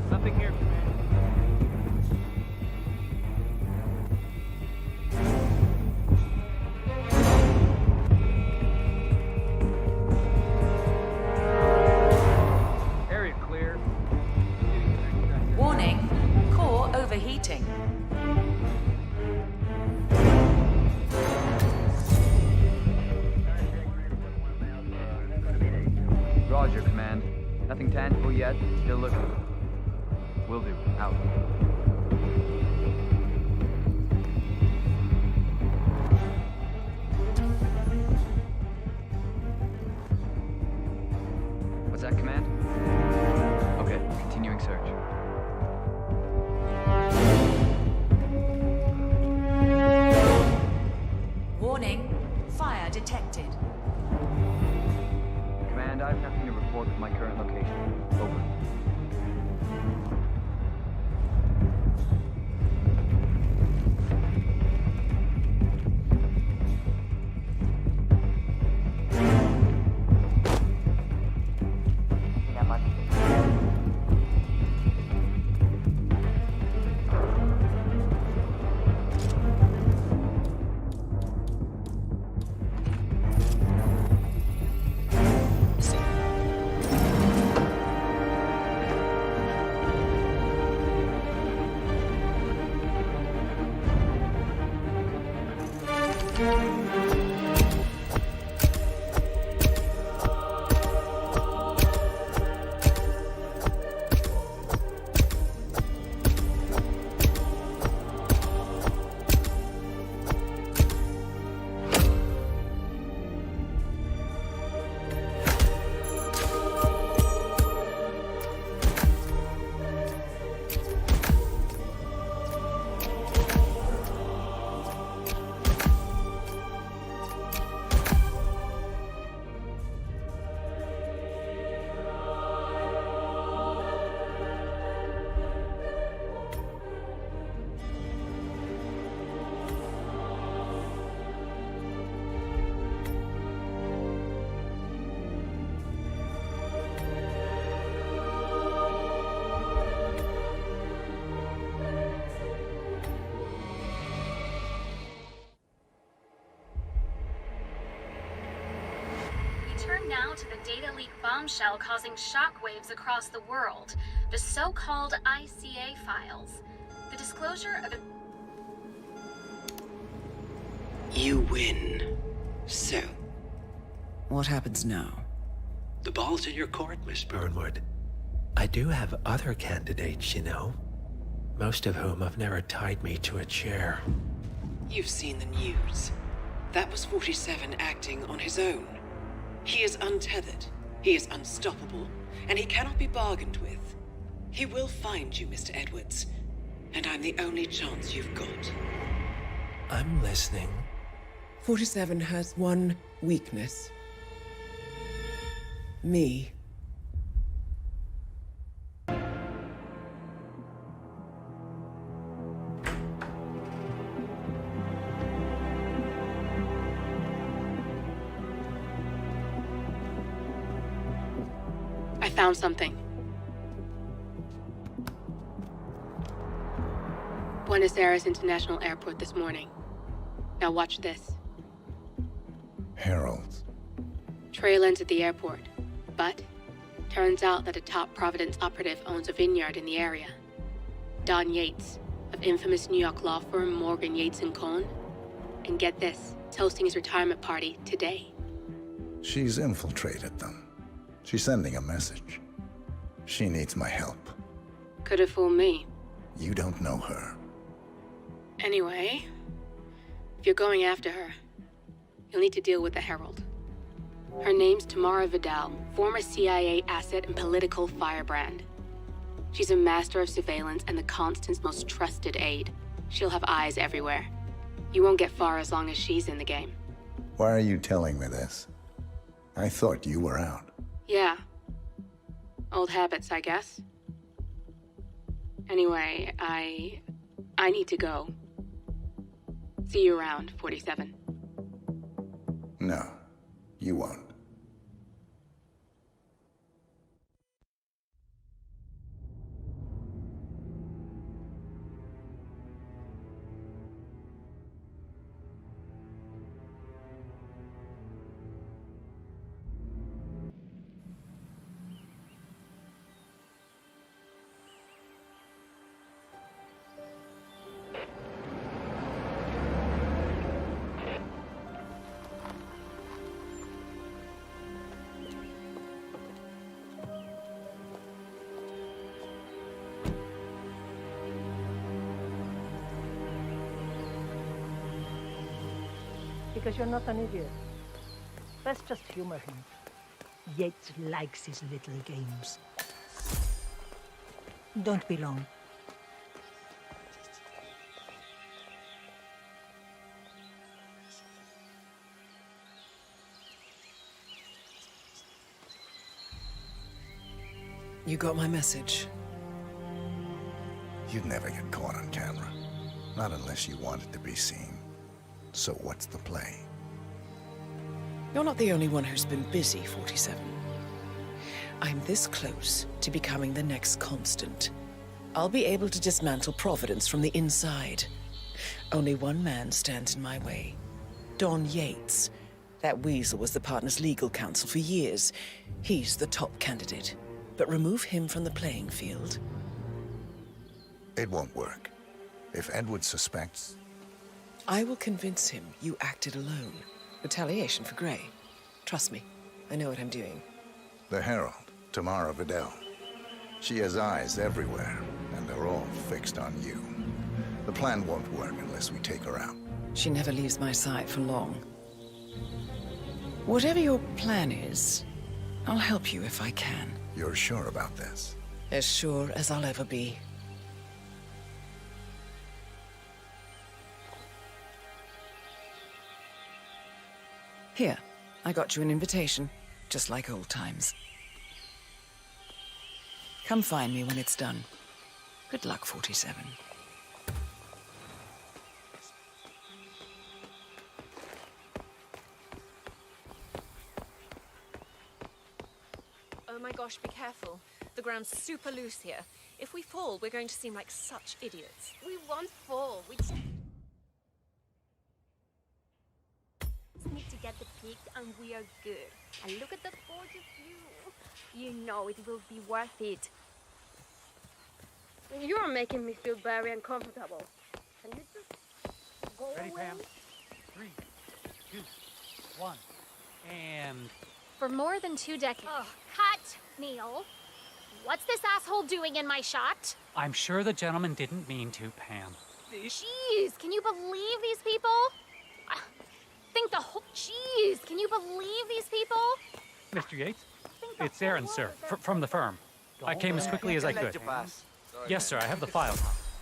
Speaker 9: Nothing here, Command. Area clear.
Speaker 15: Warning, core overheating.
Speaker 14: Roger, Command. Nothing tangible yet. Still looking. Will do. Out. What's that, Command? Okay, continuing search.
Speaker 15: Warning, fire detected.
Speaker 14: Command, I have nothing to report from my current location. Over.
Speaker 13: Turn now to the data leak bombshell causing shockwaves across the world, the so-called ICA files. The disclosure of
Speaker 21: You win. So,
Speaker 22: What happens now?
Speaker 21: the ball's in your court, Miss Burnwood. I do have other candidates, you know. Most of whom have never tied me to a chair. You've seen the news. That was 47 acting on his own. He is untethered, he is unstoppable, and he cannot be bargained with. He will find you, Mr. Edwards, and I'm the only chance you've got. I'm listening.
Speaker 22: 47 has one weakness. Me.
Speaker 13: I found something. Buenos Aires International Airport this morning. Now watch this.
Speaker 11: Herald.
Speaker 13: Trail ends at the airport, but turns out that a top Providence operative owns a vineyard in the area. Don Yates, of infamous New York law firm Morgan, Yates & Cohn. And get this, is hosting his retirement party today.
Speaker 11: She's infiltrated them. She's sending a message. She needs my help.
Speaker 13: Could have fooled me.
Speaker 11: You don't know her.
Speaker 13: Anyway, if you're going after her, you'll need to deal with the Herald. Her name's Tamara Vidal, former CIA asset and political firebrand. She's a master of surveillance and the Constant's most trusted aide. She'll have eyes everywhere. You won't get far as long as she's in the game.
Speaker 11: Why are you telling me this? I thought you were out.
Speaker 13: Yeah. Old habits, I guess. Anyway, I need to go. See you around, 47.
Speaker 11: No, you won't.
Speaker 12: Because you're not an idiot. Let's just humor him. Yates likes his little games. Don't be long.
Speaker 22: You got my message.
Speaker 11: You'd never get caught on camera. Not unless you wanted to be seen. So what's the play?
Speaker 22: You're not the only one who's been busy, 47. I'm this close to becoming the next Constant. I'll be able to dismantle Providence from the inside. Only one man stands in my way. Don Yates. That weasel was the partner's legal counsel for years. He's the top candidate. But remove him from the playing field.
Speaker 11: It won't work. If Edward suspects...
Speaker 22: I will convince him you acted alone. Retaliation for Grey. Trust me, I know what I'm doing.
Speaker 11: The Herald, Tamara Vidal. She has eyes everywhere, and they're all fixed on you. The plan won't work unless we take her out.
Speaker 22: She never leaves my side for long. Whatever your plan is, I'll help you if I can.
Speaker 11: You're sure about this?
Speaker 22: As sure as I'll ever be. Here, I got you an invitation, just like old times. Come find me when it's done. Good luck, 47.
Speaker 8: Oh my gosh, be careful. The ground's super loose here. If we fall, we're going to seem like such idiots.
Speaker 5: We won't fall. We just need to get the peak and we are good. And look at the gorgeous view. You know it will be worth it.
Speaker 16: You're making me feel very uncomfortable. Can you just go
Speaker 6: Ready,
Speaker 16: away?
Speaker 6: Pam? 3, 2, 1, and...
Speaker 5: For more than 2 decades. Oh, cut, Neil. What's this asshole doing in my shot?
Speaker 6: I'm sure the gentleman didn't mean to, Pam.
Speaker 5: Jeez, can you believe these people? I think the whole... Jeez, can you believe these people?
Speaker 6: Mr. Yates? It's Aaron, sir, from the firm. I came as quickly as I could. Yes, sir, I have the file.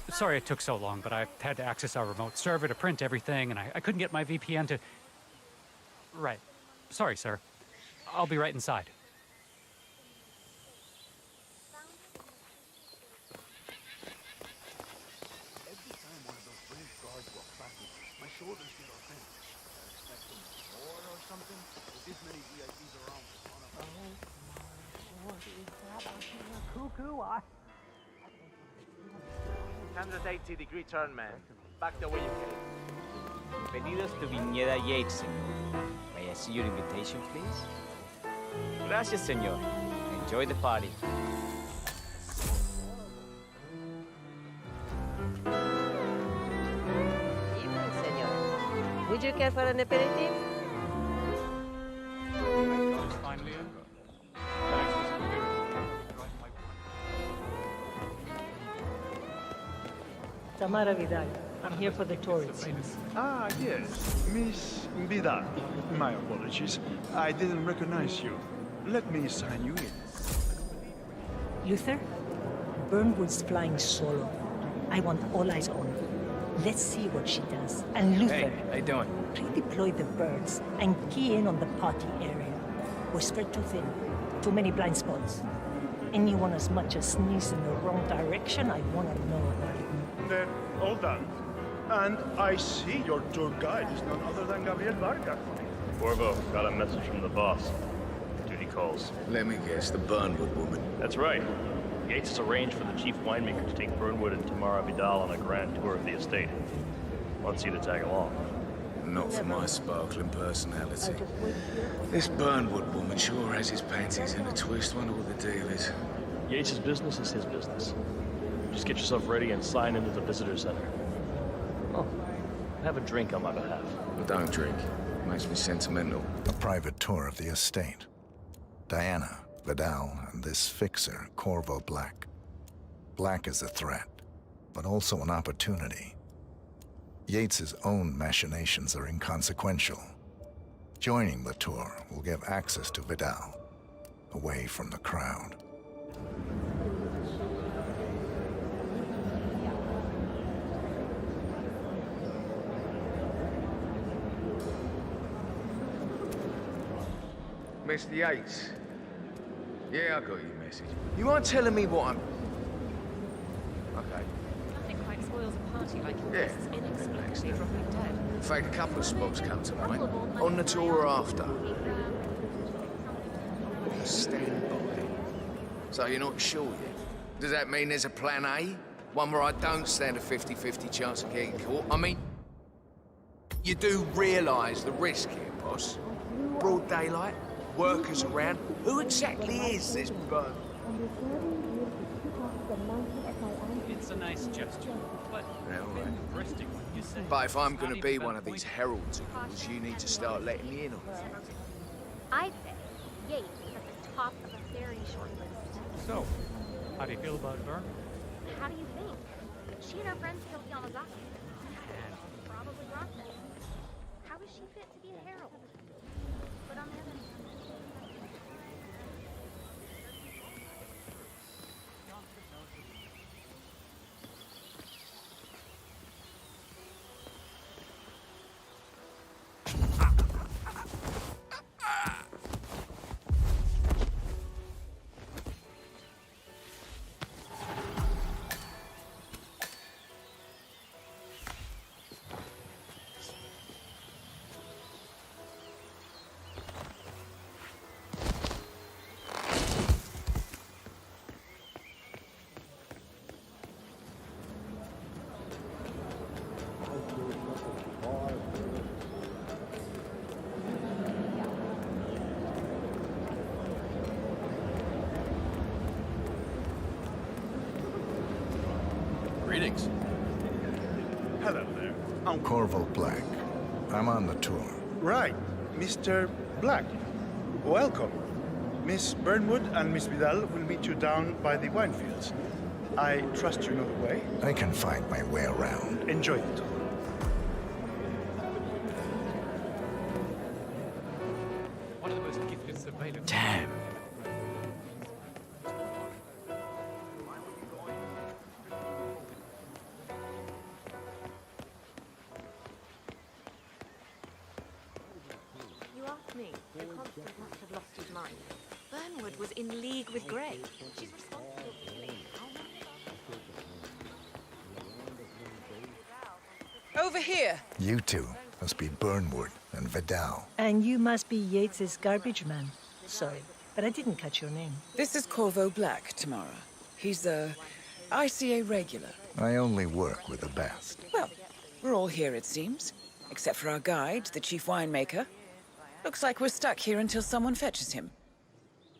Speaker 6: Sorry it took so long, but I had to access our remote server to print everything, and I couldn't get my VPN to... Right. Sorry, sir. I'll be right inside.
Speaker 20: Every time one of those British guards walk past me, my shoulders get offended. I expect them to war or something, with this many VIPs around.
Speaker 9: Cuckoo, I... 180-degree turn, man. Back the way you came.
Speaker 24: Bienvenidos to Viñeda Yates, señor. May I see your invitation, please? Gracias, señor. Enjoy the party.
Speaker 10: Evening, senor. Would you care for an aperitif?
Speaker 6: Finally over.
Speaker 12: Tamara Vidal. I'm here for the tourists.
Speaker 25: Ah, yes. Miss Vidal. My apologies. I didn't recognize you. Let me sign you in.
Speaker 12: Luther, Burnwood's flying solo. I want all eyes on her. Let's see what she does. And Luther,
Speaker 24: Hey, how you doing?
Speaker 12: redeploy the birds and key in on the party area. We're spread too thin. Too many blind spots. anyone as much as sneeze in the wrong direction, I want to know about it.
Speaker 25: They're all done. And I see your tour guide is none other than Gabriel Vargas.
Speaker 18: Corvo, got a message from the boss. Duty calls.
Speaker 17: Let me guess, the Burnwood woman.
Speaker 18: That's right. Yates has arranged for the chief winemaker to take Burnwood and Tamara Vidal on a grand tour of the estate. Wants you to tag along.
Speaker 17: Not for my sparkling personality. This Burnwood woman sure has his panties in a twist. Wonder what the deal is.
Speaker 18: Yates' business is his business. Just get yourself ready and sign into the visitor center. Oh, have a drink on my behalf.
Speaker 17: I don't drink. Makes me sentimental.
Speaker 11: A private tour of the estate. Diana, Vidal, and this fixer, Corvo Black. Black is a threat, but also an opportunity. Yates's own machinations are inconsequential. Joining the tour will give access to Vidal, away from the crowd.
Speaker 17: Mr. Yates. Yeah, I got your message. You mind telling me what I'm... Okay.
Speaker 8: Nothing quite spoils a party like your
Speaker 17: Yeah.
Speaker 8: guests inexplicably dropping dead.
Speaker 17: In fact, a couple of spots come to mind. On the tour or after. Stand by. So you're not sure yet? Does that mean there's a plan A? One where I don't stand a 50-50 chance of getting caught? I mean, you do realise the risk here, boss? Broad daylight? Workers around? Who exactly is this Bourn?
Speaker 19: It's a nice gesture, but
Speaker 17: Yeah, all right.
Speaker 19: interesting what you say.
Speaker 17: But if I'm gonna be one of these heralds of yours, you need to start letting me in on it.
Speaker 5: I'd say Yates is at the top of a very short list.
Speaker 19: So, how do you feel about Bourn?
Speaker 5: How do you think? She and her friends killed Yamazaki. Probably brought them. How is she fit to be a herald? But on the other hand,
Speaker 17: Greetings.
Speaker 25: Hello there. I'm
Speaker 11: Corvo Black. I'm on the tour.
Speaker 25: Right, Mr. Black. Welcome. Miss Burnwood and Miss Vidal will meet you down by the wine fields. I trust you know the way.
Speaker 11: I can find my way around.
Speaker 25: Enjoy it.
Speaker 19: One of the most gifted surveillance.
Speaker 21: Damn.
Speaker 8: You asked me. The constant must have lost his mind. Burnwood was in league with Grey. She's responsible for killing how many?
Speaker 22: Over here.
Speaker 11: You two must be Burnwood and Vidal.
Speaker 12: And you must be Yates's garbage man. Sorry, but I didn't catch your name.
Speaker 4: This is Corvo Black, Tamara. He's a ICA regular.
Speaker 11: I only work with the best.
Speaker 4: Well, we're all here, it seems. Except for our guide, the chief winemaker. Looks like we're stuck here until someone fetches him.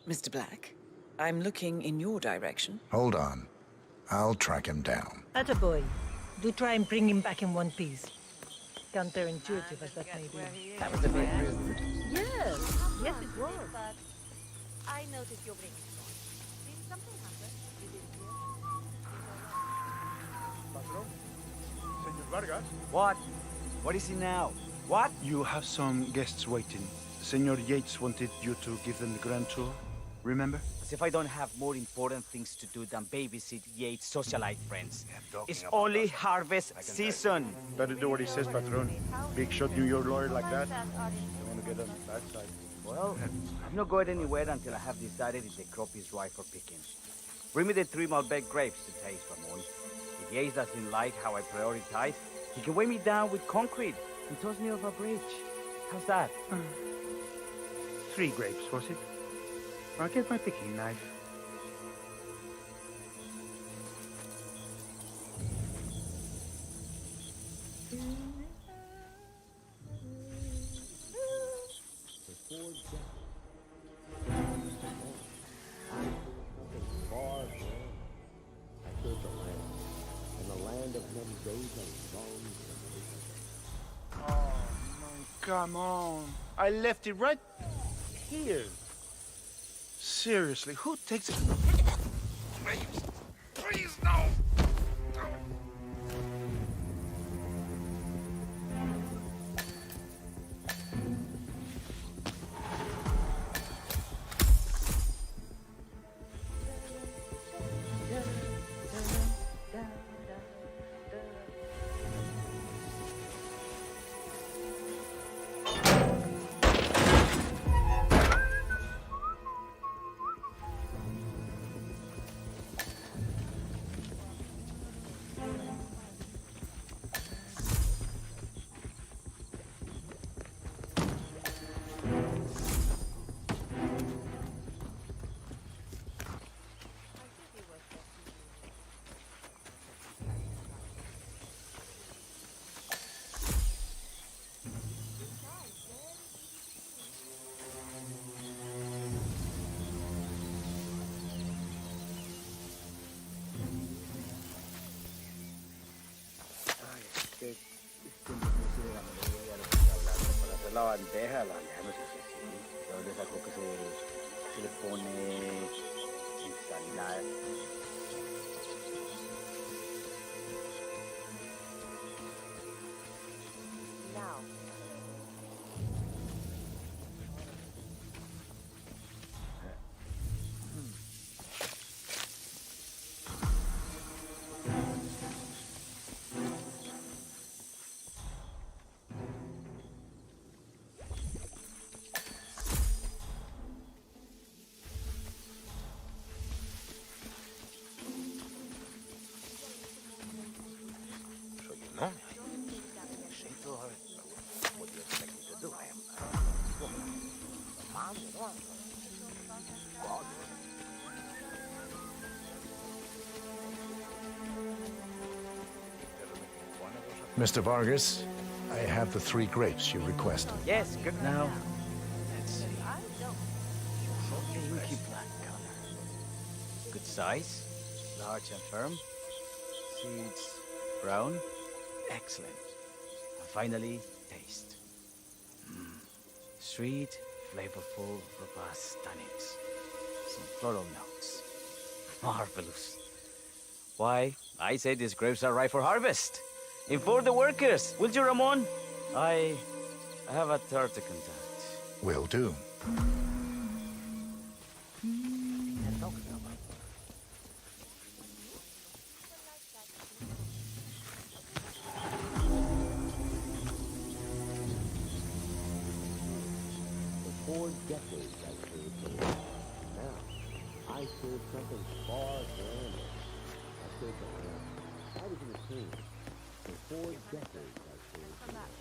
Speaker 4: Mr. Black, I'm looking in your direction.
Speaker 11: Hold on. I'll track him down.
Speaker 12: Attaboy. Do try and bring him back in one piece. Counterintuitive as that may be.
Speaker 4: That was a bit rude.
Speaker 12: Yes, yes it was.
Speaker 5: but I noticed you're bringing it. Did something happen? You didn't hear?
Speaker 25: Senor Vargas?
Speaker 24: What? What is it now? What?
Speaker 25: You have some guests waiting. Senor Yates wanted you to give them the grand tour. Remember?
Speaker 24: As if I don't have more important things to do than babysit Yates' socialite friends. It's only harvest season.
Speaker 25: Better do what he says, Patron. Big shot New York lawyer like that. Don't want to get on the bad side.
Speaker 24: Well, I'm not going anywhere until I have decided if the crop is right for picking. Bring me the 3 Malbec grapes to taste, Ramon. If Yates doesn't like how I prioritize, he can weigh me down with concrete and toss me off a bridge. How's that?
Speaker 25: 3 grapes, was it? I'll get my picking knife. Come on. I left it right here. Seriously, who takes it? Please, no.
Speaker 24: La bandeja, la dejamos así. Luego le saco que se le pone ensalada.
Speaker 10: Now.
Speaker 20: No? What do you expect me to do? I am
Speaker 11: Mr. Vargas, I have the 3 grapes you requested.
Speaker 24: Yes, good. Now, let's see. Inky black color. Good size, large and firm. Seeds brown. Excellent. And finally, taste. Sweet, flavorful, robust tannins. Some floral notes. Marvelous. Why, I say these grapes are ripe for harvest. Inform the workers, will you, Ramon? I have a third to contact.
Speaker 11: Will do.
Speaker 20: For decades I served the land. Now, I serve something far grander. I serve the land. I was in a team. For 4 decades I served the land.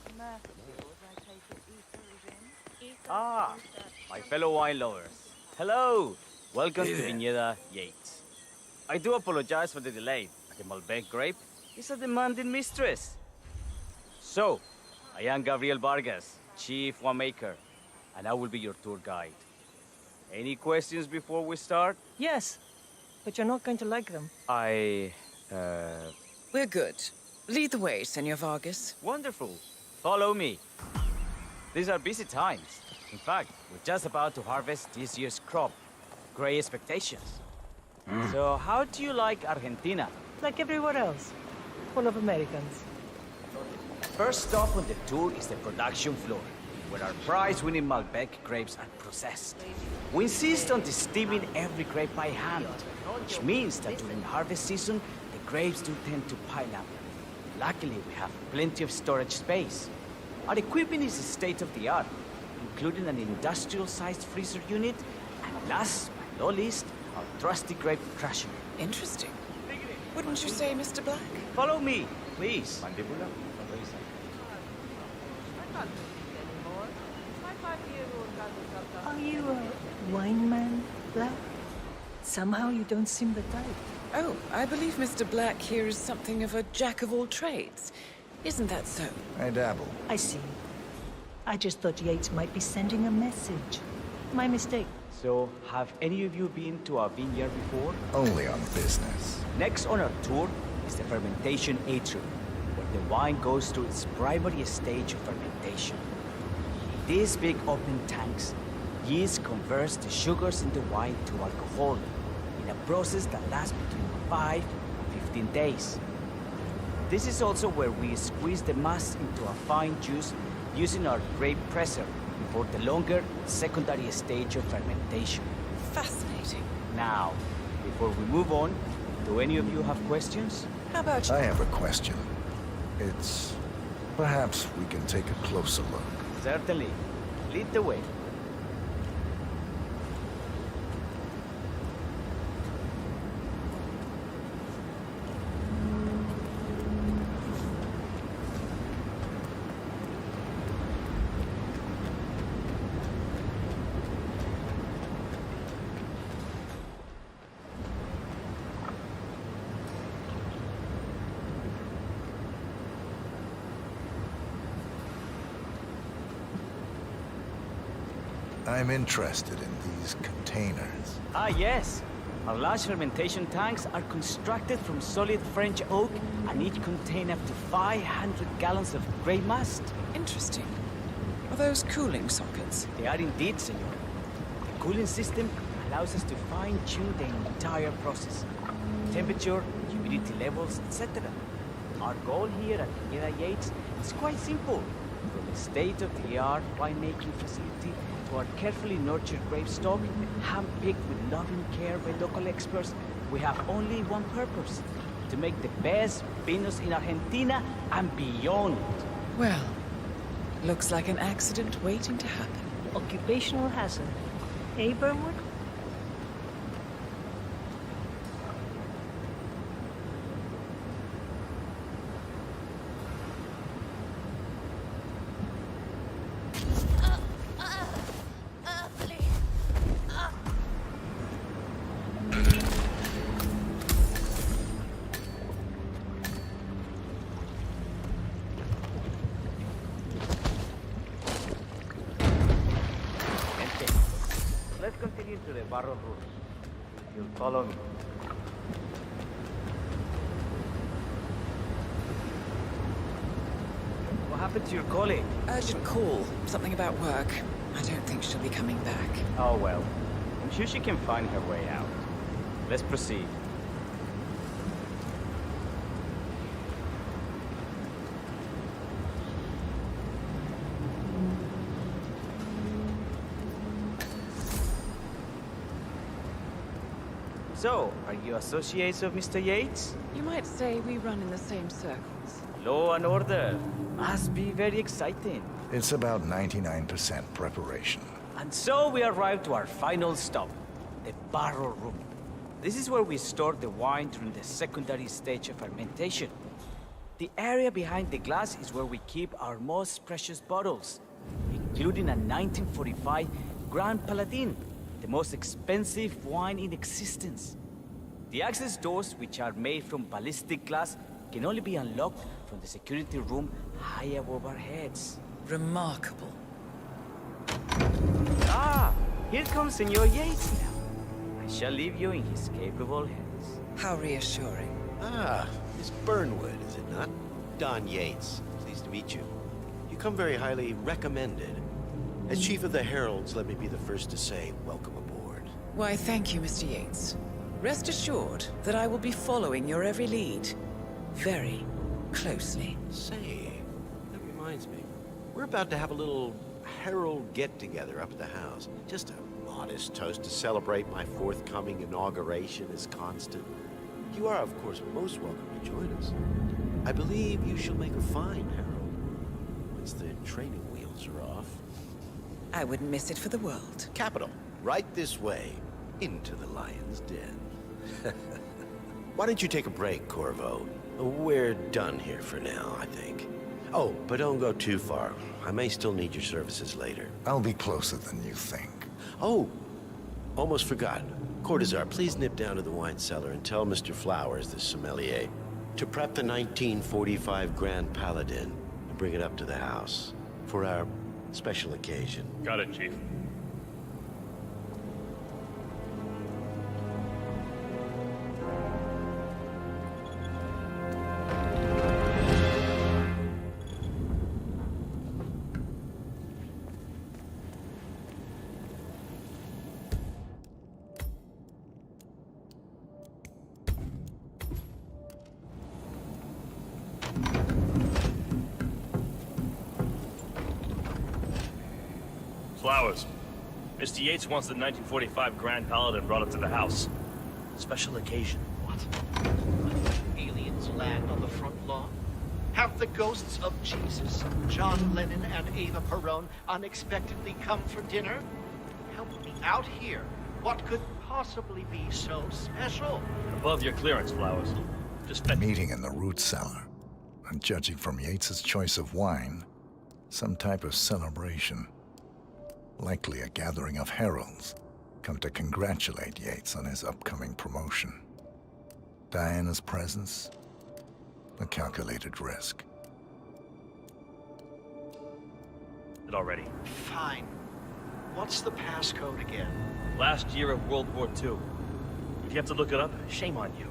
Speaker 24: Ah, my fellow wine lovers. Hello. Welcome to Viñeda Yates. I do apologize for the delay. The Malbec grape is a demanding mistress. So, I am Gabriel Vargas, Chief Winemaker, and I will be your tour guide. Any questions before we start?
Speaker 1: Yes, but you're not going to like them.
Speaker 22: We're good. Lead the way, Senor Vargas.
Speaker 24: Wonderful. Follow me. These are busy times. In fact, we're just about to harvest this year's crop. Great expectations. So, how do you like Argentina?
Speaker 1: Like everywhere else. Full of Americans.
Speaker 24: First stop on the tour is the production floor, where our prize-winning Malbec grapes are processed. We insist on steaming every grape by hand, which means that during harvest season, the grapes do tend to pile up. Luckily, we have plenty of storage space. Our equipment is state-of-the-art. including an industrial-sized freezer unit, and last but not least, our trusty grape crusher.
Speaker 22: Interesting. Wouldn't you say, Mr. Black?
Speaker 24: Follow me, please.
Speaker 2: Mandíbula, sonrisa.
Speaker 1: Are you a wine man, Black? Somehow you don't seem the type.
Speaker 22: Oh, I believe Mr. Black here is something of a jack of all trades. Isn't that so?
Speaker 11: I dabble.
Speaker 1: I see. I just thought Yates might be sending a message. My mistake.
Speaker 24: So, have any of you been to our vineyard before?
Speaker 11: Only on business.
Speaker 24: Next on our tour is the fermentation atrium, where the wine goes through its primary stage of fermentation. In these big open tanks, yeast converts the sugars in the wine to alcohol, in a process that lasts between 5 and 15 days. This is also where we squeeze the must into a fine juice using our grape presser before the longer secondary stage of fermentation.
Speaker 22: Fascinating.
Speaker 24: Now, before we move on, do any of you have questions?
Speaker 22: How about you?
Speaker 11: I have a question. It's... perhaps we can take a closer look.
Speaker 24: Certainly. Lead the way.
Speaker 11: I'm interested in these containers.
Speaker 24: Ah, yes. Our large fermentation tanks are constructed from solid French oak and each contain up to 500 gallons of grape must.
Speaker 22: Interesting. Are those cooling sockets?
Speaker 24: They are indeed, senor. The cooling system allows us to fine-tune the entire process. Temperature, humidity levels, etc. Our goal here at Viñeda Yates is quite simple. From a state-of-the-art winemaking facility to our carefully nurtured grape stock, hand-picked with loving care by local experts, we have only one purpose: to make the best vinos in Argentina and beyond.
Speaker 22: Well, looks like an accident waiting to happen.
Speaker 1: Occupational hazard. Eh, Burnwood?
Speaker 24: Let's continue to the barrel room. You'll follow me. What happened to your colleague?
Speaker 22: Urgent call. Something about work. I don't think she'll be coming back.
Speaker 24: Oh well. I'm sure she can find her way out. Let's proceed. So, are you associates of Mr. Yates?
Speaker 22: You might say we run in the same circles.
Speaker 24: Law and order. Must be very exciting.
Speaker 11: It's about 99% preparation.
Speaker 24: And so we arrive to our final stop, the barrel room. This is where we store the wine during the secondary stage of fermentation. The area behind the glass is where we keep our most precious bottles, including a 1945 Grand Paladin, the most expensive wine in existence. The access doors, which are made from ballistic glass, can only be unlocked from the security room high above our heads.
Speaker 22: Remarkable.
Speaker 24: Ah, here comes Senor Yates now. I shall leave you in his capable hands.
Speaker 22: How reassuring.
Speaker 2: Ah, Miss Burnwood, is it not? Don Yates. Pleased to meet you. You come very highly recommended. As Chief of the Heralds, let me be the first to say welcome aboard.
Speaker 22: Why, thank you, Mr. Yates. Rest assured that I will be following your every lead. Very closely.
Speaker 2: Say, that reminds me. We're about to have a little Herald get-together up at the house. Just a modest toast to celebrate my forthcoming inauguration as Constant. You are, of course, most welcome to join us. I believe you shall make a fine Herald, once the training wheels are off.
Speaker 22: I wouldn't miss it for the world.
Speaker 2: Capital. Right this way. Into the lion's den. Why don't you take a break, Corvo? We're done here for now, I think. Oh, but don't go too far. I may still need your services later.
Speaker 11: I'll be closer than you think.
Speaker 2: Oh, almost forgot. Cortazar, please nip down to the wine cellar and tell Mr. Flowers, the sommelier, to prep the 1945 Grand Paladin and bring it up to the house for our special occasion.
Speaker 18: Got it, Chief. Flowers. Mr. Yates wants the 1945 Grand Paladin brought up to the house. Special occasion.
Speaker 3: What? Aliens land on the front lawn? Have the ghosts of Jesus, John Lennon, and Eva Perón unexpectedly come for dinner? Help me out here. What could possibly be so special?
Speaker 18: Above your clearance, Flowers. Just
Speaker 11: Meeting in the root cellar. And judging from Yates's choice of wine, some type of celebration. Likely a gathering of heralds, come to congratulate Yates on his upcoming promotion. Diana's presence, a calculated risk.
Speaker 18: It already.
Speaker 3: Fine. What's the passcode again?
Speaker 18: Last year of World War II. If you have to look it up, shame on you.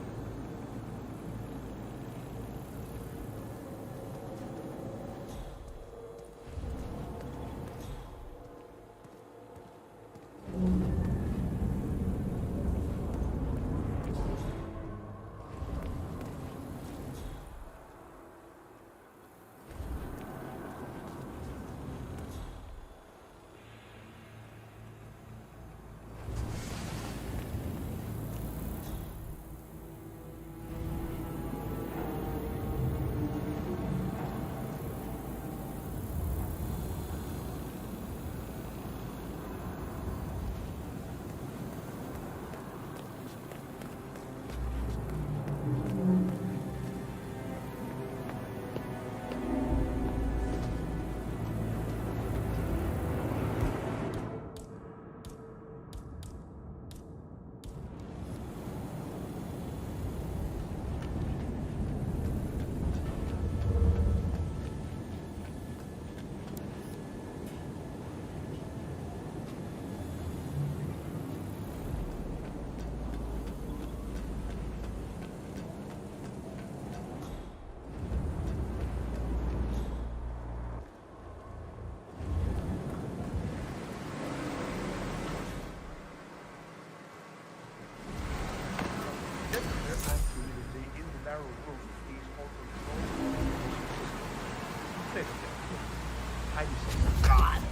Speaker 3: God!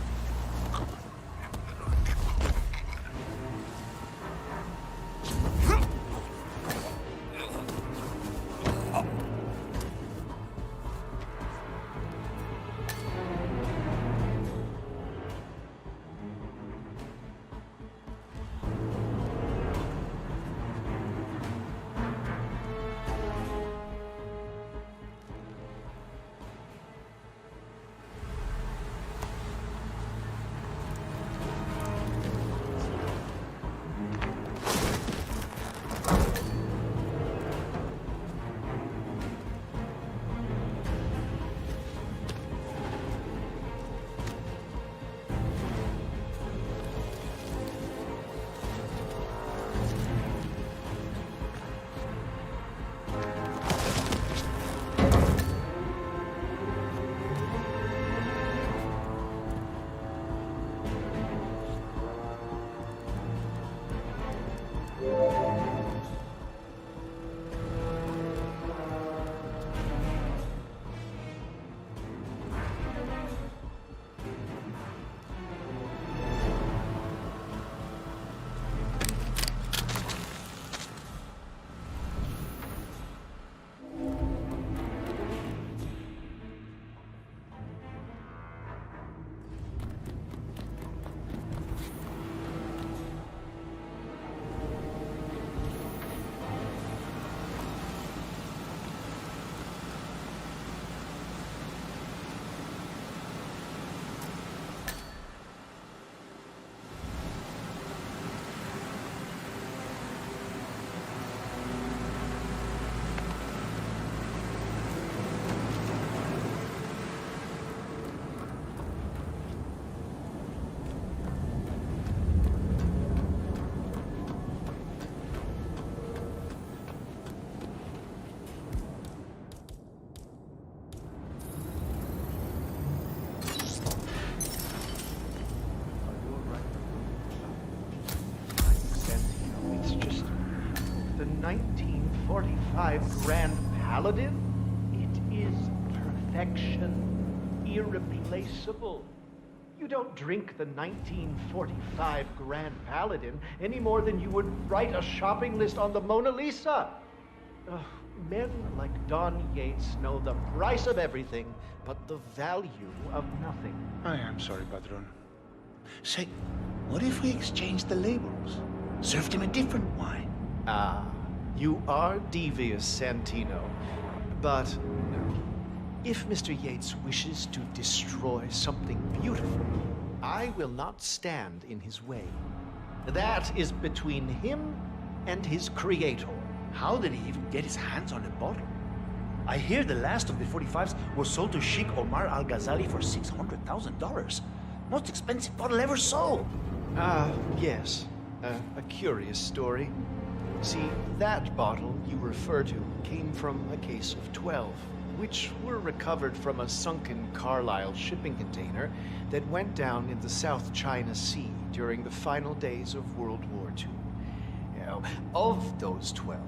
Speaker 3: 45 Grand Paladin? It is perfection, irreplaceable. You don't drink the 1945 Grand Paladin any more than you would write a shopping list on the Mona Lisa. Men like Don Yates know the price of everything, but the value of nothing.
Speaker 25: I am sorry, Padron. Say, what if we exchanged the labels? Served him a different wine?
Speaker 3: Ah, you are devious, Santino. But no. If Mr. Yates wishes to destroy something beautiful, I will not stand in his way. That is between him and his creator.
Speaker 25: How did he even get his hands on the bottle? I hear the last of the 45s was sold to Sheikh Omar Al-Ghazali for $600,000. Most expensive bottle ever sold.
Speaker 3: Yes. A curious story. See, that bottle you refer to came from a case of 12, which were recovered from a sunken Carlisle shipping container that went down in the South China Sea during the final days of World War II. Now, of those 12,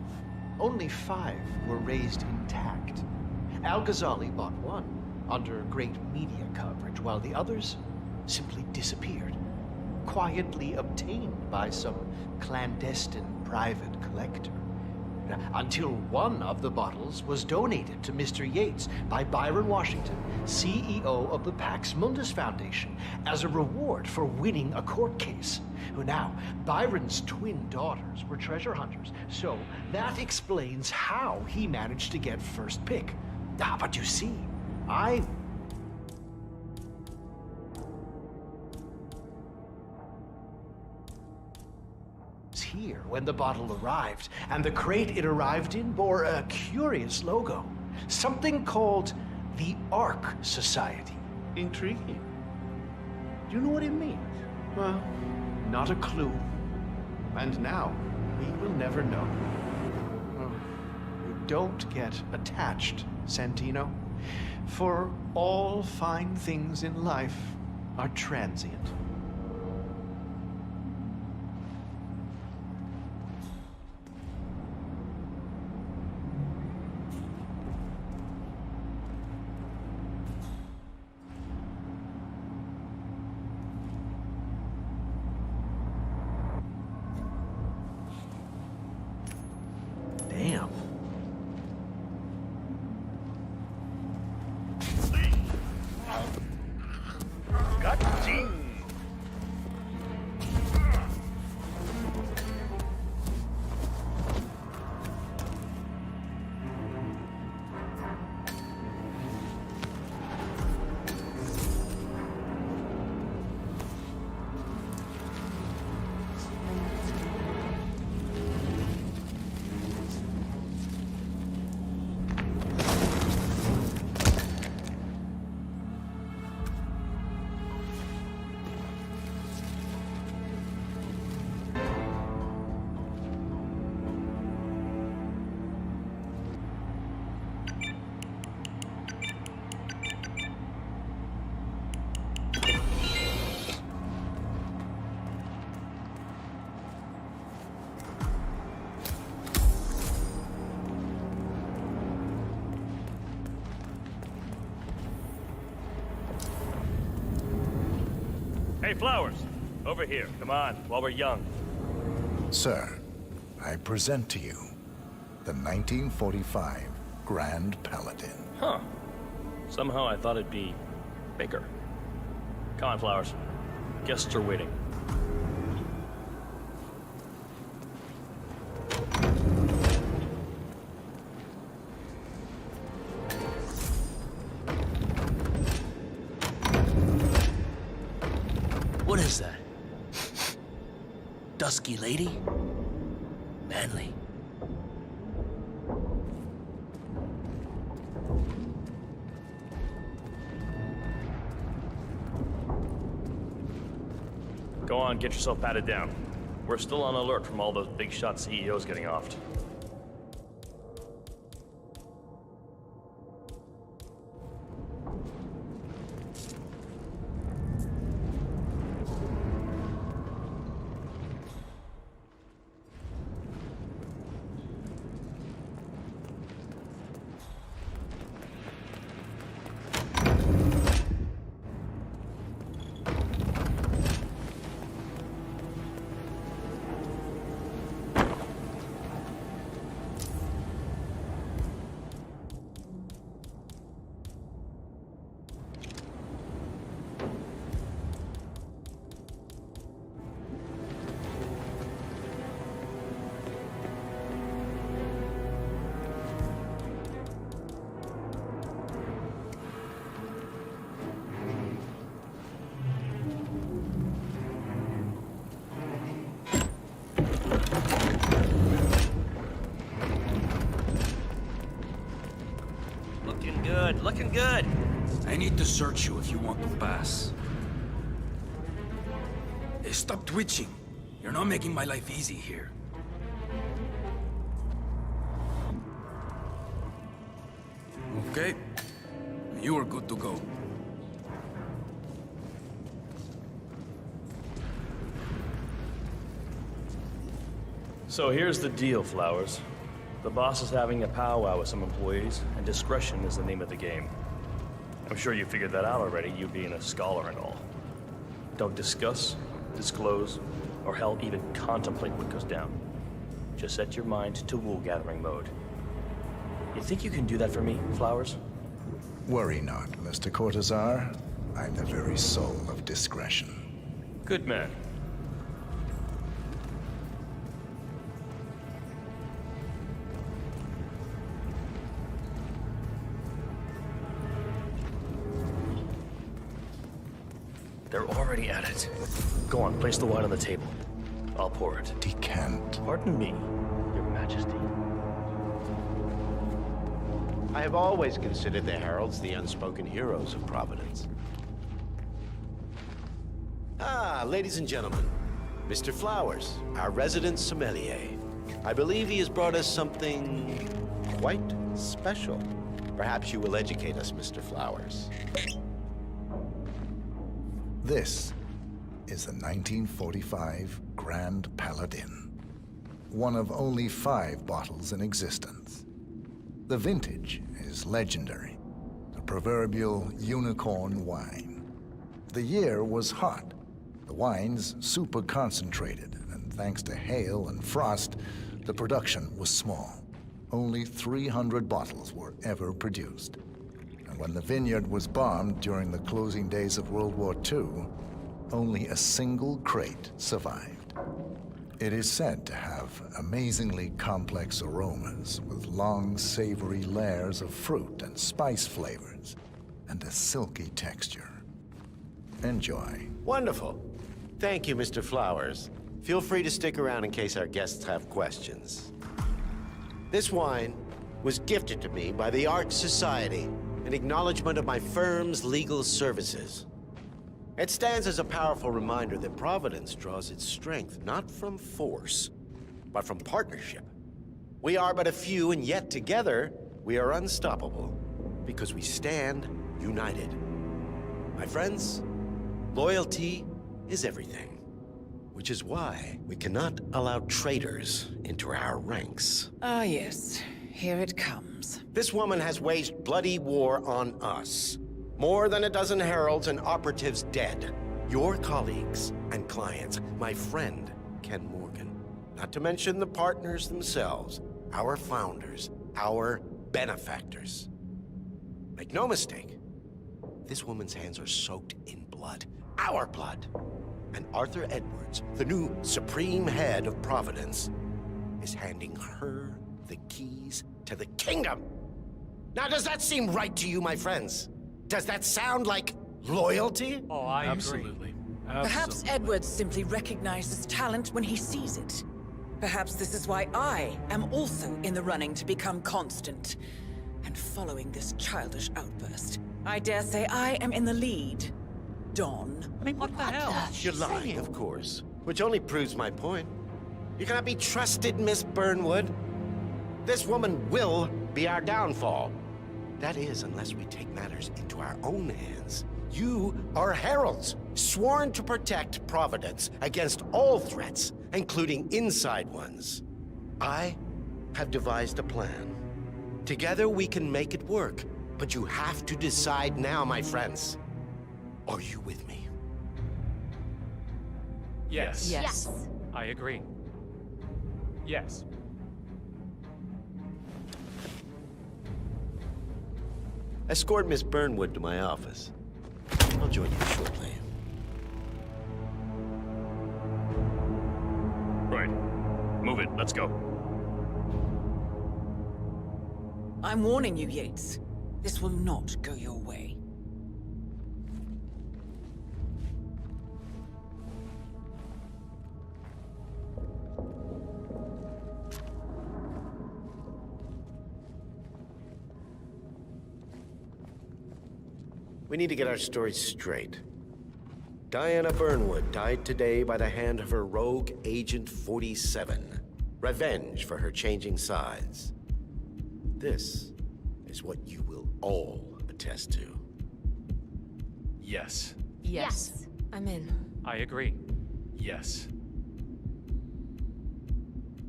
Speaker 3: only 5 were raised intact. Al-Ghazali bought one under great media coverage, while the others simply disappeared, quietly obtained by some clandestine private collector. Until one of the bottles was donated to Mr. Yates by Byron Washington, CEO of the Pax Mundus Foundation, as a reward for winning a court case. Now, Byron's twin daughters were treasure hunters, so that explains how he managed to get first pick. But you see, I here when the bottle arrived, and the crate it arrived in bore a curious logo. Something called the Ark Society.
Speaker 25: Intriguing. Do you know what it means?
Speaker 3: Well, not a clue. And now, we will never know. You don't get attached, Santino. For all fine things in life are transient. Damn.
Speaker 25: Gotcha.
Speaker 18: Hey, Flowers! Over here, come on, while we're young.
Speaker 11: Sir, I present to you the 1945 Grand Paladin.
Speaker 18: Huh. Somehow I thought it'd be bigger. Come on, Flowers. Guests are waiting.
Speaker 7: What is that? Dusky lady? Manly.
Speaker 18: Go on, get yourself patted down. We're still on alert from all those big shot CEOs getting offed. good.
Speaker 13: I need to search you if you want to pass. Hey, stop twitching. You're not making my life easy here. Okay. You are good to go.
Speaker 18: So here's the deal, Flowers. The boss is having a powwow with some employees, and discretion is the name of the game. I'm sure you figured that out already, you being a scholar and all. Don't discuss, disclose, or hell, even contemplate what goes down. Just set your mind to wool-gathering mode. You think you can do that for me, Flowers?
Speaker 11: Worry not, Mr. Cortazar. I'm the very soul of discretion.
Speaker 18: Good man. They're already at it. Go on, place the wine on the table. I'll pour it.
Speaker 11: Decant.
Speaker 18: Pardon me, Your Majesty.
Speaker 2: I have always considered the heralds the unspoken heroes of Providence. Ah, ladies and gentlemen, Mr. Flowers, our resident sommelier. I believe he has brought us something quite special. Perhaps you will educate us, Mr. Flowers.
Speaker 11: This is the 1945 Grand Paladin. One of only 5 bottles in existence. The vintage is legendary, the proverbial unicorn wine. The year was hot, the wine's super concentrated, and thanks to hail and frost, the production was small. Only 300 bottles were ever produced. And when the vineyard was bombed during the closing days of World War II, only a single crate survived. It is said to have amazingly complex aromas with long, savory layers of fruit and spice flavors, and a silky texture. Enjoy.
Speaker 2: Wonderful. Thank you, Mr. Flowers. Feel free to stick around in case our guests have questions. This wine was gifted to me by the Art Society in acknowledgement of my firm's legal services. It stands as a powerful reminder that Providence draws its strength not from force, but from partnership. We are but a few, and yet together we are unstoppable because we stand united. My friends, loyalty is everything, which is why we cannot allow traitors into our ranks.
Speaker 22: Ah, yes. Here it comes.
Speaker 2: This woman has waged bloody war on us. More than a dozen heralds and operatives dead. Your colleagues and clients, my friend, Ken Morgan. Not to mention the partners themselves, our founders, our benefactors. Make no mistake, this woman's hands are soaked in blood. Our blood. And Arthur Edwards, the new supreme head of Providence, is handing her the keys to the kingdom. Now, does that seem right to you, my friends? Does that sound like loyalty?
Speaker 14: Oh, I agree.
Speaker 22: Perhaps Edwards simply recognizes talent when he sees it. Perhaps this is why I am also in the running to become constant. And following this childish outburst, I dare say I am in the lead. Dawn.
Speaker 14: I mean, what the hell?
Speaker 2: You're lying, of course. Which only proves my point. You cannot be trusted, Miss Burnwood. This woman will be our downfall. That is, unless we take matters into our own hands. You are heralds, sworn to protect Providence against all threats, including inside ones. I have devised a plan. Together we can make it work, but you have to decide now, my friends. Are you with me?
Speaker 14: Yes.
Speaker 5: Yes.
Speaker 14: I agree. Yes.
Speaker 2: Escort Miss Burnwood to my office. I'll join you shortly.
Speaker 18: Right. Move it. Let's go.
Speaker 22: I'm warning you, Yates. This will not go your way.
Speaker 2: We need to get our story straight. Diana Burnwood died today by the hand of her rogue Agent 47. Revenge for her changing sides. This is what you will all attest to.
Speaker 14: Yes.
Speaker 8: Yes. I'm in.
Speaker 14: I agree. Yes.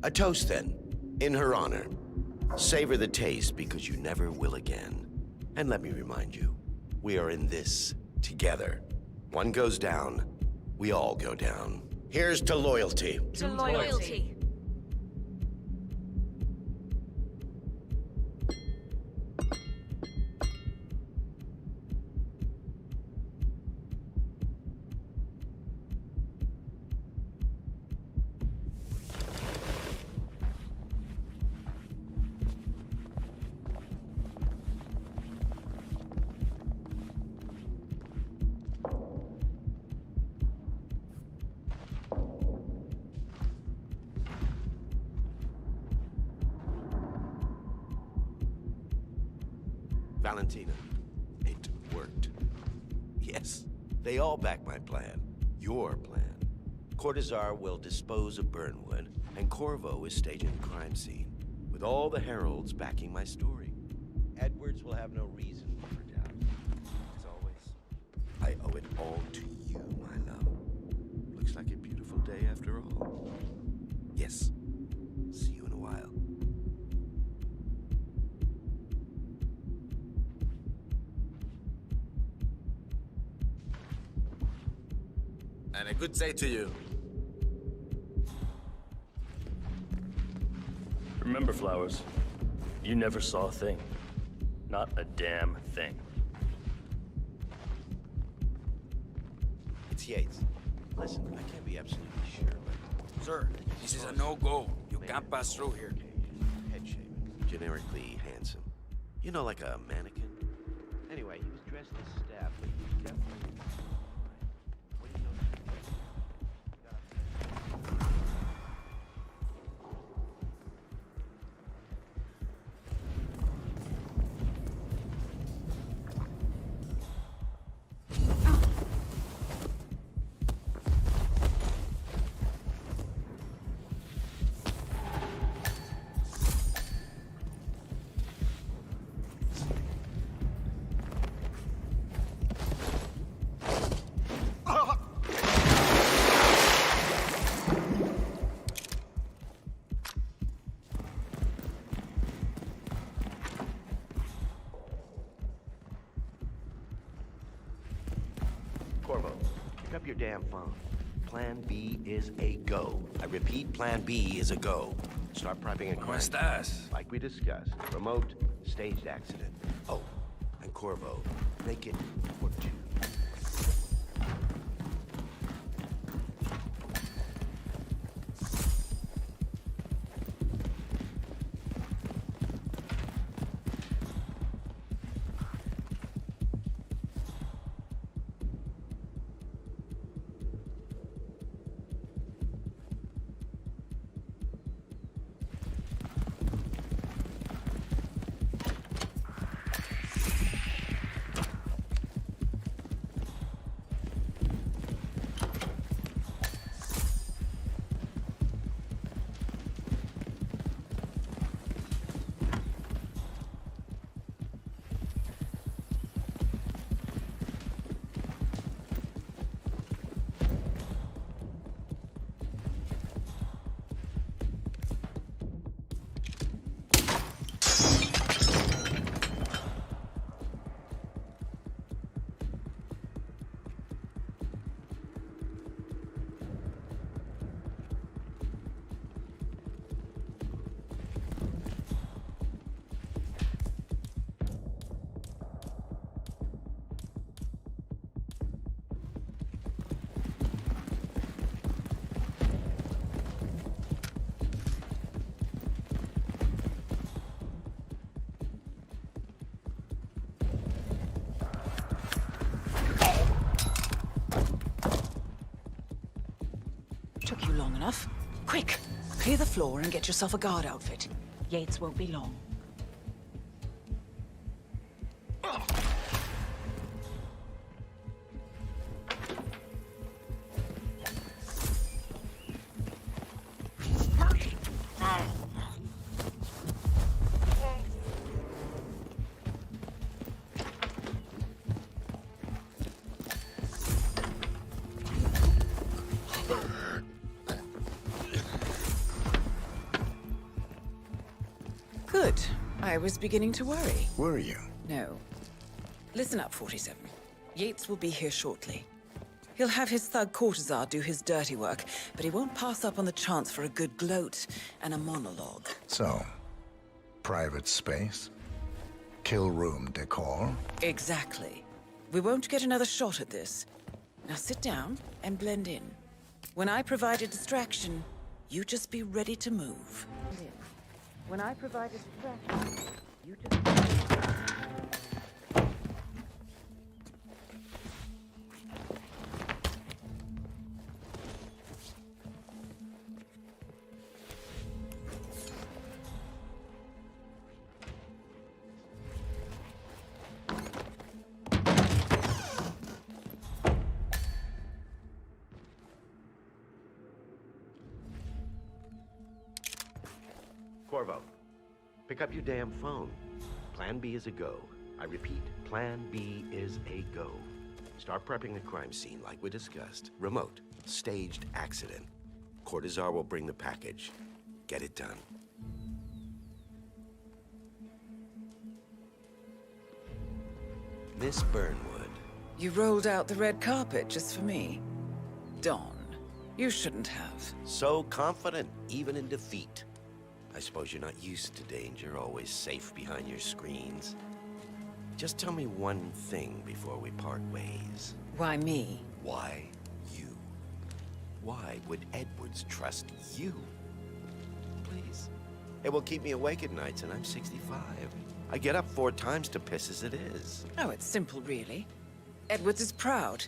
Speaker 2: A toast, then, in her honor. Savor the taste, because you never will again. And let me remind you, we are in this together. One goes down, we all go down. Here's to loyalty.
Speaker 8: To loyalty.
Speaker 2: Valentina, it worked. Yes, they all back my plan. Your plan. Cortazar will dispose of Burnwood, and Corvo is staging the crime scene, with all the heralds backing my story. Edwards will have no reason for doubt. As always, I owe it all to you, my love. Looks like a beautiful day after all. Yes. See you in a while.
Speaker 13: And a good day to you.
Speaker 18: Remember, Flowers, you never saw a thing. Not a damn thing.
Speaker 2: It's Yates. Listen, I can't be absolutely sure, but...
Speaker 13: Sir, this is a no-go. You can't pass through here.
Speaker 2: Head shaven, generically handsome. You know, like a mannequin. Anyway, he was dressed as staff, but he definitely... What do you know? Corvo, pick up your damn phone. Plan B is a go. I repeat, Plan B is a go. Start prepping a crime.
Speaker 13: estás?
Speaker 2: Like we discussed. Remote, staged accident. Oh, and Corvo, make it for two.
Speaker 22: Took you long enough. Quick, clear the floor and get yourself a guard outfit. Yates won't be long. I was beginning to worry.
Speaker 11: Were you?
Speaker 22: No. Listen up, 47. Yates will be here shortly. He'll have his thug Cortazar do his dirty work, but he won't pass up on the chance for a good gloat and a monologue.
Speaker 11: So, private space? Kill room decor?
Speaker 22: Exactly. We won't get another shot at this. Now sit down and blend in. When I provide a distraction, you just be ready to move. When I provide a distraction, you just...
Speaker 2: Corvo, pick up your damn phone. Plan B is a go. I repeat, Plan B is a go. Start prepping the crime scene like we discussed. Remote, staged accident. Cortazar will bring the package. Get it done. Miss Burnwood.
Speaker 22: You rolled out the red carpet just for me. Dawn, you shouldn't have.
Speaker 2: So confident, even in defeat. I suppose you're not used to danger, always safe behind your screens. Just tell me one thing before we part ways.
Speaker 22: Why me?
Speaker 2: Why you? Why would Edwards trust you? Please. It will keep me awake at nights, and I'm 65. I get up 4 times to piss as it is.
Speaker 22: Oh, it's simple, really. Edwards is proud.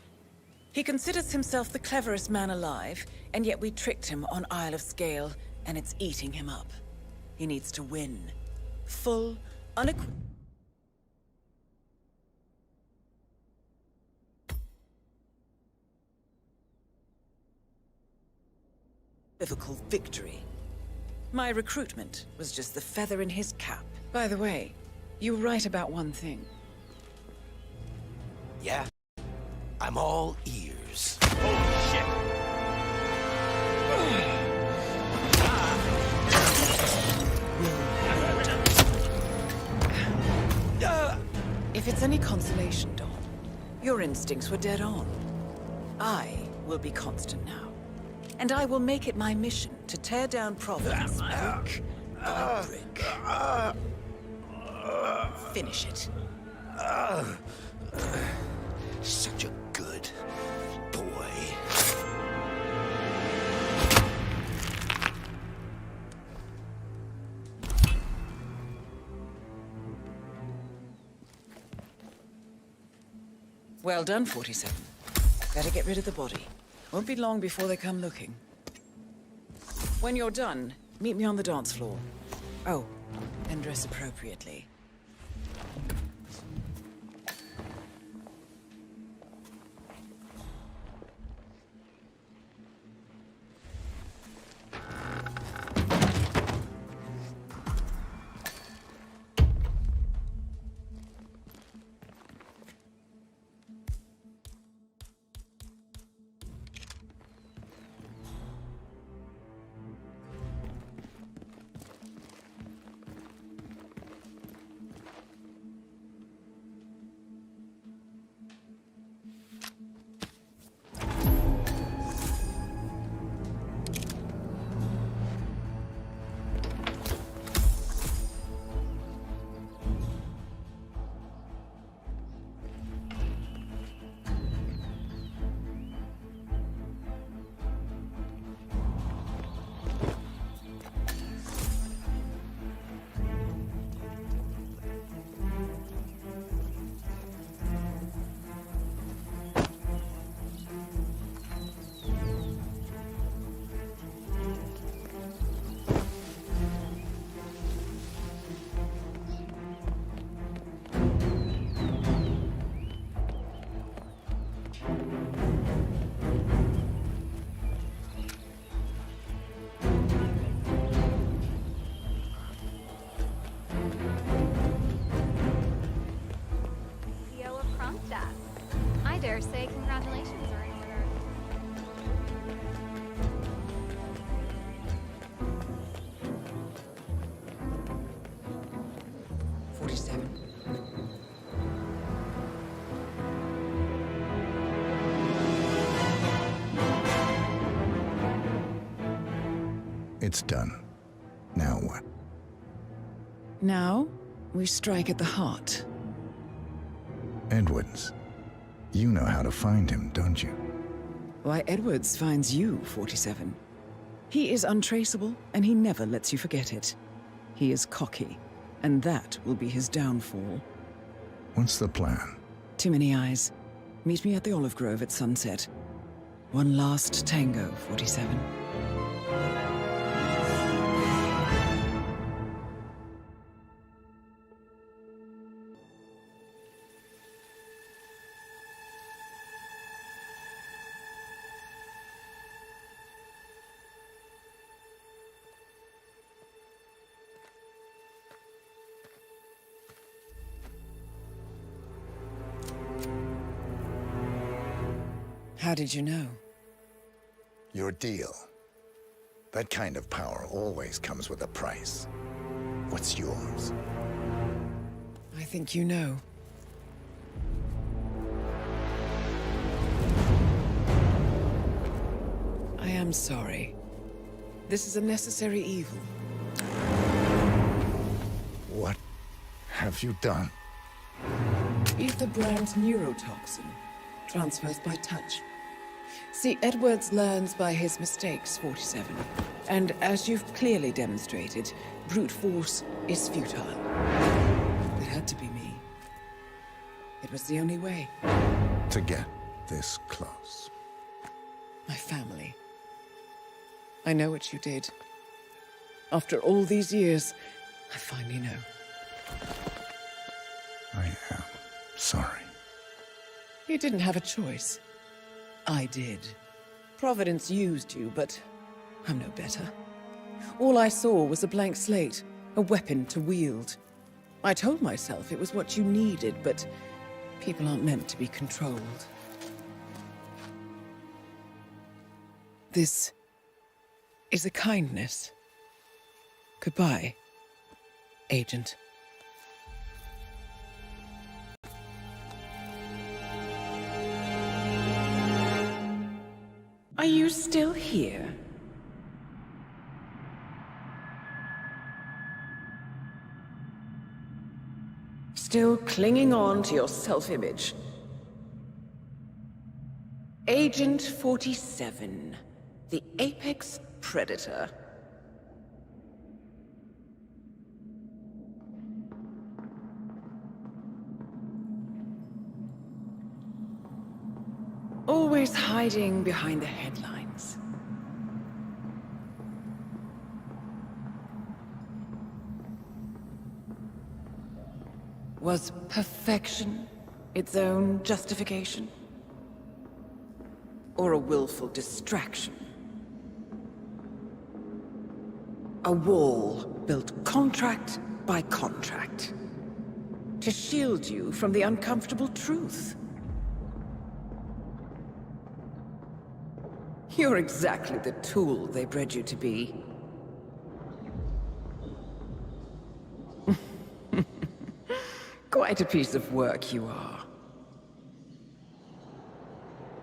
Speaker 22: He considers himself the cleverest man alive, and yet we tricked him on Isle of Scale, and it's eating him up. He needs to win. Full, unequivocal victory. My recruitment was just the feather in his cap. By the way, you were right about one thing.
Speaker 2: Yeah? I'm all ears.
Speaker 18: Holy shit!
Speaker 22: If it's any consolation, Dawn, your instincts were dead on. I will be constant now. And I will make it my mission to tear down Providence brick by brick. Finish it.
Speaker 2: Such a good boy.
Speaker 22: Well done, 47. Better get rid of the body. Won't be long before they come looking. When you're done, meet me on the dance floor. Oh, and dress appropriately.
Speaker 5: I dare say congratulations are in order.
Speaker 11: It's done. Now what?
Speaker 22: Now, we strike at the heart.
Speaker 11: Edwards. You know how to find him, don't you?
Speaker 22: Why, Edwards finds you, 47. He is untraceable, and he never lets you forget it. He is cocky, and that will be his downfall.
Speaker 11: What's the plan?
Speaker 22: Too many eyes. Meet me at the olive grove at sunset. One last tango, 47. How did you know?
Speaker 11: Your deal. That kind of power always comes with a price. What's yours?
Speaker 22: I think you know. I am sorry. This is a necessary evil.
Speaker 11: What have you done?
Speaker 22: Ether brand neurotoxin. Transfers by touch. See, Edwards learns by his mistakes, 47. And as you've clearly demonstrated, brute force is futile. It had to be me. It was the only way.
Speaker 11: To get this close.
Speaker 22: My family. I know what you did. After all these years, I finally know.
Speaker 11: I am sorry.
Speaker 22: You didn't have a choice. I did. Providence used you, but I'm no better. All I saw was a blank slate, a weapon to wield. I told myself it was what you needed, but people aren't meant to be controlled. This is a kindness. Goodbye, Agent. Are you still here? Still clinging on to your self-image? Agent 47, the apex predator. Always hiding behind the headlines. Was perfection its own justification? Or a willful distraction? A wall built contract by contract to shield you from the uncomfortable truth. You're exactly the tool they bred you to be. Quite a piece of work you are.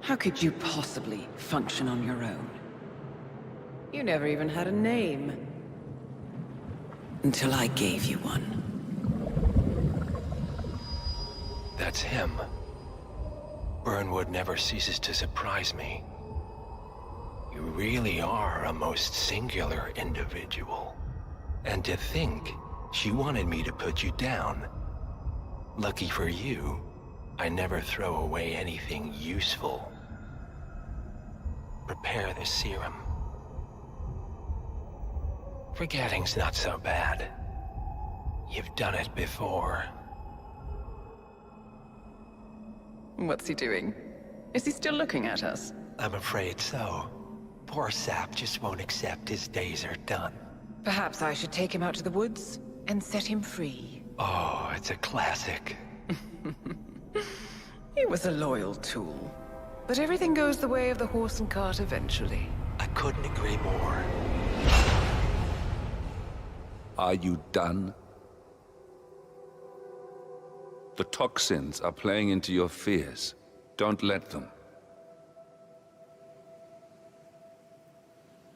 Speaker 22: How could you possibly function on your own? You never even had a name. Until I gave you one.
Speaker 21: That's him. Burnwood never ceases to surprise me. You really are a most singular individual. And to think, she wanted me to put you down. Lucky for you, I never throw away anything useful. Prepare the serum. Forgetting's not so bad. You've done it before.
Speaker 22: What's he doing? Is he still looking at us?
Speaker 21: I'm afraid so. Poor sap just won't accept his days are done.
Speaker 22: Perhaps I should take him out to the woods and set him free.
Speaker 21: Oh, it's a classic.
Speaker 22: He was a loyal tool. But everything goes the way of the horse and cart eventually.
Speaker 21: I couldn't agree more.
Speaker 6: Are you done? The toxins are playing into your fears. Don't let them.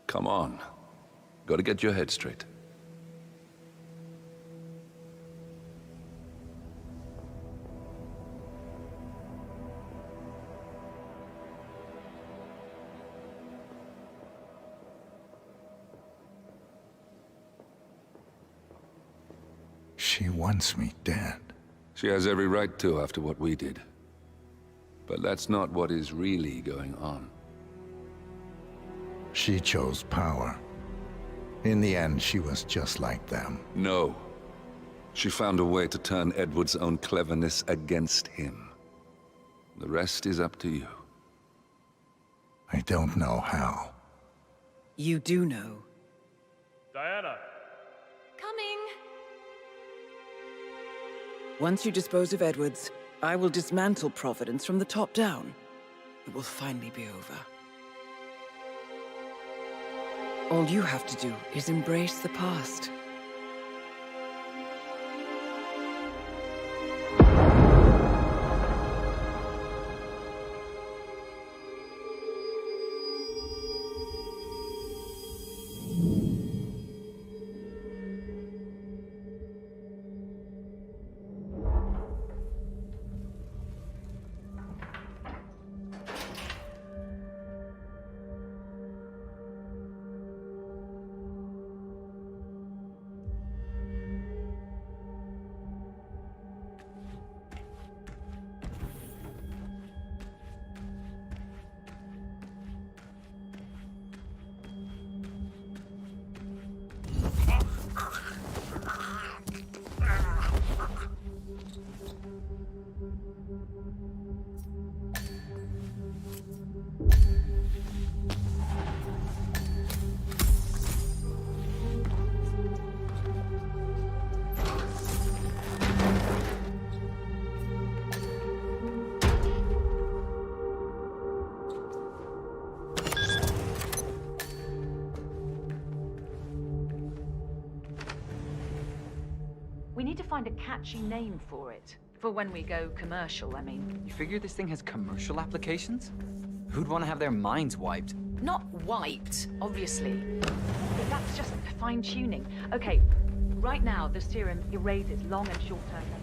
Speaker 6: Come on. Gotta get your head straight.
Speaker 11: She wants me dead.
Speaker 6: She has every right to after what we did. But that's not what is really going on.
Speaker 11: She chose power. In the end, she was just like them.
Speaker 6: No. She found a way to turn Edward's own cleverness against him. The rest is up to you.
Speaker 11: I don't know how.
Speaker 22: You do know.
Speaker 18: Diana!
Speaker 8: Coming!
Speaker 22: Once you dispose of Edwards, I will dismantle Providence from the top down. It will finally be over. All you have to do is embrace the past.
Speaker 9: We need to find a catchy name for it. For when we go commercial, I mean.
Speaker 15: You figure this thing has commercial applications? Who'd want to have their minds wiped?
Speaker 9: Not wiped, obviously. But that's just fine-tuning. Okay, right now the serum erases long and short-term memory.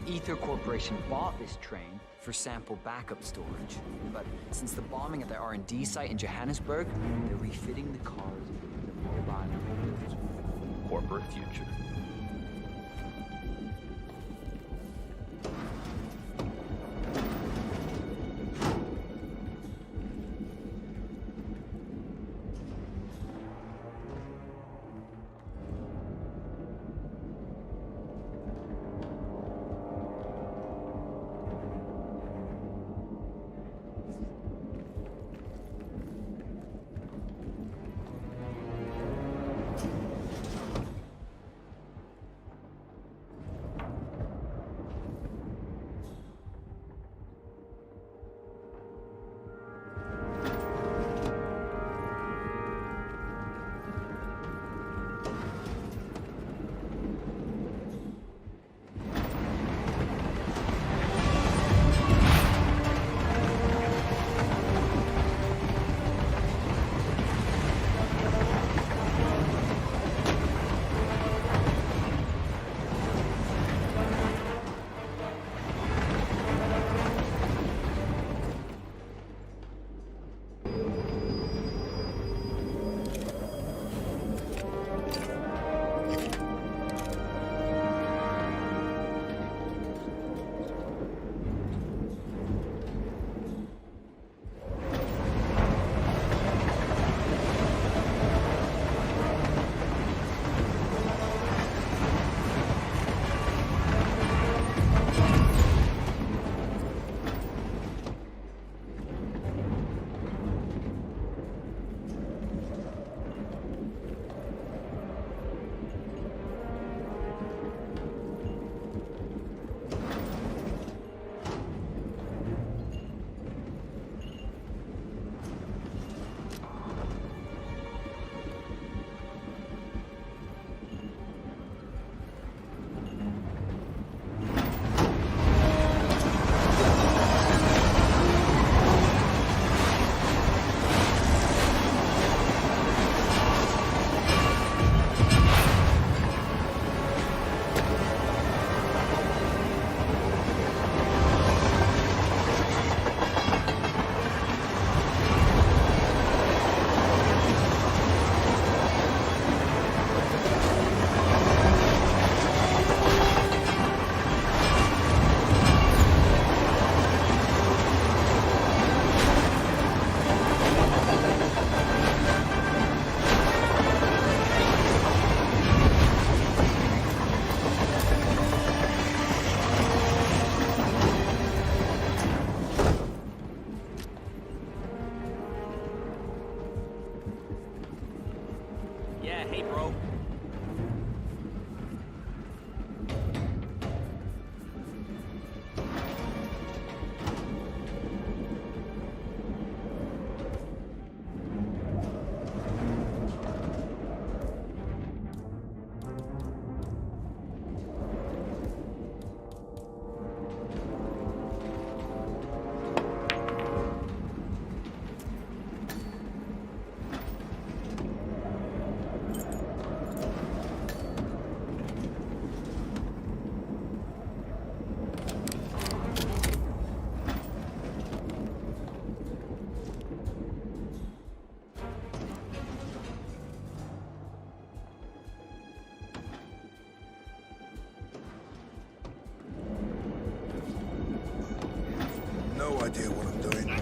Speaker 15: Ether Corporation bought this train for sample backup storage. But since the bombing at the R&D site in Johannesburg, they're refitting the cars with the nearby builds.
Speaker 18: Corporate future.
Speaker 11: No idea what I'm doing.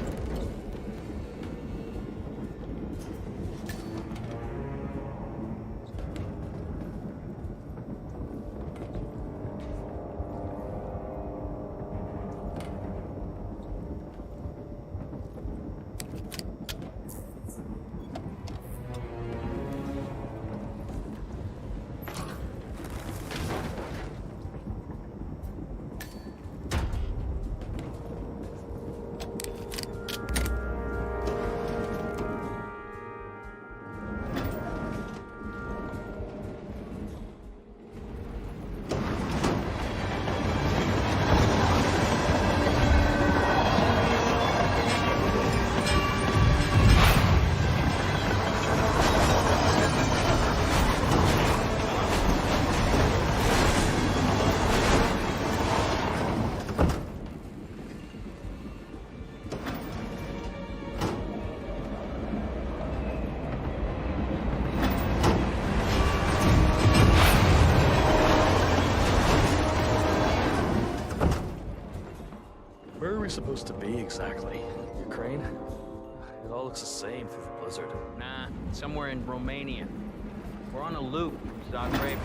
Speaker 18: we supposed to be exactly? Ukraine? It all looks the same through the blizzard.
Speaker 24: Nah, somewhere in Romania. We're on a loop, Zagreb.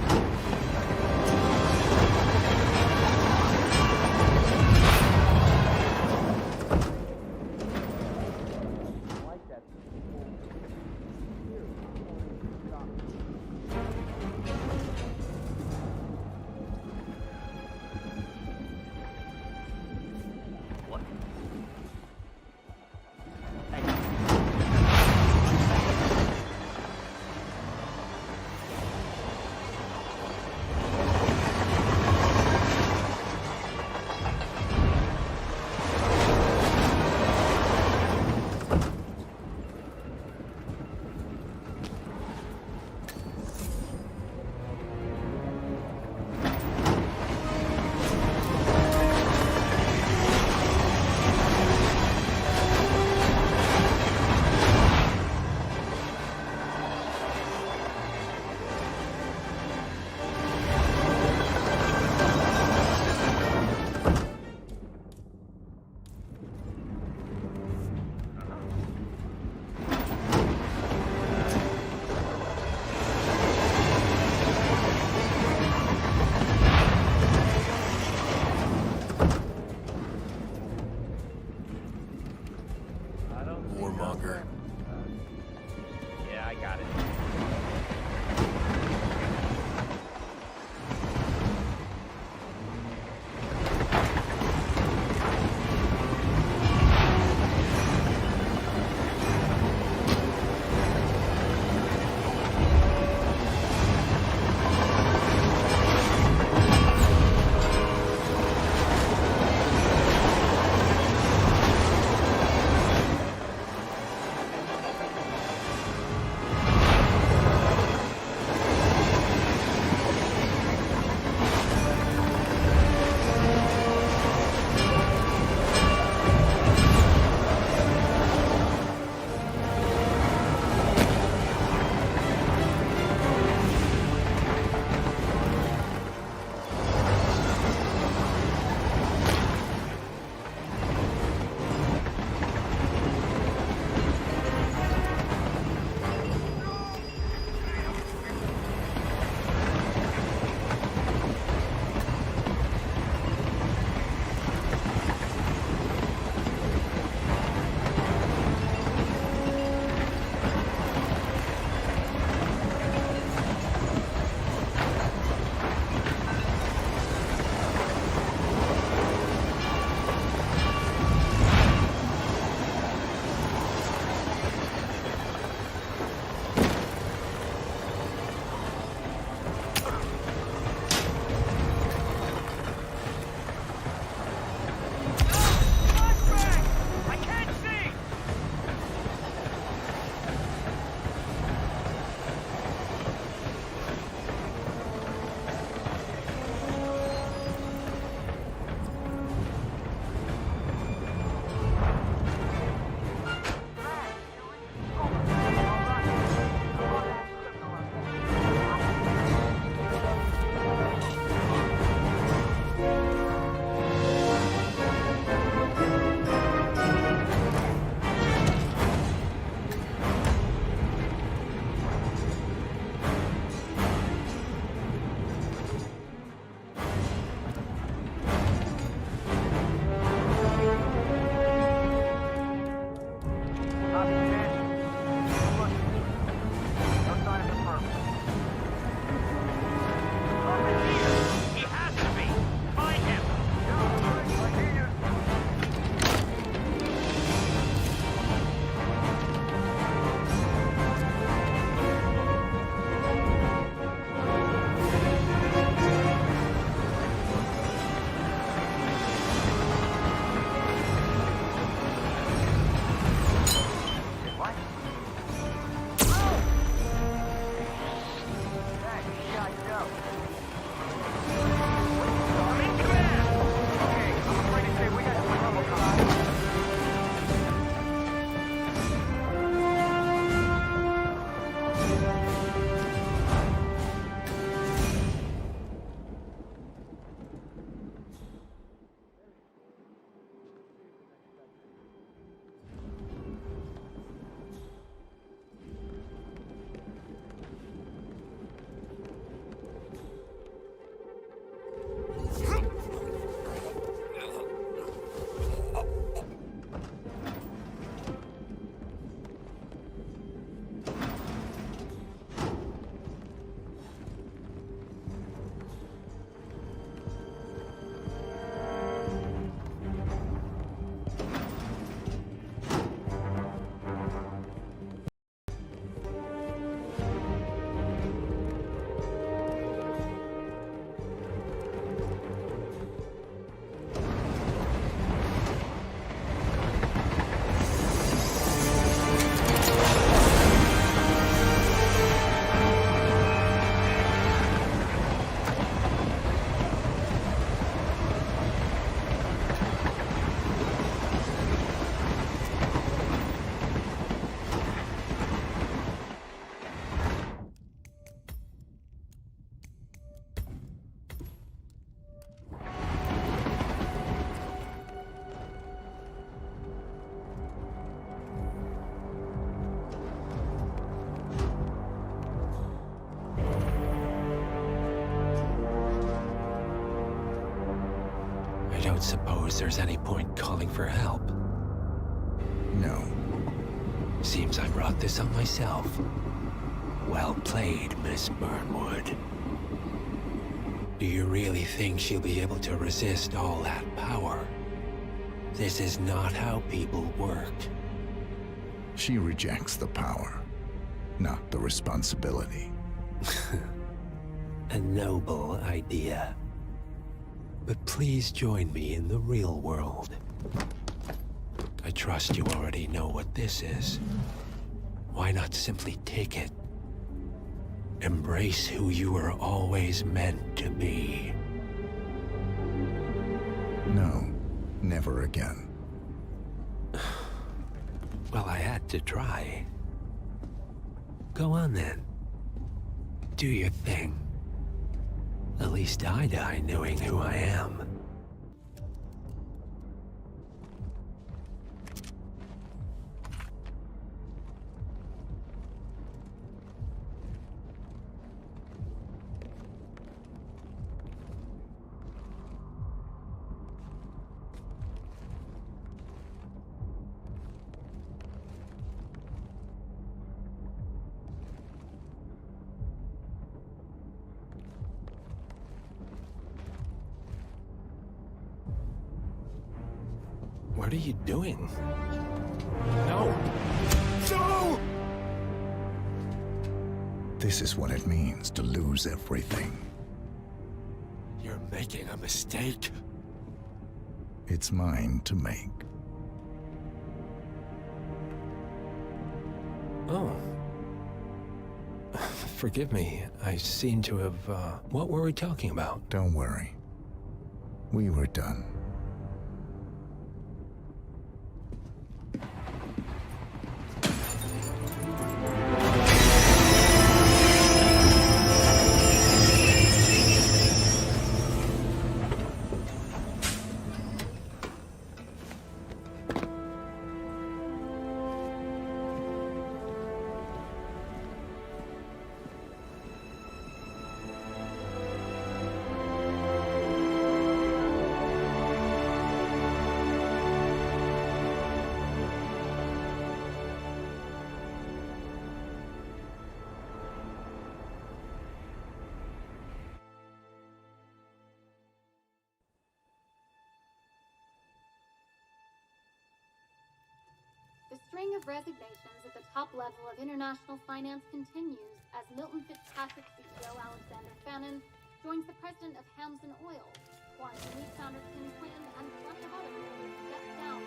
Speaker 21: don't suppose there's any point calling for help.
Speaker 11: No.
Speaker 21: Seems I brought this on myself. Well played, Miss Burnwood. Do you really think she'll be able to resist all that power? This is not how people work.
Speaker 11: She rejects the power, not the responsibility.
Speaker 21: A noble idea. But please join me in the real world. I trust you already know what this is. Why not simply take it? Embrace who you were always meant to be.
Speaker 11: No, never again.
Speaker 21: Well, I had to try. Go on then. Do your thing. At least I die knowing who I am. What are you doing? No! No!
Speaker 11: This is what it means to lose everything.
Speaker 21: You're making a mistake.
Speaker 11: It's mine to make.
Speaker 21: Oh. Forgive me. I seem to have, What were we talking about?
Speaker 11: Don't worry. We were done.
Speaker 5: The string of resignations at the top level of international finance continues as Milton Fitzpatrick CEO Alexander Fannin joins the president of Hamson Oil, Quantum Leap founder Tim Quinn, and plenty of other people step down.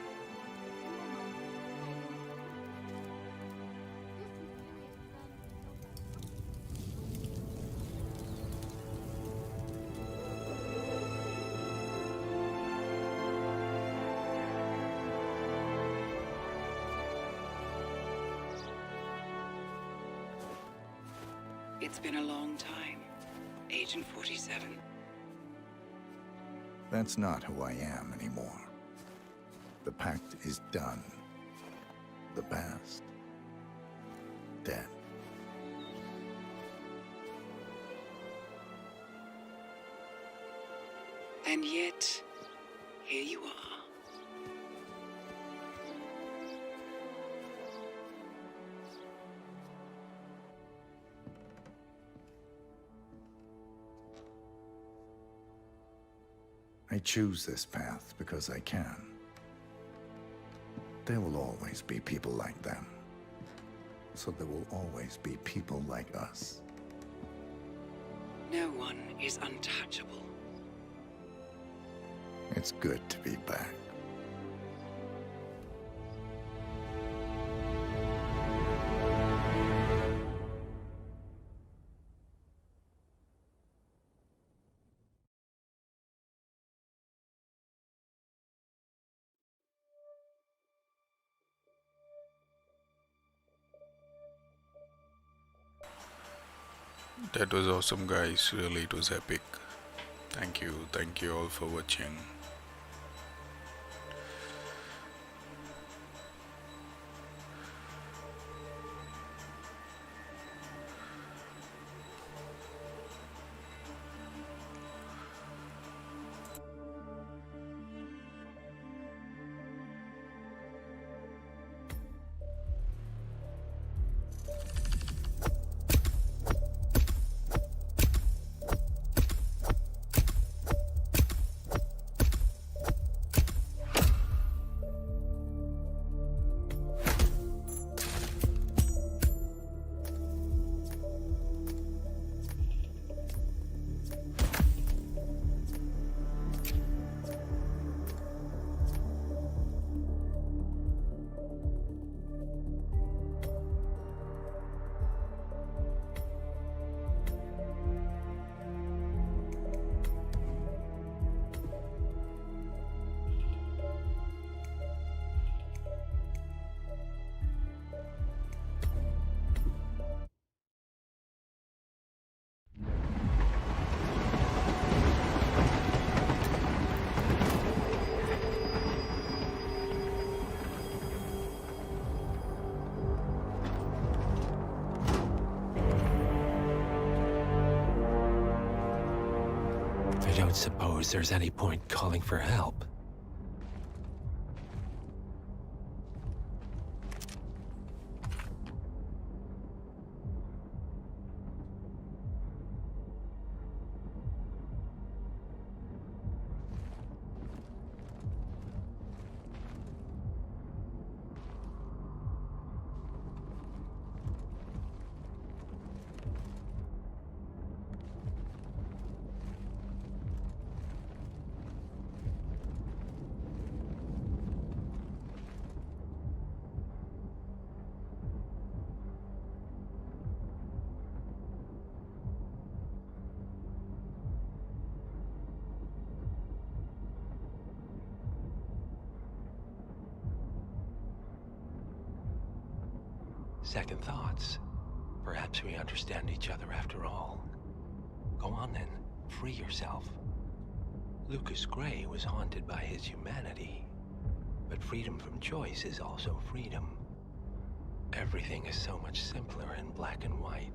Speaker 4: It's been a long time, Agent 47.
Speaker 11: That's not who I am anymore. The pact is done. The past, dead.
Speaker 4: And yet, here you are.
Speaker 11: I choose this path because I can. There will always be people like them. So there will always be people like us.
Speaker 4: No one is untouchable.
Speaker 11: It's good to be back.
Speaker 16: That was awesome, guys. Really, it was epic. Thank you all for watching.
Speaker 21: don't suppose there's any point calling for help. Second thoughts. Perhaps we understand each other after all. Go on then, free yourself. Lucas Gray was haunted by his humanity, but freedom from choice is also freedom. Everything is so much simpler in black and white.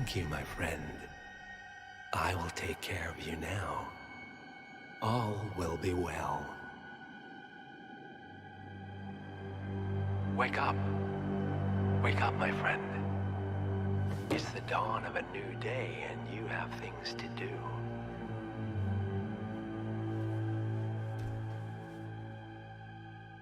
Speaker 21: Thank you, my friend. I will take care of you now. All will be well. Wake up. Wake up, my friend. It's the dawn of a new day, and you have things to do.